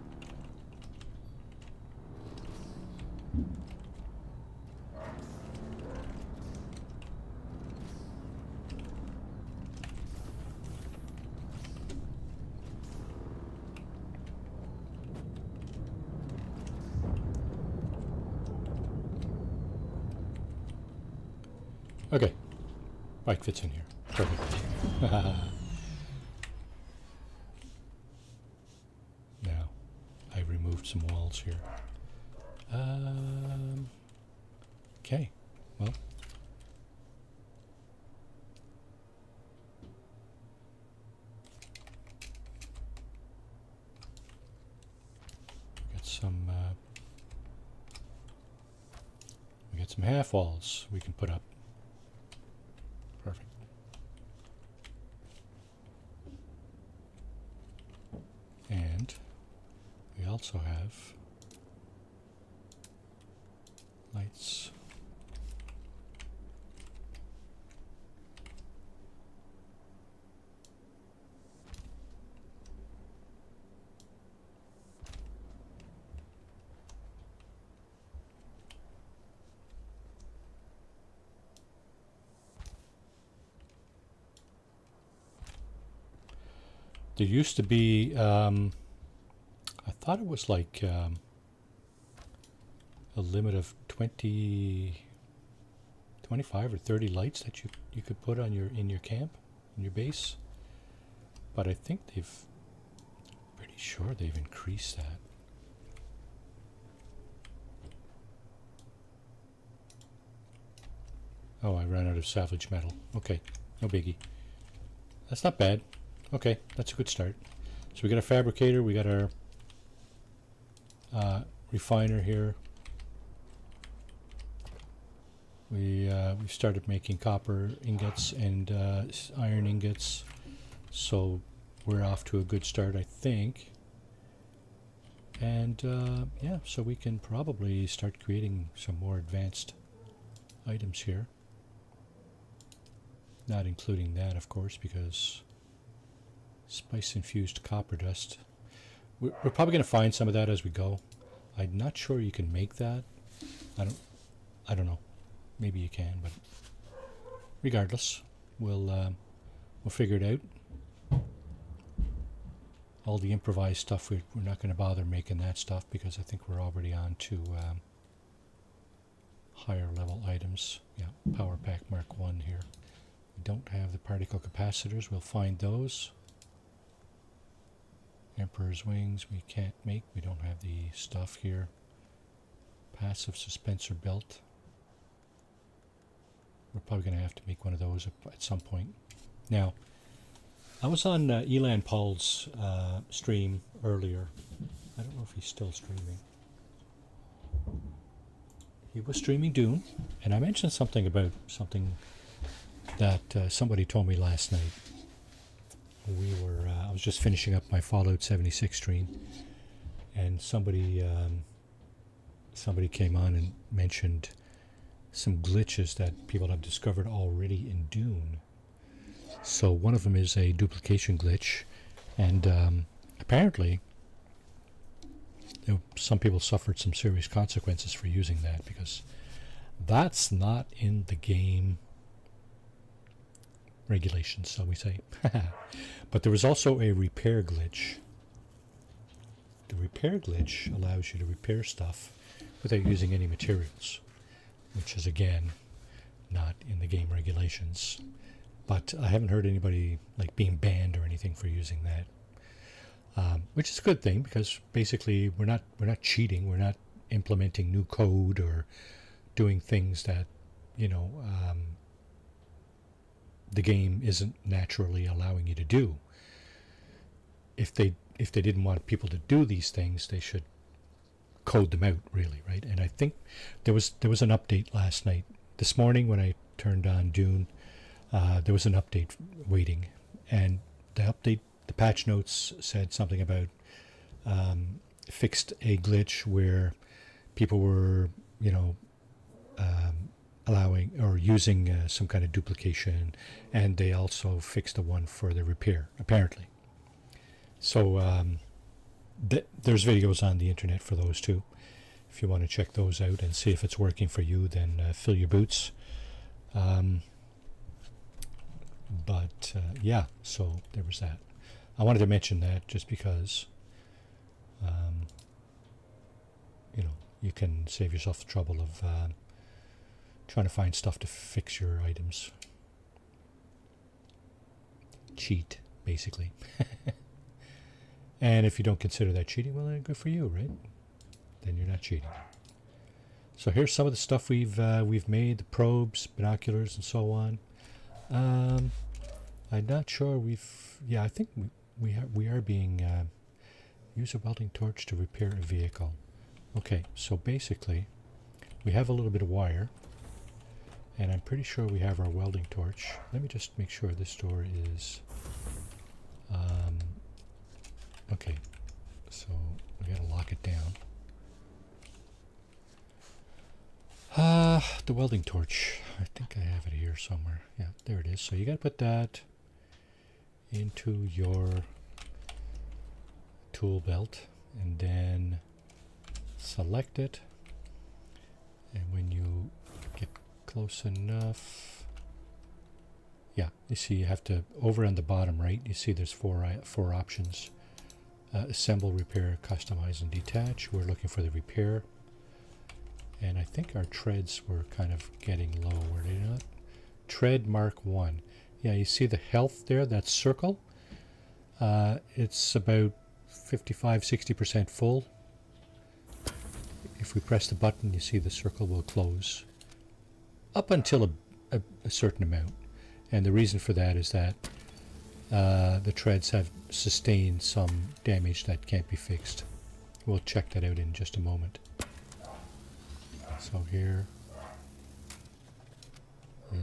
Okay, bike fits in here. Perfect. Now, I removed some walls here. Okay, well. We got some half walls we can put up. Perfect. And we also have lights. There used to be, I thought it was like a limit of 25 or 30 lights that you could put on in your camp, in your base. But I think pretty sure they've increased that. Oh, I ran out of salvage metal. Okay, no biggie. That's not bad. Okay, that's a good start. So we got a fabricator, we got our refiner here. We started making copper ingots and iron ingots, so we're off to a good start, I think. And yeah, so we can probably start creating some more advanced items here. Not including that, of course, because spice-infused copper dust. We're probably going to find some of that as we go. I'm not sure you can make that. I don't know. Maybe you can, but regardless, we'll figure it out. All the improvised stuff, we're not going to bother making that stuff because I think we're already on to higher level items. Yeah, Power Pack Mark 1 here. We don't have the particle capacitors. We'll find those. Emperor's Wings we can't make. We don't have the stuff here. Passive suspensor belt. We're probably going to have to make one of those at some point. Now, I was on Elan Paul's stream earlier. I don't know if he's still streaming. He was streaming Dune, and I mentioned something about something that somebody told me last night. I was just finishing up my Fallout 76 stream, and somebody came on and mentioned some glitches that people have discovered already in Dune. So one of them is a duplication glitch, and apparently some people suffered some serious consequences for using that, because that's not in the game regulations, shall we say. But there was also a repair glitch. The repair glitch allows you to repair stuff without using any materials, which is again not in the game regulations. But I haven't heard anybody like being banned or anything for using that, which is a good thing, because basically we're not cheating. We're not implementing new code or doing things that the game isn't naturally allowing you to do. If they didn't want people to do these things, they should code them out, really, right? And I think there was an update last night. This morning when I turned on Dune, there was an update waiting, and the patch notes said something about fixed a glitch where people were, allowing or using some kind of duplication, and they also fixed the one for the repair, apparently. So there's videos on the internet for those too. If you want to check those out and see if it's working for you, then fill your boots. Yeah, so there was that. I wanted to mention that just because, you can save yourself the trouble of trying to find stuff to fix your items. Cheat, basically. And if you don't consider that cheating, well, then good for you, right? Then you're not cheating. So here's some of the stuff we've made: the probes, binoculars, and so on. I'm not sure I think we are being use a welding torch to repair a vehicle. Okay, so basically we have a little bit of wire, and I'm pretty sure we have our welding torch. Let me just make sure this door is okay, so we gotta lock it down. The welding torch, I think I have it here somewhere. Yeah, there it is. So you gotta put that into your tool belt and then select it, and when you get close enough, yeah, you see you have to, over on the bottom right, you see there's four options: assemble, repair, customize, and detach. We're looking for the repair, and I think our treads were kind of getting low, were they not? Tread mark 1. Yeah, you see the health there, that circle? It's about 55-60% full. If we press the button, you see the circle will close up until a certain amount. And the reason for that is that the treads have sustained some damage that can't be fixed. We'll check that out in just a moment. So here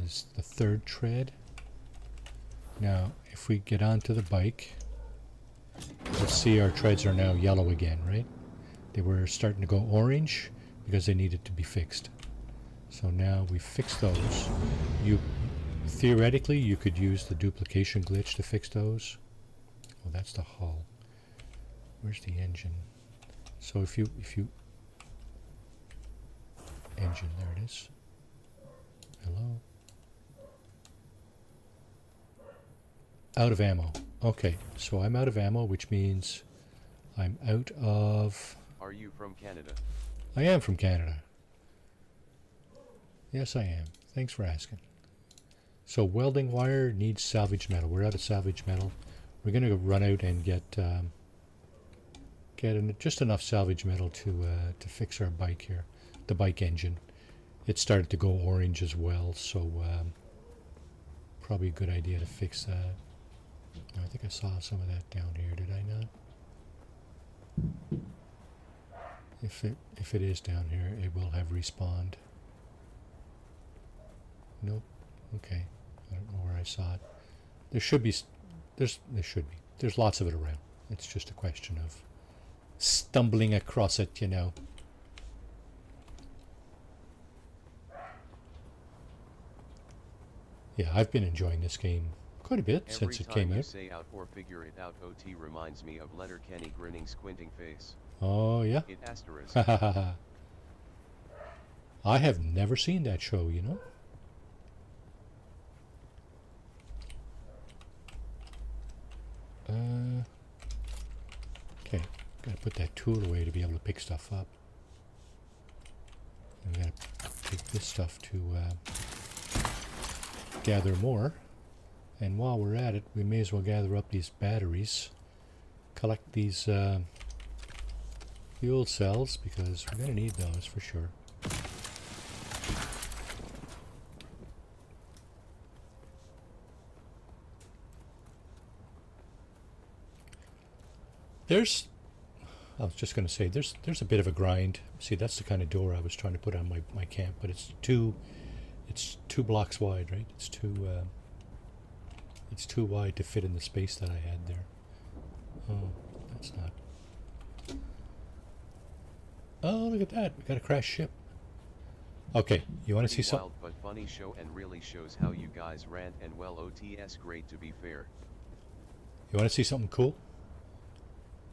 is the third tread. Now, if we get onto the bike, let's see, our treads are now yellow again, right? They were starting to go orange because they needed to be fixed. So now we fix those. Theoretically, you could use the duplication glitch to fix those. Oh, that's the hull. Where's the engine? So if you engine, there it is. Hello. Out of ammo. Okay, so I'm out of ammo, which means I'm out of... Are you from Canada? I am from Canada. Yes, I am. Thanks for asking. So welding wire needs salvage metal. We're out of salvage metal. We're going to run out and get just enough salvage metal to fix our bike here, the bike engine. It started to go orange as well, so probably a good idea to fix that. I think I saw some of that down here. Did I not? If it is down here, it will have respawned. Nope. Okay. I don't know where I saw it. There should be. There's lots of it around. It's just a question of stumbling across it, you know. Yeah, I've been enjoying this game quite a bit since it came out. Every time you say out or figure it out, OT reminds me of letter Kenny grinning, squinting face. Oh, yeah? It asterisk. I have never seen that show, you know? Okay, gotta put that tool away to be able to pick stuff up. And we gotta take this stuff to gather more. And while we're at it, we may as well gather up these batteries, collect these fuel cells, because we're going to need those for sure. There's, I was just going to say, there's a bit of a grind. See, that's the kind of door I was trying to put on my camp, but it's two blocks wide, right? It's too wide to fit in the space that I had there. Oh, that's not. Oh, look at that! We got a crashed ship. Okay, you want to see something? Wild but funny show and really shows how you guys rant and well OTS great to be fair. You want to see something cool?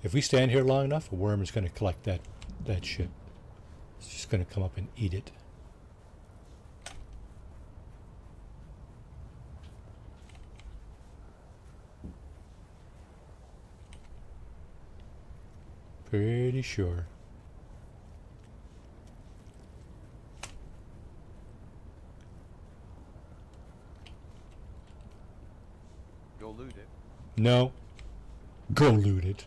If we stand here long enough, a worm is going to collect that ship. It's just going to come up and eat it. Pretty sure. Go loot it. No. Go loot it.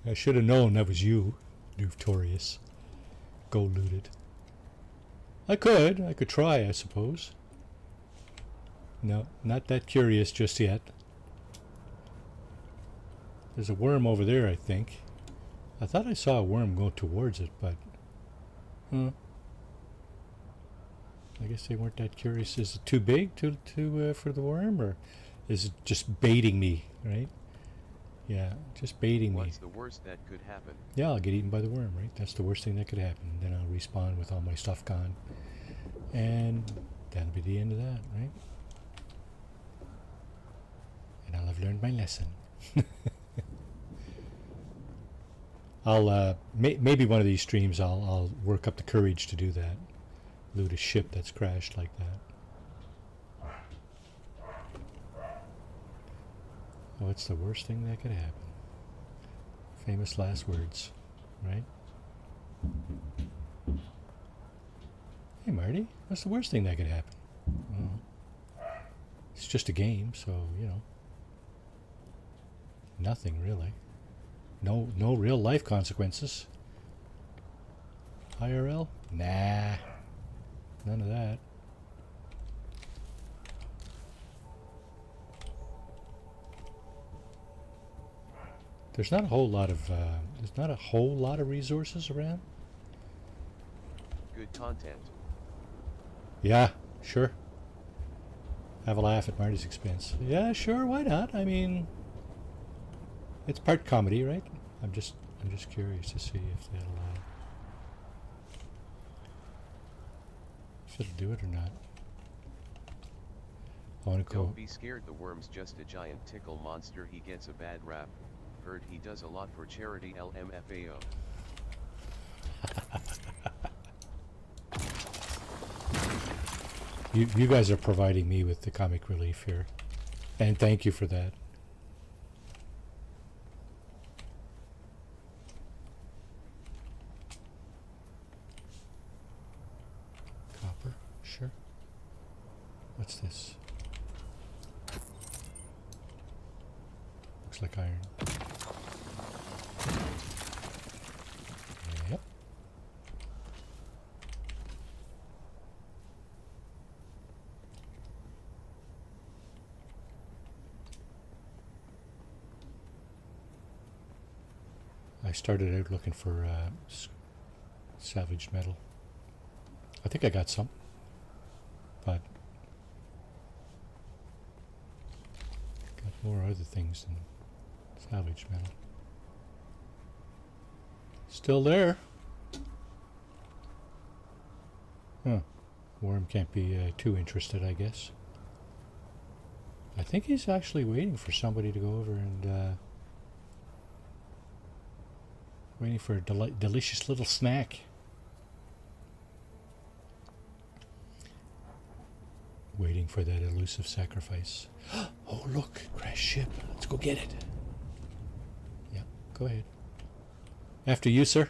I should have known that was you, Notorious. Go loot it. I could try, I suppose. No, not that curious just yet. There's a worm over there, I think. I thought I saw a worm go towards it, but... I guess they weren't that curious. Is it too big for the worm, or is it just baiting me, right? Yeah, just baiting me. What's the worst that could happen? Yeah, I'll get eaten by the worm, right? That's the worst thing that could happen. Then I'll respawn with all my stuff gone. And that'll be the end of that, right? And I'll have learned my lesson. I'll maybe one of these streams I'll work up the courage to do that. Loot a ship that's crashed like that. Oh, it's the worst thing that could happen. Famous last words, right? Hey Marty, what's the worst thing that could happen? Well, it's just a game, so you know. Nothing really. No real life consequences. IRL? Nah. None of that. There's not a whole lot of resources around. Good content. Yeah, sure. Have a laugh at Marty's expense. Yeah, sure, why not? I mean, it's part comedy, right? I'm just curious to see if it'll do it or not. I want to go. Don't be scared, the worm's just a giant tickle monster. He gets a bad rap. Heard he does a lot for charity LMFAO. You guys are providing me with the comic relief here. And thank you for that. Copper, sure. What's this? Looks like iron. Yep. I started out looking for salvaged metal. I think I got some, but got more other things than salvaged metal. Still there. Huh. Worm can't be too interested, I guess. I think he's actually waiting for somebody to go over and waiting for a delicious little snack. Waiting for that elusive sacrifice. Oh look, crash ship. Let's go get it. Yeah, go ahead. After you, sir.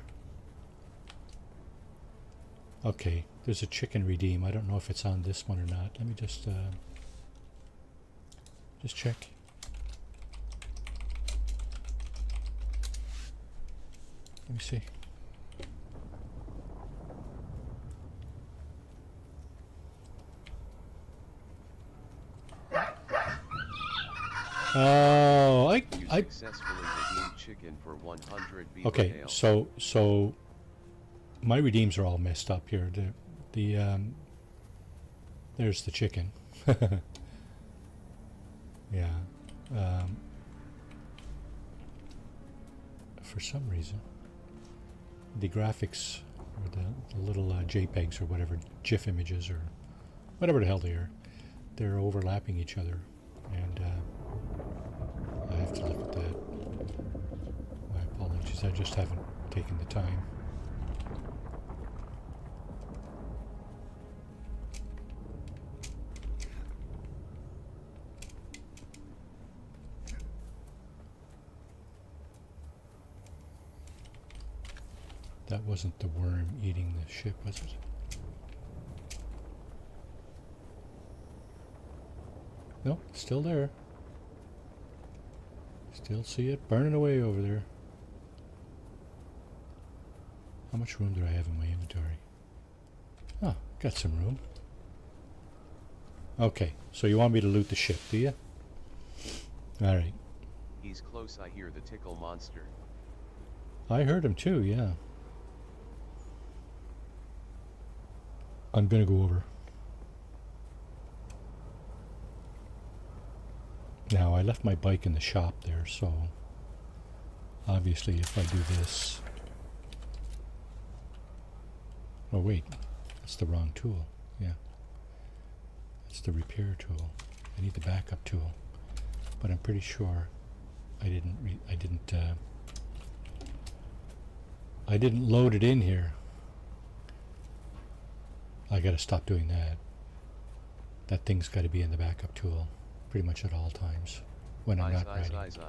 Okay, there's a chicken redeem. I don't know if it's on this one or not. Let me just check. Let me see. Oh, successfully redeemed chicken for 100 beaver Okay, tails. so my redeems are all messed up here. There's the chicken. Yeah. For some reason, the graphics or the little JPEGs or whatever, GIF images or whatever the hell they are, they're overlapping each other, and I have to look at that. My apologies, I just haven't taken the time. That wasn't the worm eating the ship, was it? No, still there. Still see it burning away over there. How much room do I have in my inventory? Oh, got some room. Okay, so you want me to loot the ship, do you? Alright. He's close, I hear the tickle monster. I heard him too, yeah. I'm gonna go over. Now, I left my bike in the shop there, so obviously if I do this... Oh wait, that's the wrong tool, yeah. That's the repair tool. I need the backup tool. But I'm pretty sure I didn't load it in here. I gotta stop doing that. That thing's gotta be in the backup tool pretty much at all times when I'm not riding. Eyes.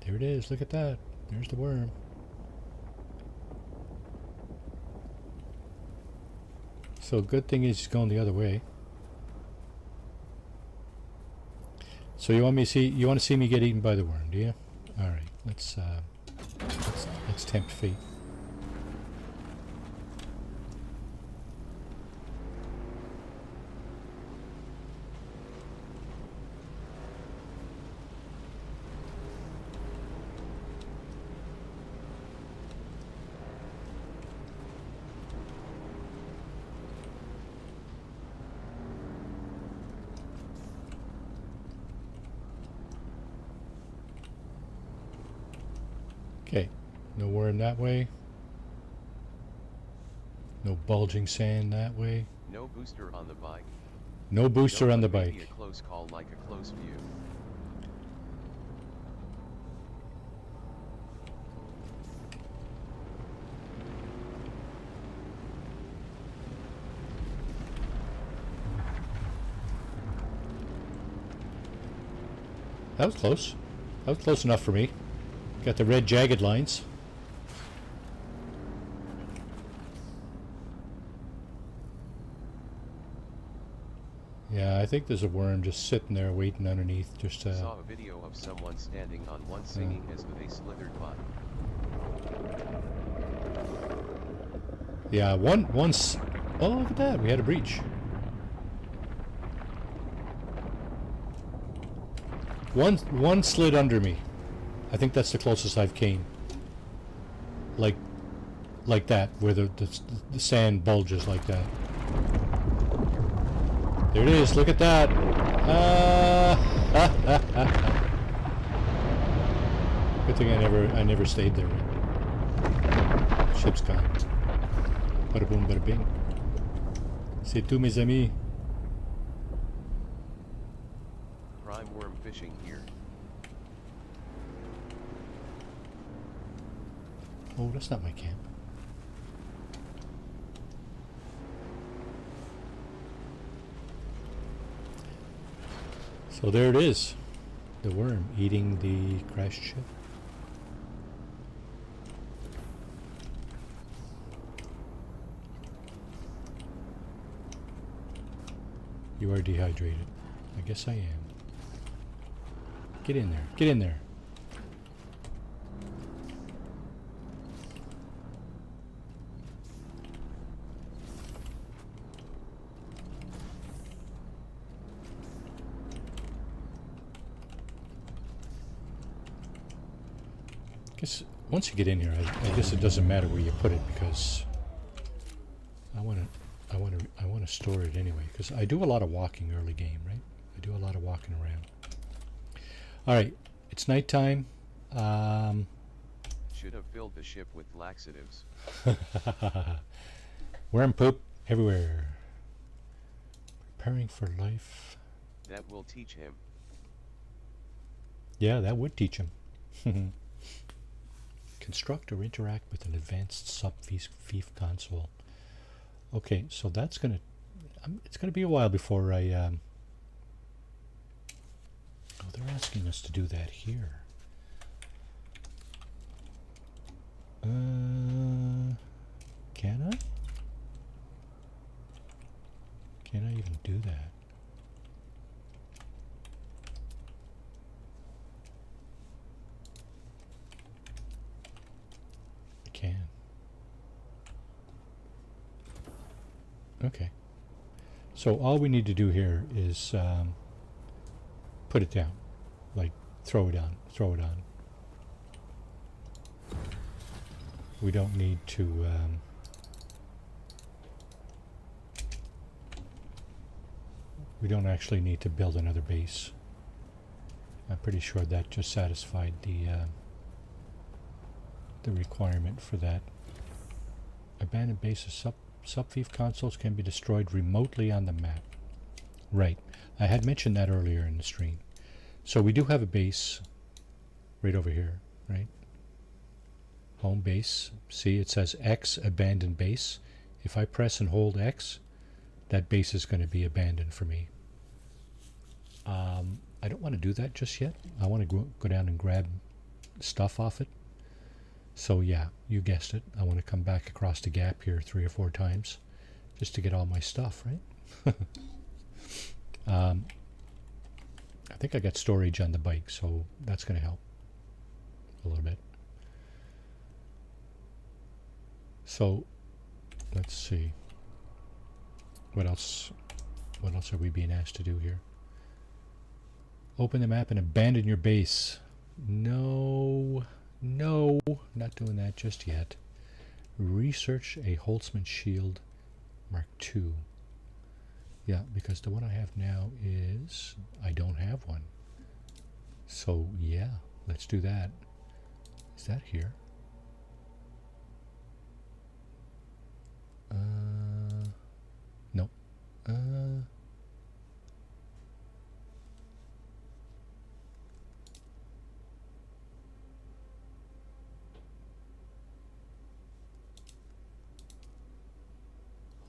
There it is, look at that. There's the worm. So good thing is he's going the other way. So you want to see me get eaten by the worm, do you? Alright, let's tempt fate. Okay, no worm that way. No bulging sand that way. No booster on the bike. No booster on the Maybe bike. a close call like a close view. That was close. That was close enough for me. Got the red jagged lines. Yeah, I think there's a worm just sitting there waiting underneath. Just Saw a video of someone standing on one singing as they slithered by. yeah, once. Oh, look at that! We had a breach. One slid under me. I think that's the closest I've came. Like that, where the sand bulges like that. There it is. Look at that. Good thing I never stayed there. Ship's gone. Bada boom, bada bing. C'est tout, mes amis. Prime worm fishing here. Oh, that's not my camp. So there it is. The worm eating the crashed ship. You are dehydrated. I guess I am. Get in there. Get in there. Guess once you get in here, I guess it doesn't matter where you put it because I want to store it anyway because I do a lot of walking early game, right? I do a lot of walking around. All right, it's nighttime. Should have filled the ship with laxatives. Worm poop everywhere. Preparing for life. That will teach him. Yeah, that would teach him. Construct or interact with an advanced sub-thief console. Okay, so that's gonna. It's gonna be a while before I. Oh, they're asking us to do that here. Can I? Can I even do that? I can. Okay. So all we need to do here is put it down, like throw it on. We don't need to. We don't actually need to build another base. I'm pretty sure that just satisfied the requirement for that. Abandoned bases sub-thief consoles can be destroyed remotely on the map. Right. I had mentioned that earlier in the stream. So we do have a base right over here, right? Home base. See, it says X abandoned base. If I press and hold X, that base is going to be abandoned for me. I don't want to do that just yet. I want to go down and grab stuff off it. So yeah, you guessed it. I want to come back across the gap here 3 or 4 times just to get all my stuff, right? I think I got storage on the bike, so that's going to help a little bit. So let's see. What else are we being asked to do here? Open the map and abandon your base. No, not doing that just yet. Research a Holtzman shield Mark II. Yeah, because the one I have now is, I don't have one. So yeah, let's do that. Is that here? Nope.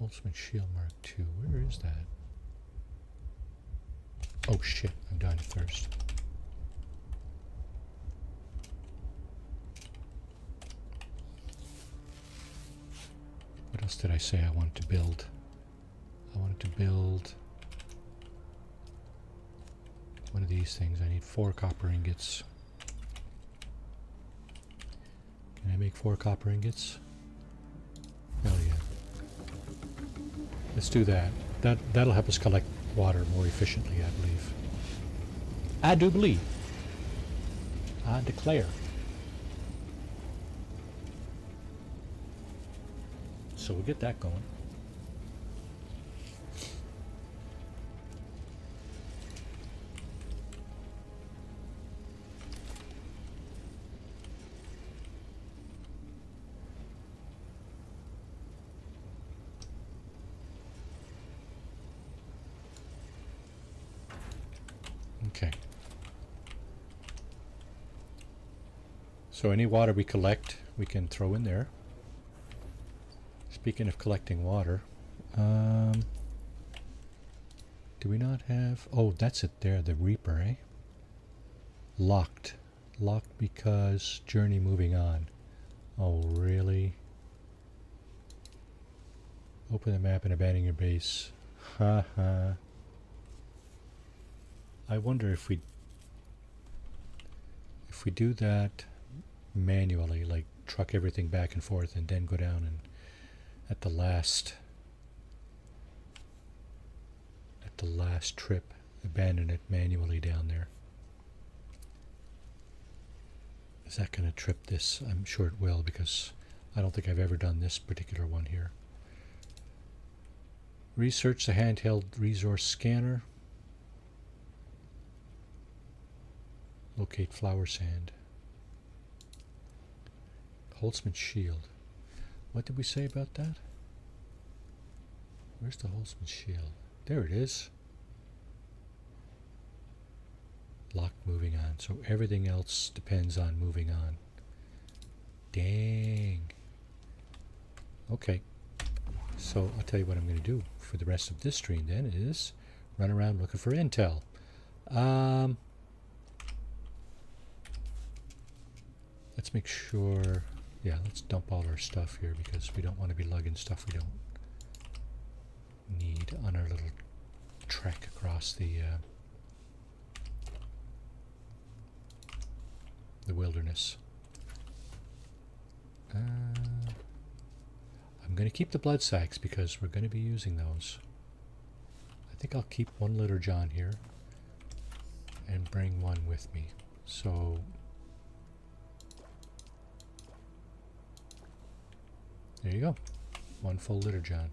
Holtzman Shield Mark II. Where is that? Oh shit, I'm dying of thirst. What else did I say I wanted to build? I wanted to build one of these things. I need 4 copper ingots. Can I make 4 copper ingots? Hell yeah. Let's do that. That'll help us collect water more efficiently, I believe. I do believe. I declare. So we'll get that going. Okay. So any water we collect, we can throw in there. Speaking of collecting water, do we not have... Oh, that's it there, the Reaper, eh? Locked. Locked because journey moving on. Oh, really? Open the map and abandon your base. Haha. I wonder if we do that manually, like truck everything back and forth and then go down and at the last trip abandon it manually down there. Is that going to trip this? I'm sure it will, because I don't think I've ever done this particular one here. Research the handheld resource scanner. Locate flower sand. Holtzman shield. What did we say about that? Where's the Holtzman shield? There it is. Lock moving on. So everything else depends on moving on. Dang. Okay. So I'll tell you what I'm going to do for the rest of this stream then is run around looking for intel. Let's make sure, yeah, let's dump all our stuff here because we don't want to be lugging stuff we don't need on our little trek across the wilderness. I'm going to keep the blood sacks because we're going to be using those. I think I'll keep one litter John here and bring one with me. So there you go. One full litter John.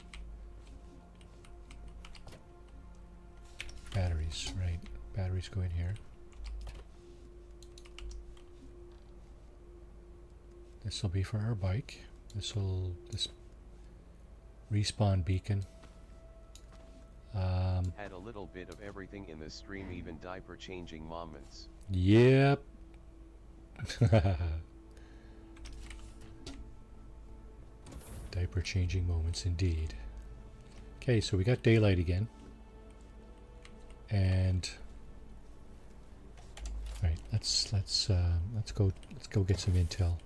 Batteries, right. Batteries go in here. This will be for our bike. This respawn beacon. Had a little bit of everything in the stream, even diaper changing moments. Yep. Diaper changing moments indeed. Okay, so we got daylight again. And all right, let's go get some intel.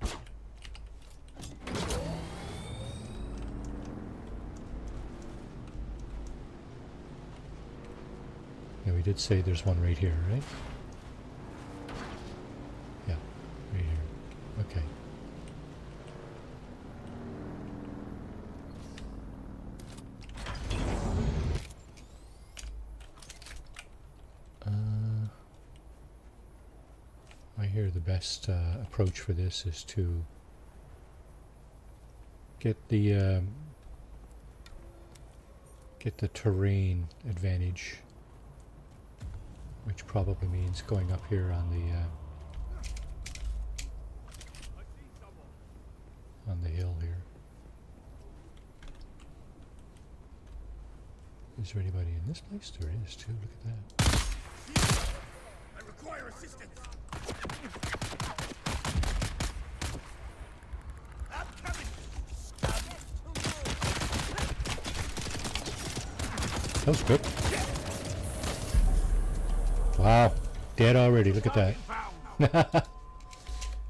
Yeah, we did say there's one right here, right? Yeah, right here. Okay. I hear the best approach for this is to get the terrain advantage, which probably means going up here on the hill here. Is there anybody in this place? There is too. Look at that. I require assistance. I'm coming. That was quick. Wow, dead already. Look at that.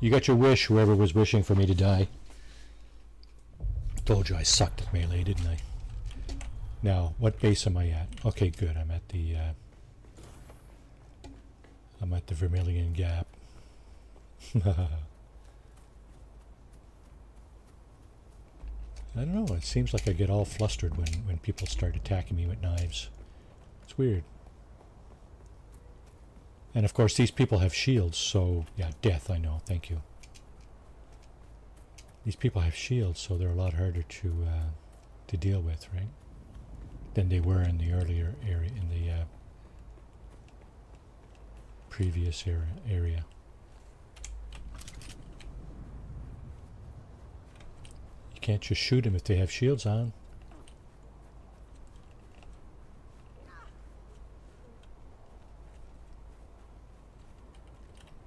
You got your wish, whoever was wishing for me to die. Told you I sucked at melee, didn't I? Now, what base am I at? Okay, good. I'm at the Vermilion Gap. I don't know. It seems like I get all flustered when people start attacking me with knives. It's weird. And of course, these people have shields, so yeah, death. I know. Thank you. These people have shields, so they're a lot harder to deal with, right? Than they were in the earlier area, in the previous area. You can't just shoot them if they have shields on.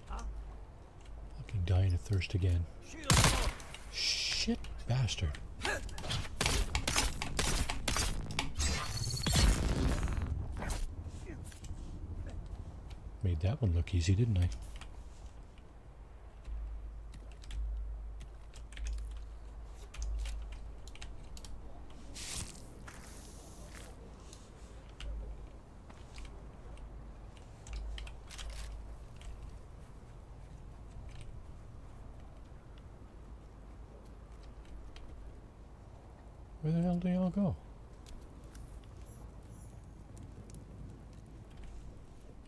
Fucking dying of thirst again. Shit, bastard. Made that one look easy, didn't I? Where the hell do they all go?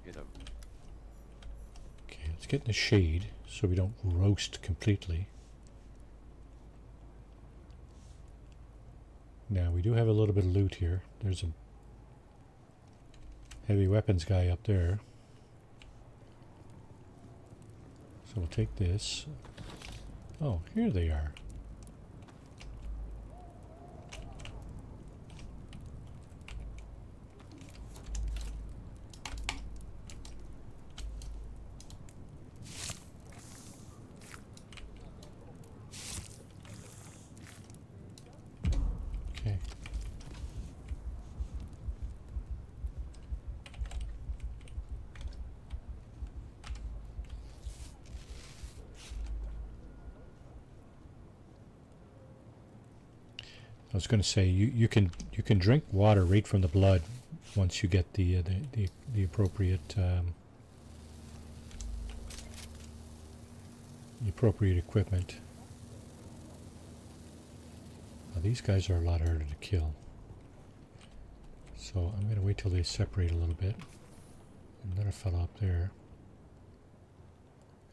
Hit him. Okay, let's get in the shade so we don't roast completely. Now we do have a little bit of loot here. There's a heavy weapons guy up there. So we'll take this. Oh, here they are. Okay. I was going to say you can drink water right from the blood once you get the appropriate equipment. Now these guys are a lot harder to kill, so I'm going to wait till they separate a little bit. Another fellow up there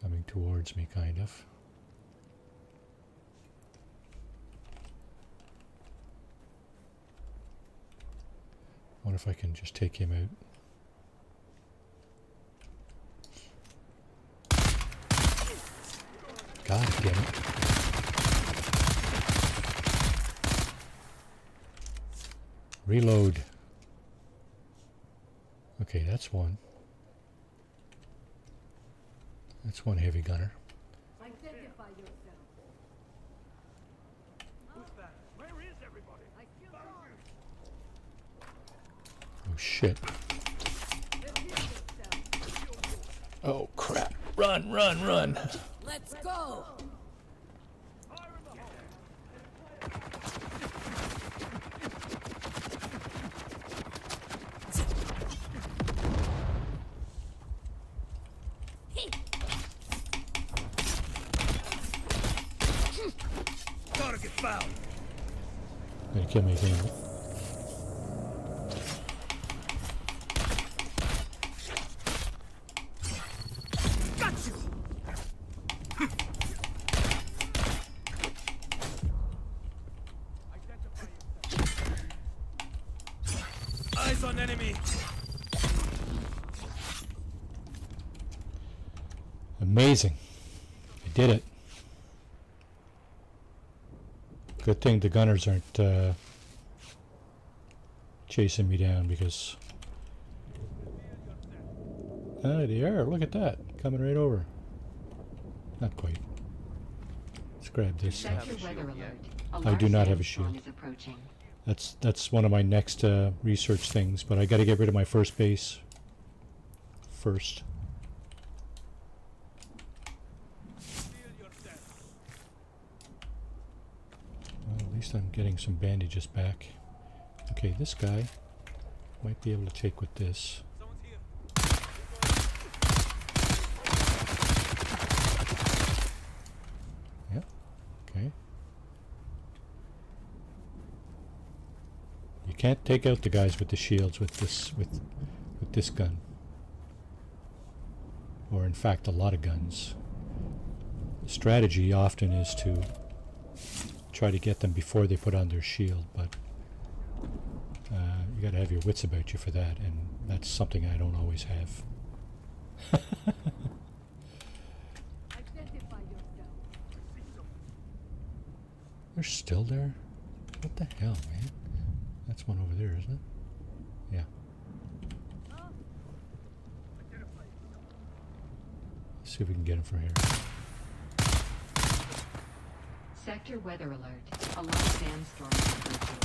coming towards me, kind of. I wonder if I can just take him out. God damn it. Reload. Okay, that's one. That's one heavy gunner. Identify yourself. Who's that? Where is everybody? I feel Oh shit. Reveal yourself. Oh crap. Run, run, run. Let's go. Target found. Gonna kill me again. Got you. Eyes on enemy. Amazing. I did it. Good thing the gunners aren't chasing me down, because they are. Look at that. Coming right over. Not quite. Let's grab this stuff. Sector weather alert. A I large do not have a sandstorm shield. is approaching. That's one of my next research things, but I got to get rid of my first base first. Well, at least I'm getting some bandages back. Okay, this guy might be able to take with this. Someone's here. Yeah. Okay. You can't take out the guys with the shields with this gun. Or in fact a lot of guns. The strategy often is to try to get them before they put on their shield, but you gotta have your wits about you for that, and that's something I don't always have. Identify yourself. They're still there? What the hell, man? That's one over there, isn't it? Yeah. Let's see if we can get him from here. Sector weather alert. A large sandstorm is approaching.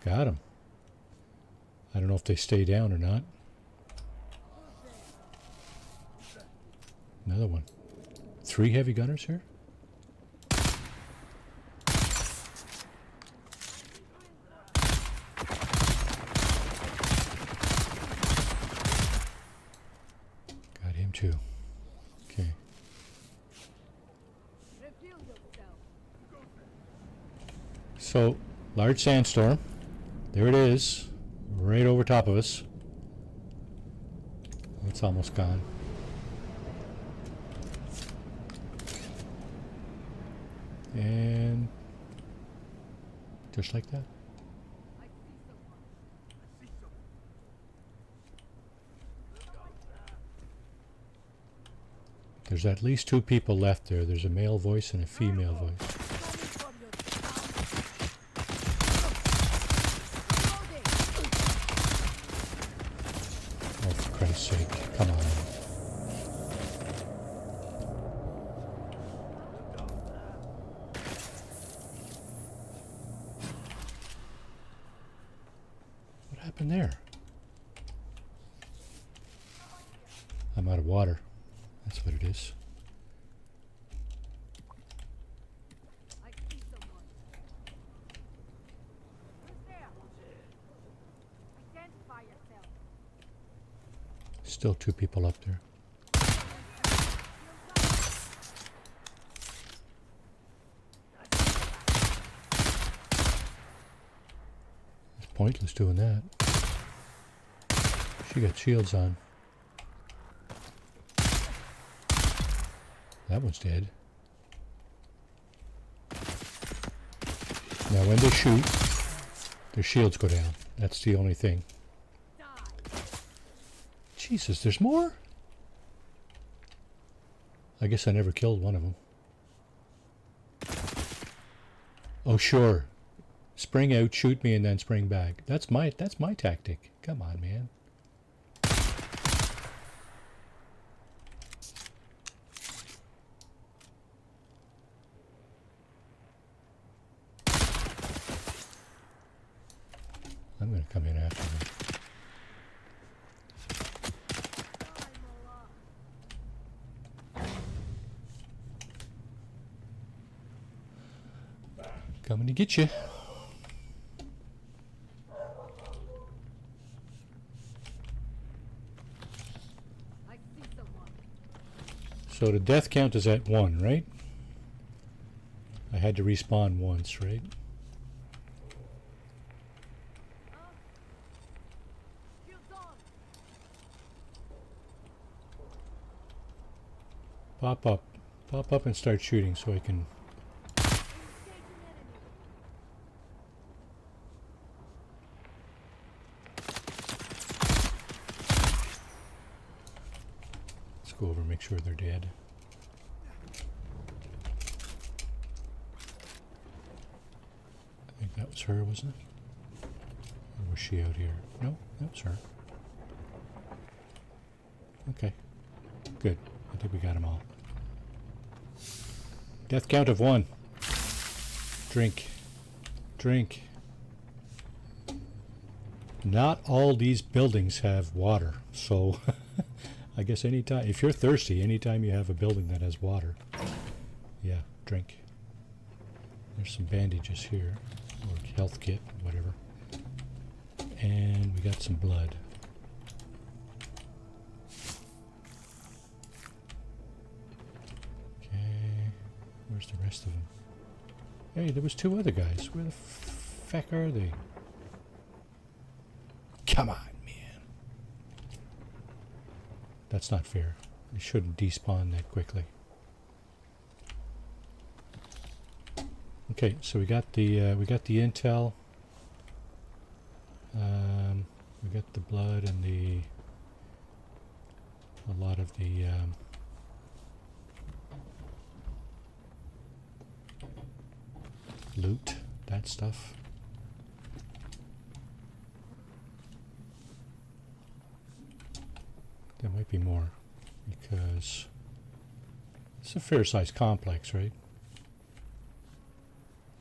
Got him. I don't know if they stay down or not. Another one. 3 heavy gunners here? Got him too. Okay. Reveal yourself. So, large sandstorm. There it is. Right over top of us. It's almost gone. And just like that. There's at least 2 people left there. There's a male voice and a female voice. Oh, for Christ's sake. Come on. What happened there? I'm out of water. That's what it is. I see someone. Who's there? Identify yourself. Still 2 people up there. It's pointless doing that. She got shields on. That one's dead. Now when they shoot, their shields go down. That's the only thing. Jesus, there's more? I guess I never killed one of them. Oh sure. Spring out, shoot me, and then spring back. That's my tactic. Come on, man. I'm going to come in after them. Coming to get you. I see someone. So the death count is at 1, right? I had to respawn once, right? Shields on. Pop up. Pop up and start shooting so I can... Engage an enemy. Let's go over and make sure they're dead. I think that was her, wasn't it? Or was she out here? No, that was her. Okay. Good. I think we got them all. Death count of 1. Drink. Drink. Not all these buildings have water, so I guess anytime, if you're thirsty, anytime you have a building that has water, yeah, drink. There's some bandages here, or health kit, whatever. And we got some blood. Okay, where's the rest of them? Hey, there was 2 other guys. Where the feck are they? Come on, man. That's not fair. You shouldn't despawn that quickly. Okay, so we got the intel. We got the blood and a lot of the loot, that stuff. There might be more because it's a fair-sized complex, right?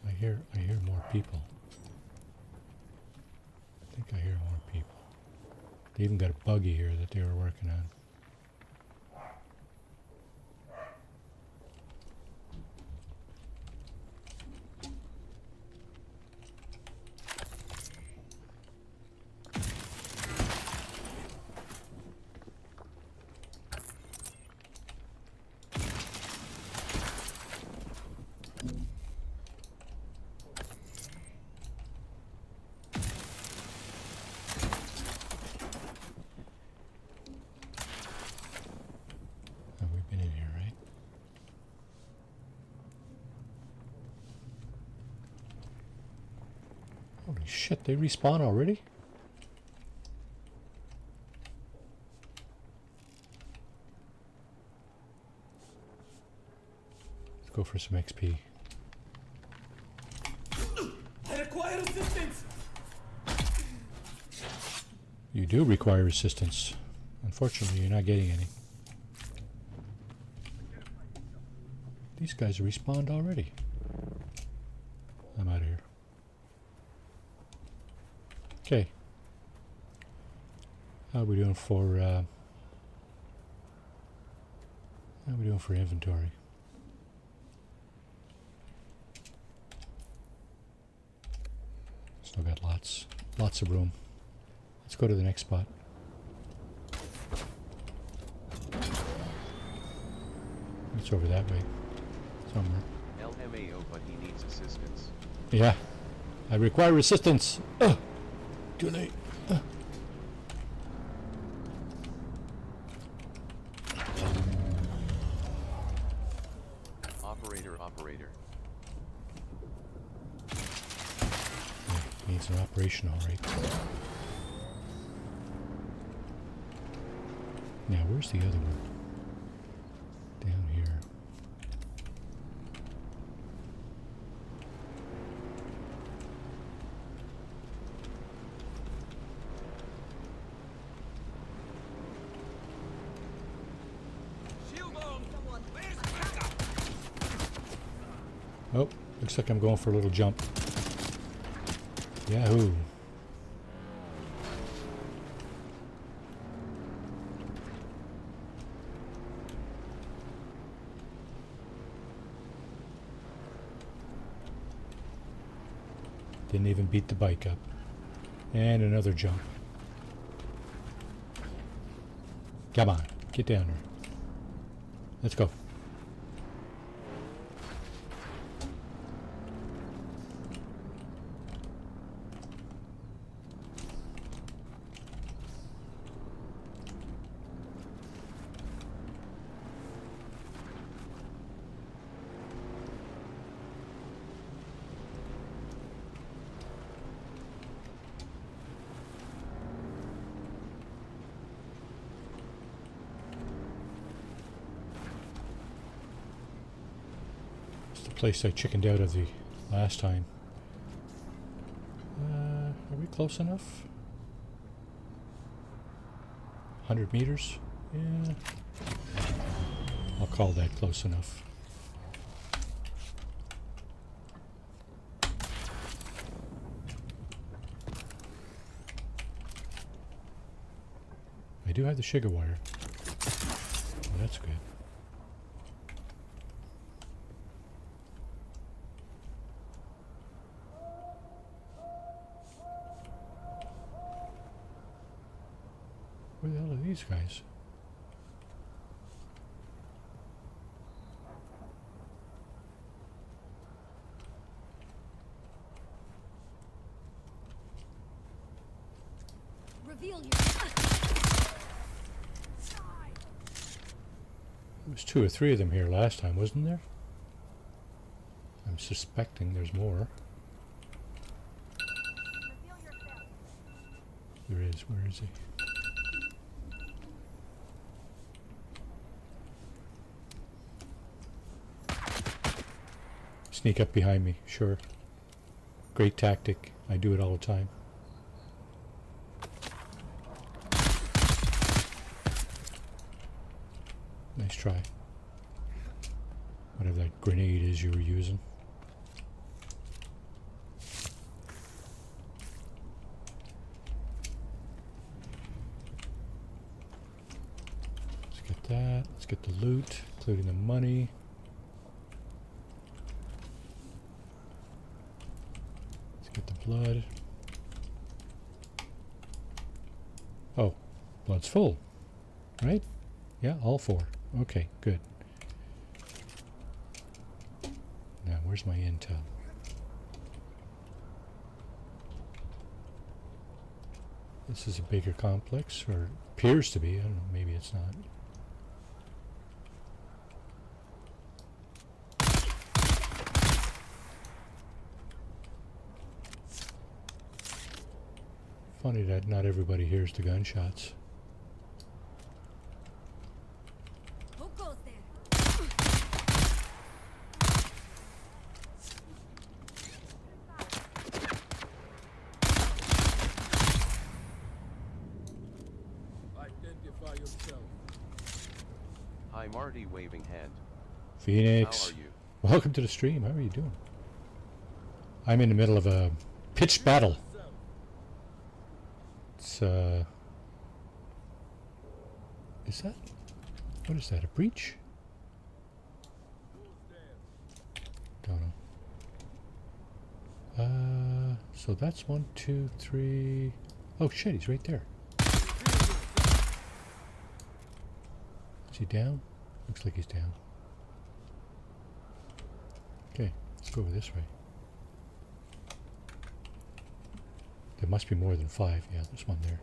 I hear more people. I think I hear more people. They even got a buggy here that they were working on. Holy shit, they respawn already? Let's go for some XP. I require assistance! You do require assistance. Unfortunately, you're not getting any. These guys respawned already. I'm out of here. Okay. How are we doing for inventory? Still got lots of room. Let's go to the next spot. It's over that way. Somewhere. LMAO, but he needs assistance. Yeah. I require assistance. Donate. Operator. Needs an operation, alright. Now, where's the other one? Down here. Shield on! Someone, where's backup? Oh, looks like I'm going for a little jump. Yahoo! Didn't even beat the bike up. And another jump. Come on, get down there. Let's go. Place I chickened out of the last time. Are we close enough? 100 meters? Yeah. I'll call that close enough. I do have the sugar wire. Well, that's good. Where the hell are these guys? Reveal your. There was 2 or 3 of them here last time, wasn't there? I'm suspecting there's more. Reveal yourself. There is. Where is he? Sneak up behind me, sure. Great tactic. I do it all the time. Nice try. Whatever that grenade is you were using. Let's get that. Let's get the loot, including the money. Get the blood. Oh, blood's full, right? Yeah, all 4. Okay, good. Now, where's my intel? This is a bigger complex, or appears to be. I don't know, maybe it's not. Funny that not everybody hears the gunshots. Who goes there? Identify yourself. Hi Marty, waving hand. Phoenix, How are you? welcome to the stream. How are you doing? I'm in the middle of a pitched battle. It's is that, what is that, a breach? Don't know. So that's 1, 2, 3. Oh shit, he's right there. Is he down? Looks like he's down. Okay, let's go over this way. There must be more than 5. Yeah, there's one there.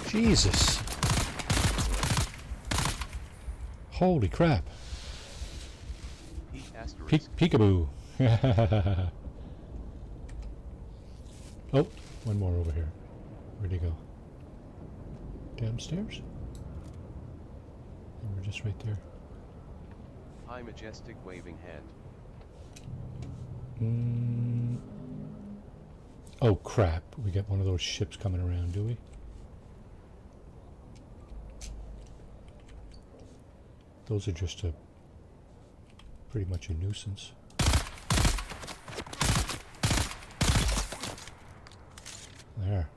Jesus. Holy crap. Peekaboo. Oh, one more over here. Where'd he go? Downstairs? And we're just right there. Hi majestic, waving hand. Oh crap, we got one of those ships coming around, do we? Those are just pretty much a nuisance. There.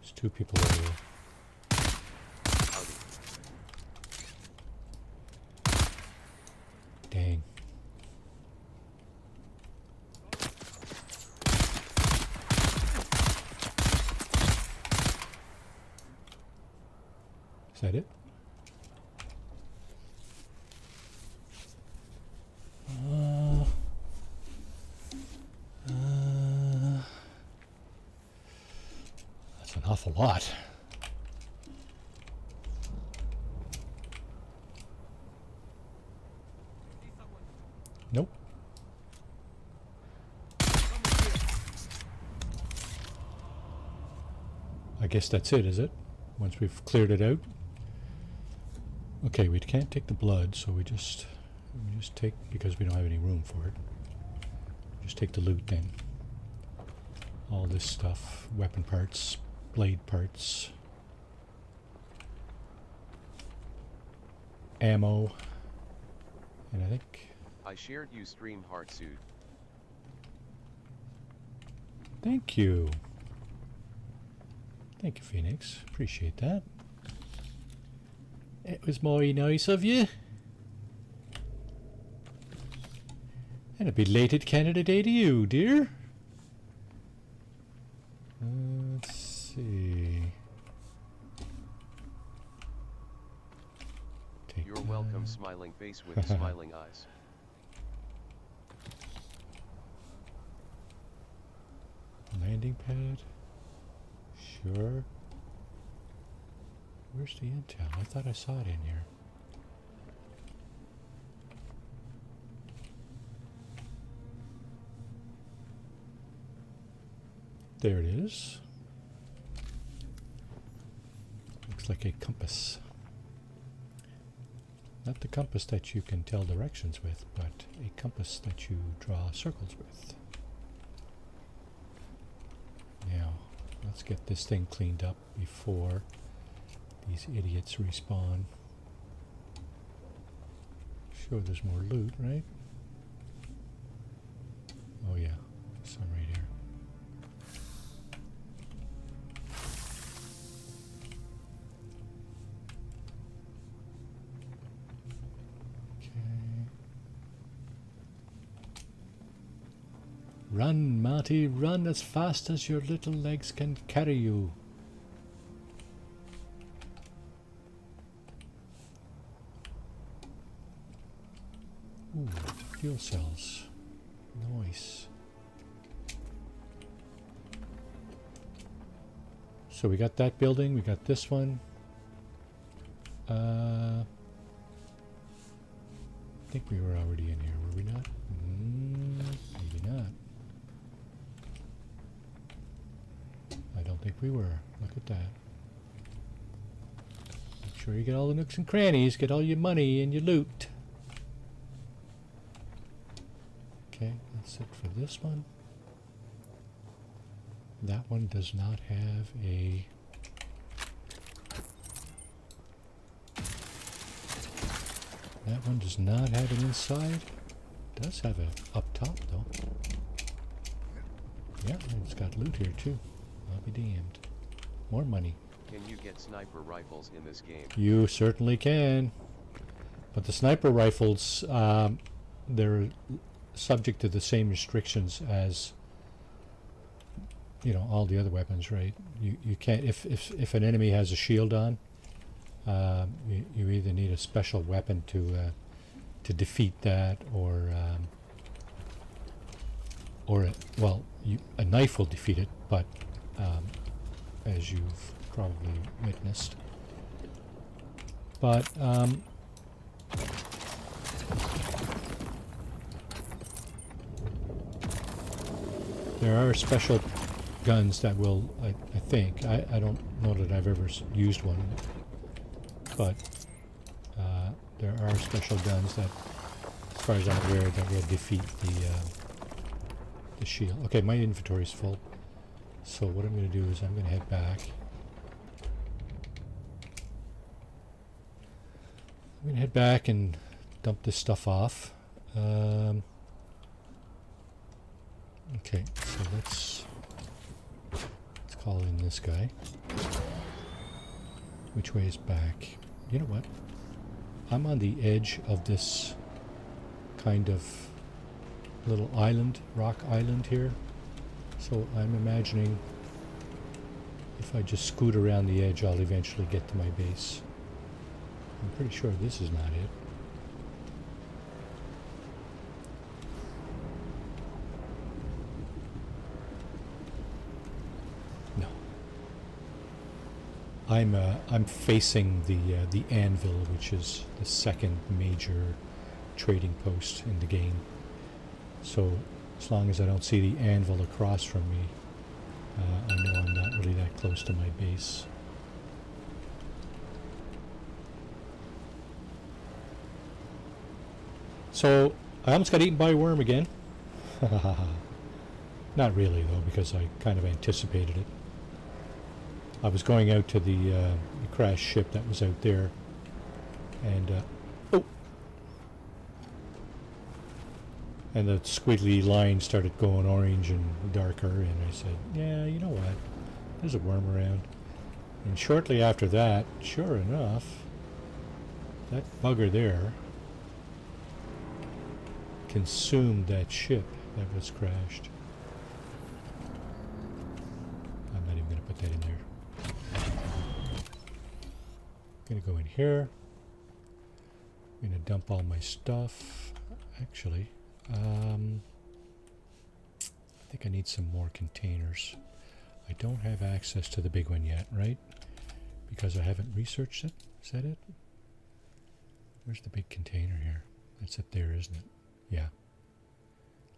There's 2 people over there. Dang. Is that it? That's an awful lot. Nope. I guess that's it, is it? Once we've cleared it out. Okay, we can't take the blood, so we just take, because we don't have any room for it. Just take the loot then. All this stuff, weapon parts, blade parts, ammo, and I think... I shared you stream heart suit. Thank you. Thank you, Phoenix. Appreciate that. It was very nice of you. And a belated Canada Day to you, dear. Let's see. Take You're welcome, smiling face with smiling eyes. Landing pad. Sure. Where's the intel? I thought I saw it in here. There it is. Looks like a compass. Not the compass that you can tell directions with, but a compass that you draw circles with. Now, let's get this thing cleaned up before these idiots respawn. Sure, there's more loot, right? Oh yeah, some right here. Run, Marty, run as fast as your little legs can carry you. Ooh, fuel cells. Nice. So we got that building, we got this one. I think we were already in here, were we not? Maybe not. I don't think we were. Look at that. Make sure you get all the nooks and crannies, get all your money and your loot. Okay, that's it for this one. That one does not have a... That one does not have an inside. It does have a up top though. Yeah, and it's got loot here too. I'll be damned. More money. Can you get sniper rifles in this game? You certainly can. But the sniper rifles, they're subject to the same restrictions as, you know, all the other weapons, right? You can't, if an enemy has a shield on, you either need a special weapon to defeat that, or a knife will defeat it, but as you've probably witnessed. But there are special guns that will, I think, I don't know that I've ever used one, but there are special guns that, as far as I'm aware, that will defeat the shield. Okay, my inventory is full, so what I'm going to do is I'm going to head back. I'm going to head back and dump this stuff off. Okay, so let's call in this guy. Which way is back? You know what? I'm on the edge of this kind of little island, rock island here. So I'm imagining if I just scoot around the edge, I'll eventually get to my base. I'm pretty sure this is not it. No. I'm facing the anvil, which is the second major trading post in the game. So as long as I don't see the anvil across from me, I know I'm not really that close to my base. So I almost got eaten by a worm again. Not really though, because I kind of anticipated it. I was going out to the crashed ship that was out there, and oh, and the squiggly line started going orange and darker, and I said, yeah, you know what, there's a worm around. And shortly after that, sure enough, that bugger there consumed that ship that was crashed. I'm not even going to put that in there. I'm going to go in here. I'm going to dump all my stuff. Actually, I think I need some more containers. I don't have access to the big one yet, right? Because I haven't researched it. Is that it? Where's the big container here? That's up there, isn't it? Yeah.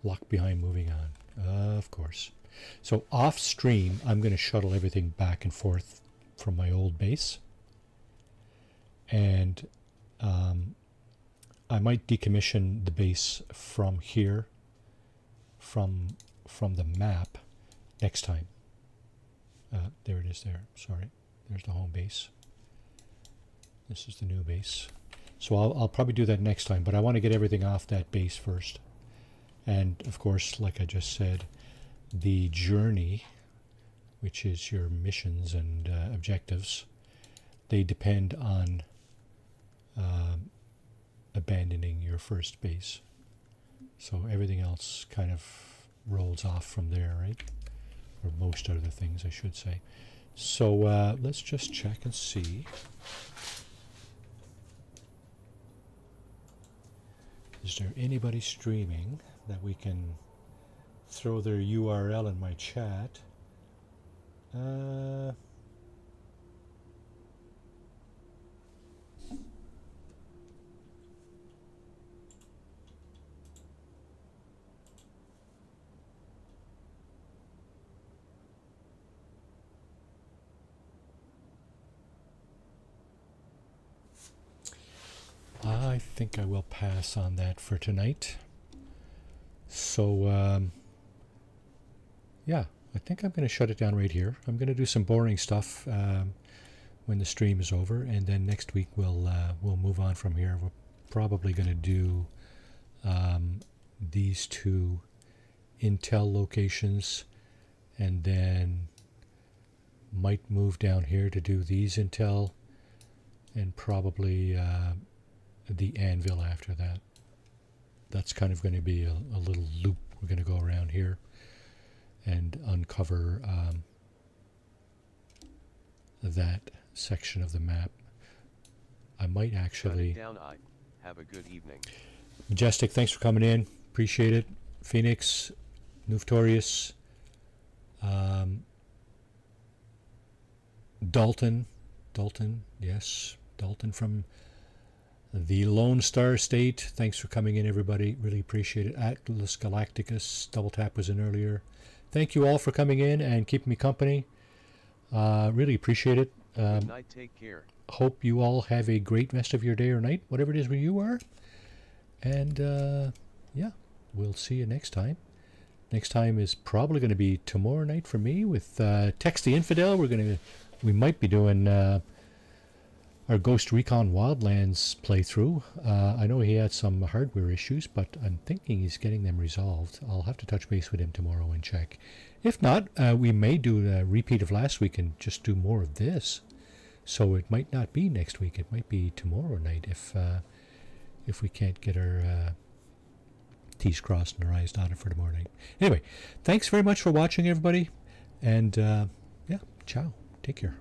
Locked behind moving on. Of course. So off stream, I'm going to shuttle everything back and forth from my old base. And I might decommission the base from here, from the map next time. There it is there. Sorry. There's the home base. This is the new base. So I'll probably do that next time, but I want to get everything off that base first. And of course, like I just said, the journey, which is your missions and objectives, they depend on abandoning your first base. So everything else kind of rolls off from there, right? Or most other things, I should say. So let's just check and see. Is there anybody streaming? that we can throw their URL in my chat. I think I will pass on that for tonight. So, yeah, I think I'm going to shut it down right here. I'm going to do some boring stuff when the stream is over, and then next week we'll move on from here. We're probably going to do these two Intel locations, and then might move down here to do these Intel, and probably the anvil after that. That's kind of going to be a little loop. We're going to go around here and uncover that section of the map. I might actually... Down, have a good evening. Majestic, thanks for coming in. Appreciate it. Phoenix, Nuftorius, Dalton, yes, Dalton from the Lone Star State. Thanks for coming in, everybody. Really appreciate it. Atlas Galacticus, Double Tap was in earlier. Thank you all for coming in and keeping me company. Really appreciate it. Good night, take care. Hope you all have a great rest of your day or night, whatever it is where you are. And yeah, we'll see you next time. Next time is probably going to be tomorrow night for me with Tex the Infidel. We might be doing our Ghost Recon Wildlands playthrough. I know he had some hardware issues, but I'm thinking he's getting them resolved. I'll have to touch base with him tomorrow and check. If not, we may do a repeat of last week and just do more of this. So it might not be next week. It might be tomorrow night if we can't get our T's crossed and our I's dotted for tomorrow night. Anyway, thanks very much for watching, everybody. And yeah, ciao. Take care.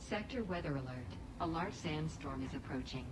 Sector weather alert. A large sandstorm is approaching.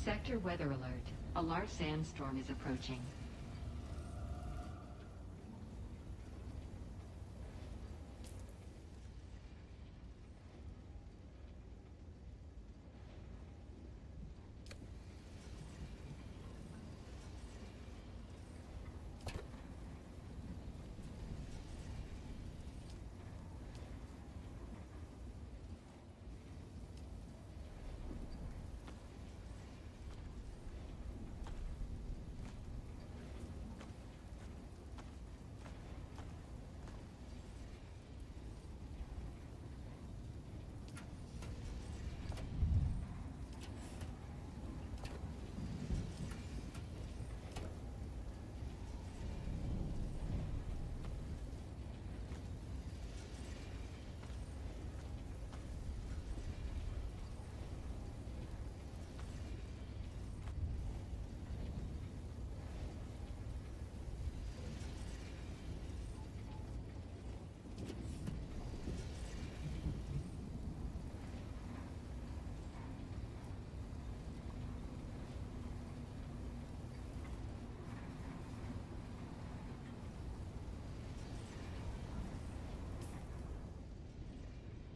Sector weather alert. A large sandstorm is approaching.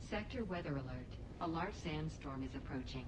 Sector weather alert. A large sandstorm is approaching.